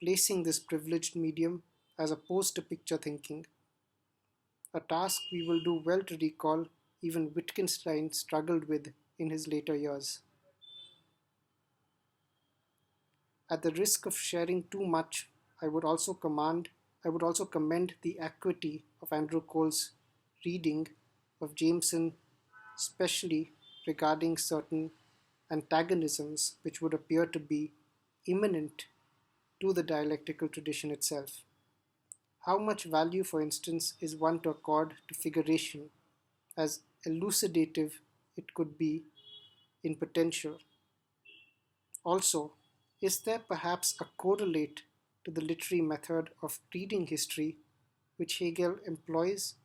placing this privileged medium as opposed to picture thinking, a task we will do well to recall even Wittgenstein struggled with in his later years. At the risk of sharing too much, I would also commend the acuity of Andrew Cole's reading of Jameson, especially regarding certain antagonisms which would appear to be immanent to the dialectical tradition itself. How much value, for instance, is one to accord to figuration, as elucidative it could be in potential? Also, is there perhaps a correlate to the literary method of reading history which Hegel employs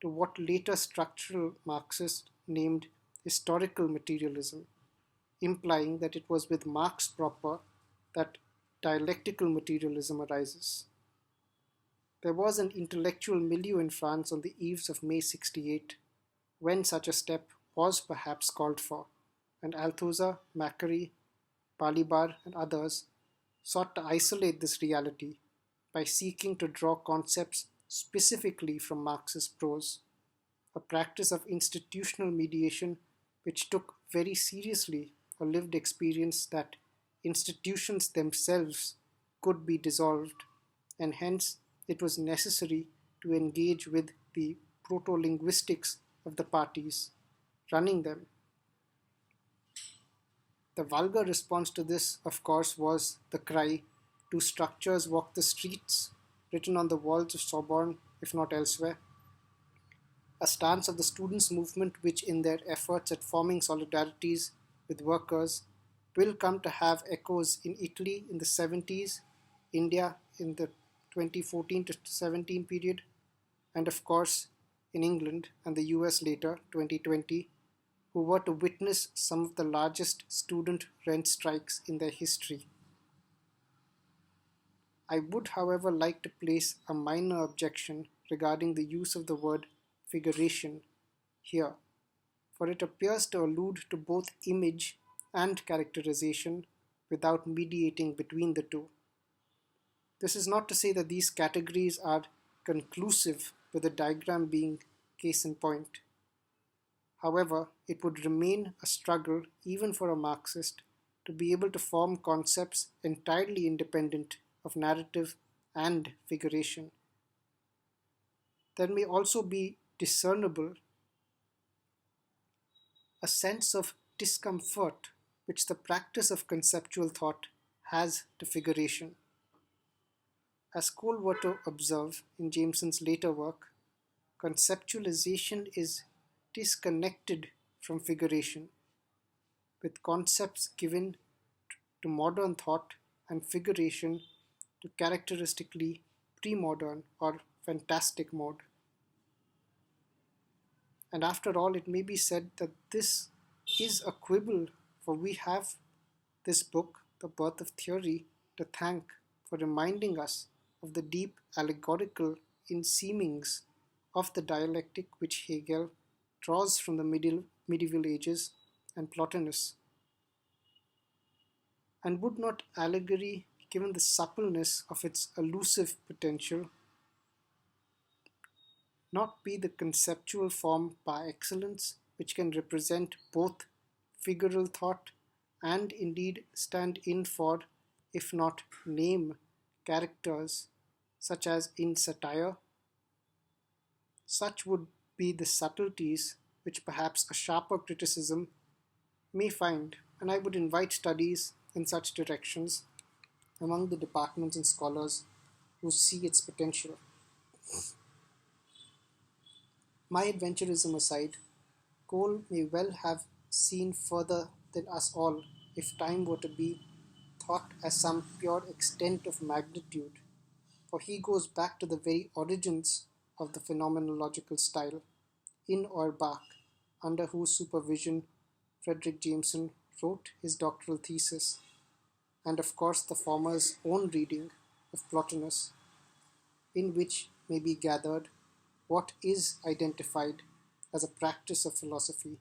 to what later structural Marxists named historical materialism, implying that it was with Marx proper that dialectical materialism arises? There was an intellectual milieu in France on the eves of May 68 when such a step was perhaps called for, and Althusser, Macquarie, Balibar, and others sought to isolate this reality by seeking to draw concepts specifically from Marxist prose, a practice of institutional mediation which took very seriously a lived experience that institutions themselves could be dissolved, and hence it was necessary to engage with the proto-linguistics of the parties running them. The vulgar response to this, of course, was the cry, "Do structures walk the streets?" written on the walls of Sorbonne, if not elsewhere. A stance of the students' movement which, in their efforts at forming solidarities with workers, will come to have echoes in Italy in the 70s, India in the 2014 to 17 period, and of course in England and the US later, 2020, who were to witness some of the largest student rent strikes in their history. I would, however, like to place a minor objection regarding the use of the word figuration here, for it appears to allude to both image and characterization without mediating between the two. This is not to say that these categories are conclusive, with the diagram being case in point. However, it would remain a struggle even for a Marxist to be able to form concepts entirely independent of narrative and figuration. There may also be discernible a sense of discomfort which the practice of conceptual thought has to figuration. As Cole were to observe in Jameson's later work, conceptualization is disconnected from figuration, with concepts given to modern thought and figuration to characteristically pre-modern or fantastic mode. And after all, it may be said that this is a quibble, for we have this book, The Birth of Theory, to thank for reminding us of the deep allegorical inseamings of the dialectic which Hegel draws from the medieval ages and Plotinus. And would not allegory, given the suppleness of its elusive potential, not be the conceptual form par excellence which can represent both figural thought and indeed stand in for, if not name, characters such as in satire? Such would be the subtleties which perhaps a sharper criticism may find, and I would invite studies in such directions among the departments and scholars who see its potential. My adventurism aside, Cole may well have seen further than us all if time were to be thought as some pure extent of magnitude, for he goes back to the very origins of the phenomenological style, in Oerbach, under whose supervision Fredric Jameson wrote his doctoral thesis, and of course the former's own reading of Plotinus, in which may be gathered what is identified as a practice of philosophy,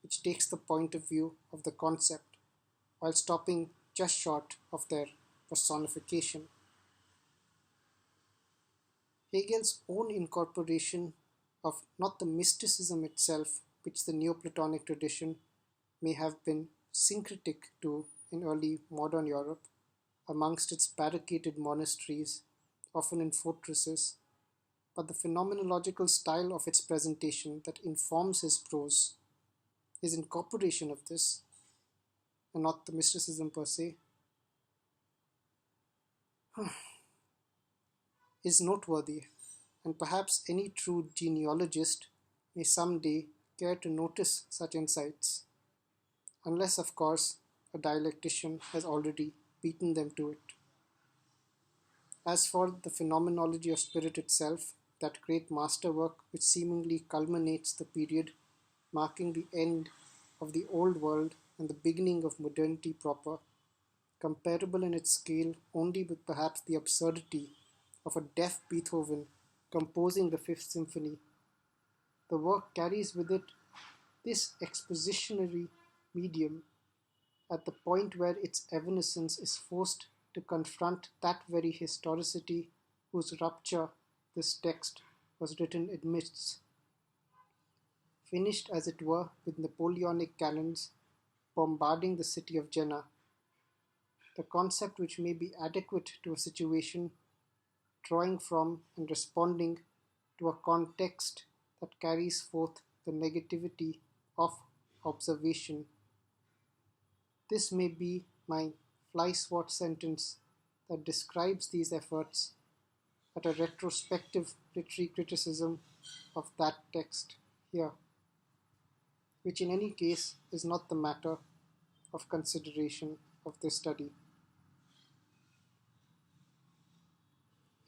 which takes the point of view of the concept while stopping just short of their personification. Hegel's own incorporation of not the mysticism itself, which the Neoplatonic tradition may have been syncretic to in early modern Europe, amongst its barricaded monasteries, often in fortresses, but the phenomenological style of its presentation that informs his prose, his incorporation of this, and not the mysticism per se, is noteworthy, and perhaps any true genealogist may some day care to notice such insights, unless, of course, a dialectician has already beaten them to it. As for the phenomenology of spirit itself, that great masterwork which seemingly culminates the period marking the end of the old world and the beginning of modernity proper, comparable in its scale only with perhaps the absurdity of a deaf Beethoven composing the Fifth Symphony, the work carries with it this expositionary medium at the point where its evanescence is forced to confront that very historicity whose rupture this text was written amidst, finished as it were with Napoleonic cannons bombarding the city of Jena, the concept which may be adequate to a situation, drawing from and responding to a context that carries forth the negativity of observation. This may be my fly-swat sentence that describes these efforts at a retrospective literary criticism of that text here, which in any case is not the matter of consideration of this study.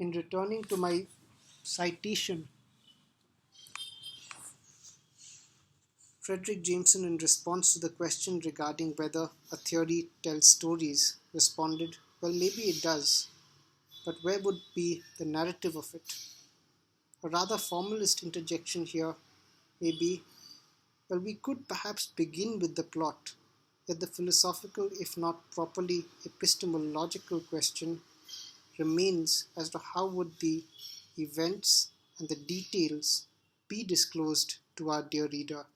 In returning to my citation, Fredric Jameson, in response to the question regarding whether a theory tells stories, responded, well, maybe it does, but where would be the narrative of it? A rather formalist interjection here may be, well, we could perhaps begin with the plot, yet the philosophical, if not properly epistemological question remains as to how would the events and the details be disclosed to our dear reader,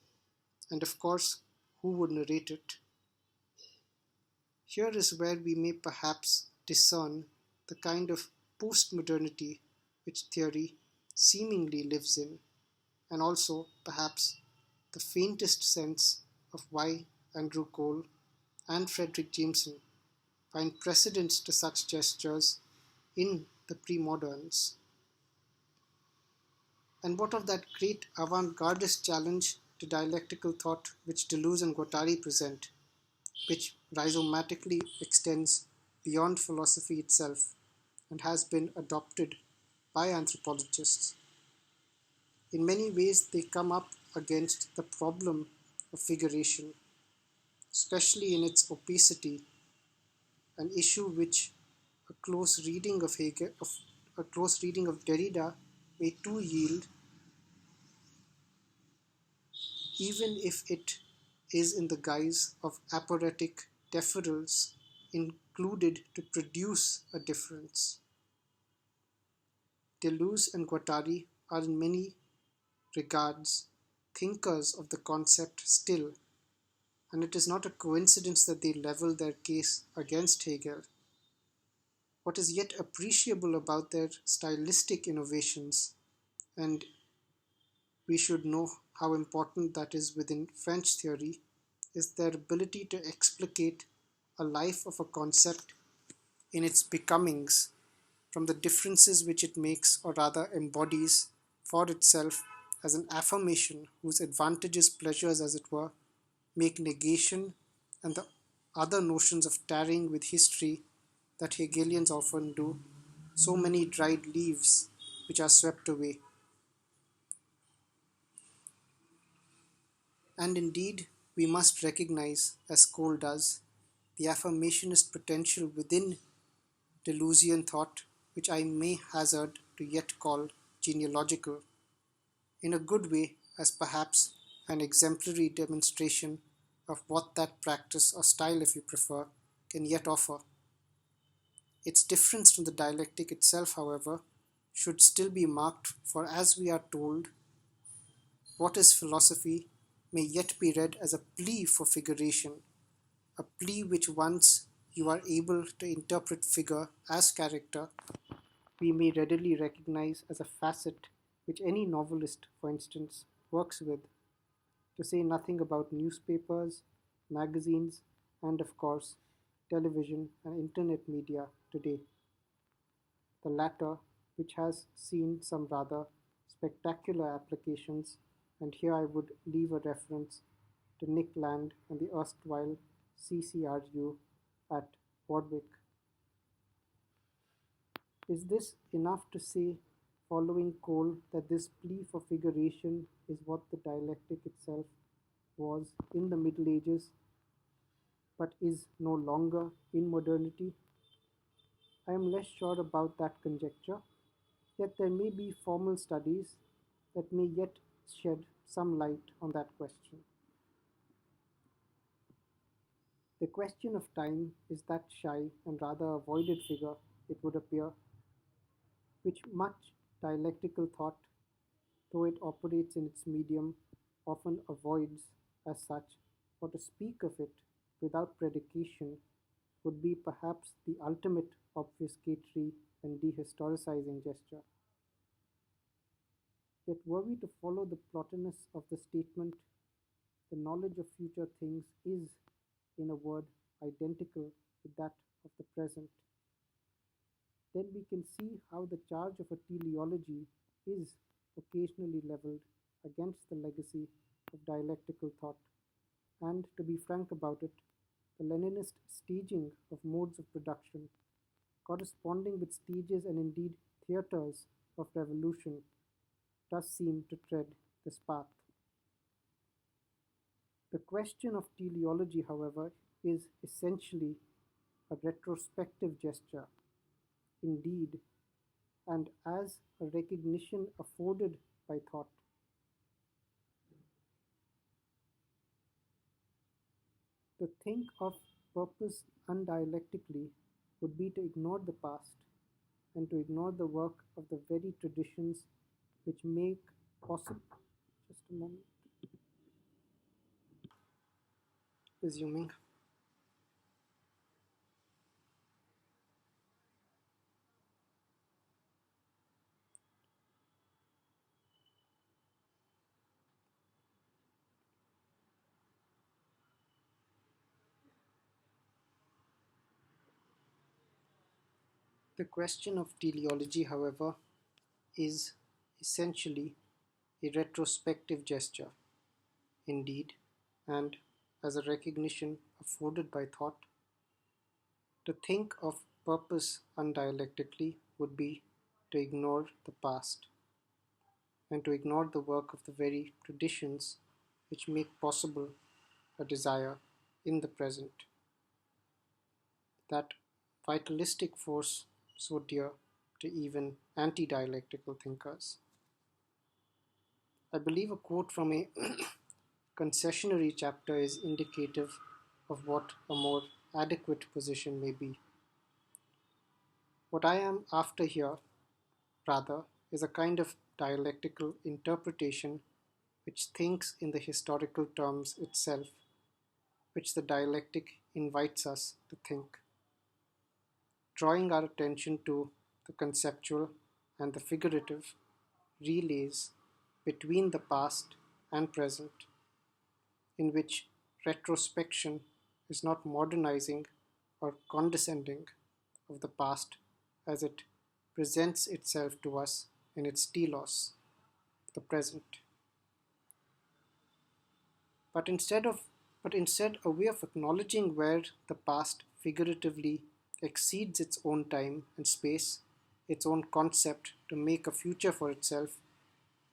and of course, who would narrate it. Here is where we may perhaps discern the kind of post-modernity which theory seemingly lives in, and also, perhaps, the faintest sense of why Andrew Cole and Fredric Jameson find precedents to such gestures in the pre-moderns. And what of that great avant-gardist challenge to dialectical thought which Deleuze and Guattari present, which rhizomatically extends beyond philosophy itself and has been adopted by anthropologists? In many ways, they come up against the problem of figuration, especially in its opacity, an issue which a close reading of Derrida may too yield, even if it is in the guise of aphoretic deferrals included to produce a difference. Deleuze and Guattari are in many regards thinkers of the concept still, and it is not a coincidence that they level their case against Hegel. What is yet appreciable about their stylistic innovations, and we should know how important that is within French theory, is their ability to explicate a life of a concept in its becomings from the differences which it makes or rather embodies for itself as an affirmation whose advantages, pleasures, as it were, make negation and the other notions of tarrying with history that Hegelians often do, so many dried leaves which are swept away. And indeed, we must recognize, as Cole does, the affirmationist potential within Deleuzian thought, which I may hazard to yet call genealogical, in a good way, as perhaps an exemplary demonstration of what that practice, or style if you prefer, can yet offer. Its difference from the dialectic itself, however, should still be marked, for as we are told, what is philosophy may yet be read as a plea for figuration, a plea which once you are able to interpret figure as character, we may readily recognize as a facet which any novelist, for instance, works with, to say nothing about newspapers, magazines, and of course, television and internet media today. The latter, which has seen some rather spectacular applications, and here I would leave a reference to Nick Land and the erstwhile CCRU at Warwick. Is this enough to say, following Cole, that this plea for figuration is what the dialectic itself was in the Middle Ages, but is no longer in modernity? I am less sure about that conjecture, yet there may be formal studies that may yet shed some light on that question. The question of time is that shy and rather avoided figure, it would appear, which much dialectical thought, though it operates in its medium, often avoids as such, for to speak of it without predication would be perhaps the ultimate obfuscatory and dehistoricizing gesture. Yet were we to follow the Plotinus of the statement, the knowledge of future things is, in a word, identical with that of the present, then we can see how the charge of a teleology is occasionally levelled against the legacy of dialectical thought, and, to be frank about it, the Leninist staging of modes of production, corresponding with stages and indeed theatres of revolution, does seem to tread this path. The question of teleology, however, is essentially a retrospective gesture, indeed, and as a recognition afforded by thought. To think of purpose undialectically would be to ignore the past and to ignore the work of the very traditions which make possible. Just a moment. Resuming. The question of teleology, however, is essentially a retrospective gesture, indeed, and as a recognition afforded by thought. To think of purpose undialectically would be to ignore the past. and to ignore the work of the very traditions which make possible a desire in the present, that vitalistic force so dear to even anti-dialectical thinkers. I believe a quote from a concessionary chapter is indicative of what a more adequate position may be. What I am after here, rather, is a kind of dialectical interpretation which thinks in the historical terms itself, which the dialectic invites us to think, drawing our attention to the conceptual and the figurative relays between the past and present, in which retrospection is not modernizing or condescending of the past as it presents itself to us in its telos, the present, but instead a way of acknowledging where the past figuratively exceeds its own time and space, its own concept to make a future for itself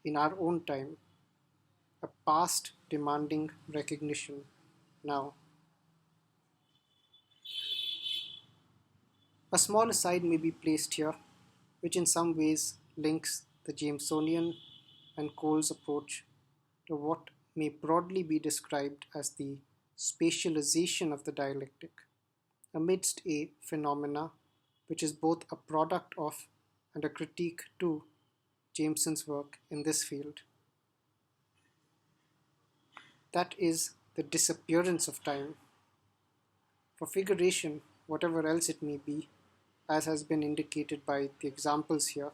in our own time, a past demanding recognition now. A small aside may be placed here, which in some ways links the Jamesonian and Cole's approach to what may broadly be described as the spatialization of the dialectic, amidst a phenomena which is both a product of and a critique to Jameson's work in this field. That is the disappearance of time. For figuration, whatever else it may be, as has been indicated by the examples here,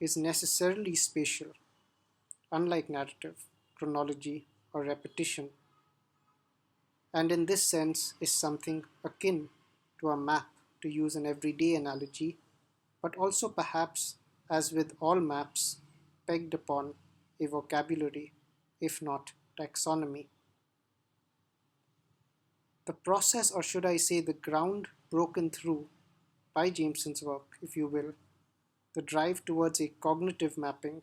is necessarily spatial, unlike narrative, chronology, or repetition, and in this sense is something akin to a map, to use an everyday analogy, but also perhaps, as with all maps, pegged upon a vocabulary, if not taxonomy. The process, or should I say the ground broken through by Jameson's work, if you will, the drive towards a cognitive mapping,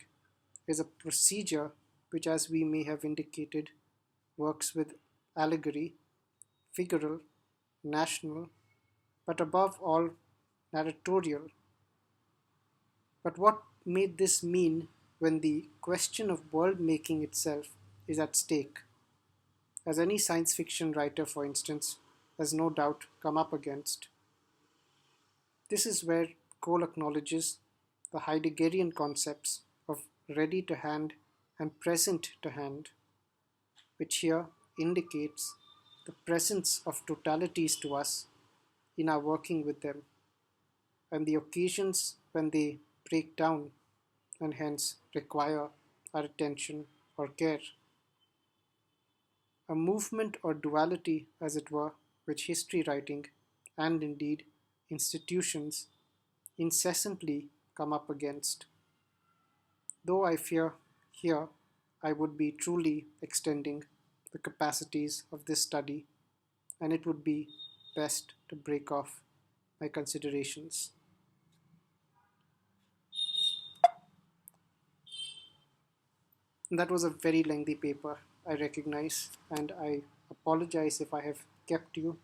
is a procedure which, as we may have indicated, works with allegory, figural, national, but above all, narratorial. But what may this mean when the question of world making itself is at stake? As any science fiction writer, for instance, has no doubt come up against. This is where Cole acknowledges the Heideggerian concepts of ready to hand and present to hand, which here indicates the presence of totalities to us in our working with them, and the occasions when they break down and hence require our attention or care. A movement or duality, as it were, which history writing, and indeed institutions, incessantly come up against. Though I fear here I would be truly extending the capacities of this study, and it would be best to break off my considerations. That was a very lengthy paper, I recognize, and I apologize if I have kept you.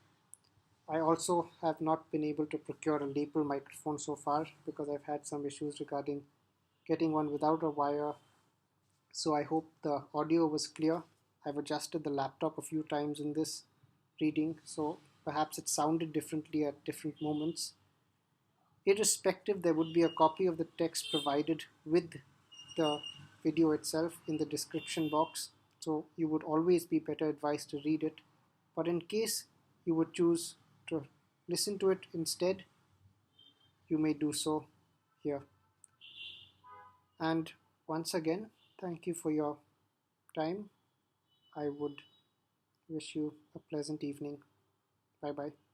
I also have not been able to procure a lapel microphone so far because I've had some issues regarding getting one without a wire. So I hope the audio was clear. I've adjusted the laptop a few times in this reading, so perhaps it sounded differently at different moments. Irrespective, there would be a copy of the text provided with the video itself in the description box, so you would always be better advised to read it. But in case you would choose to listen to it instead, you may do so here. And once again, thank you for your time. I would wish you a pleasant evening. Bye bye.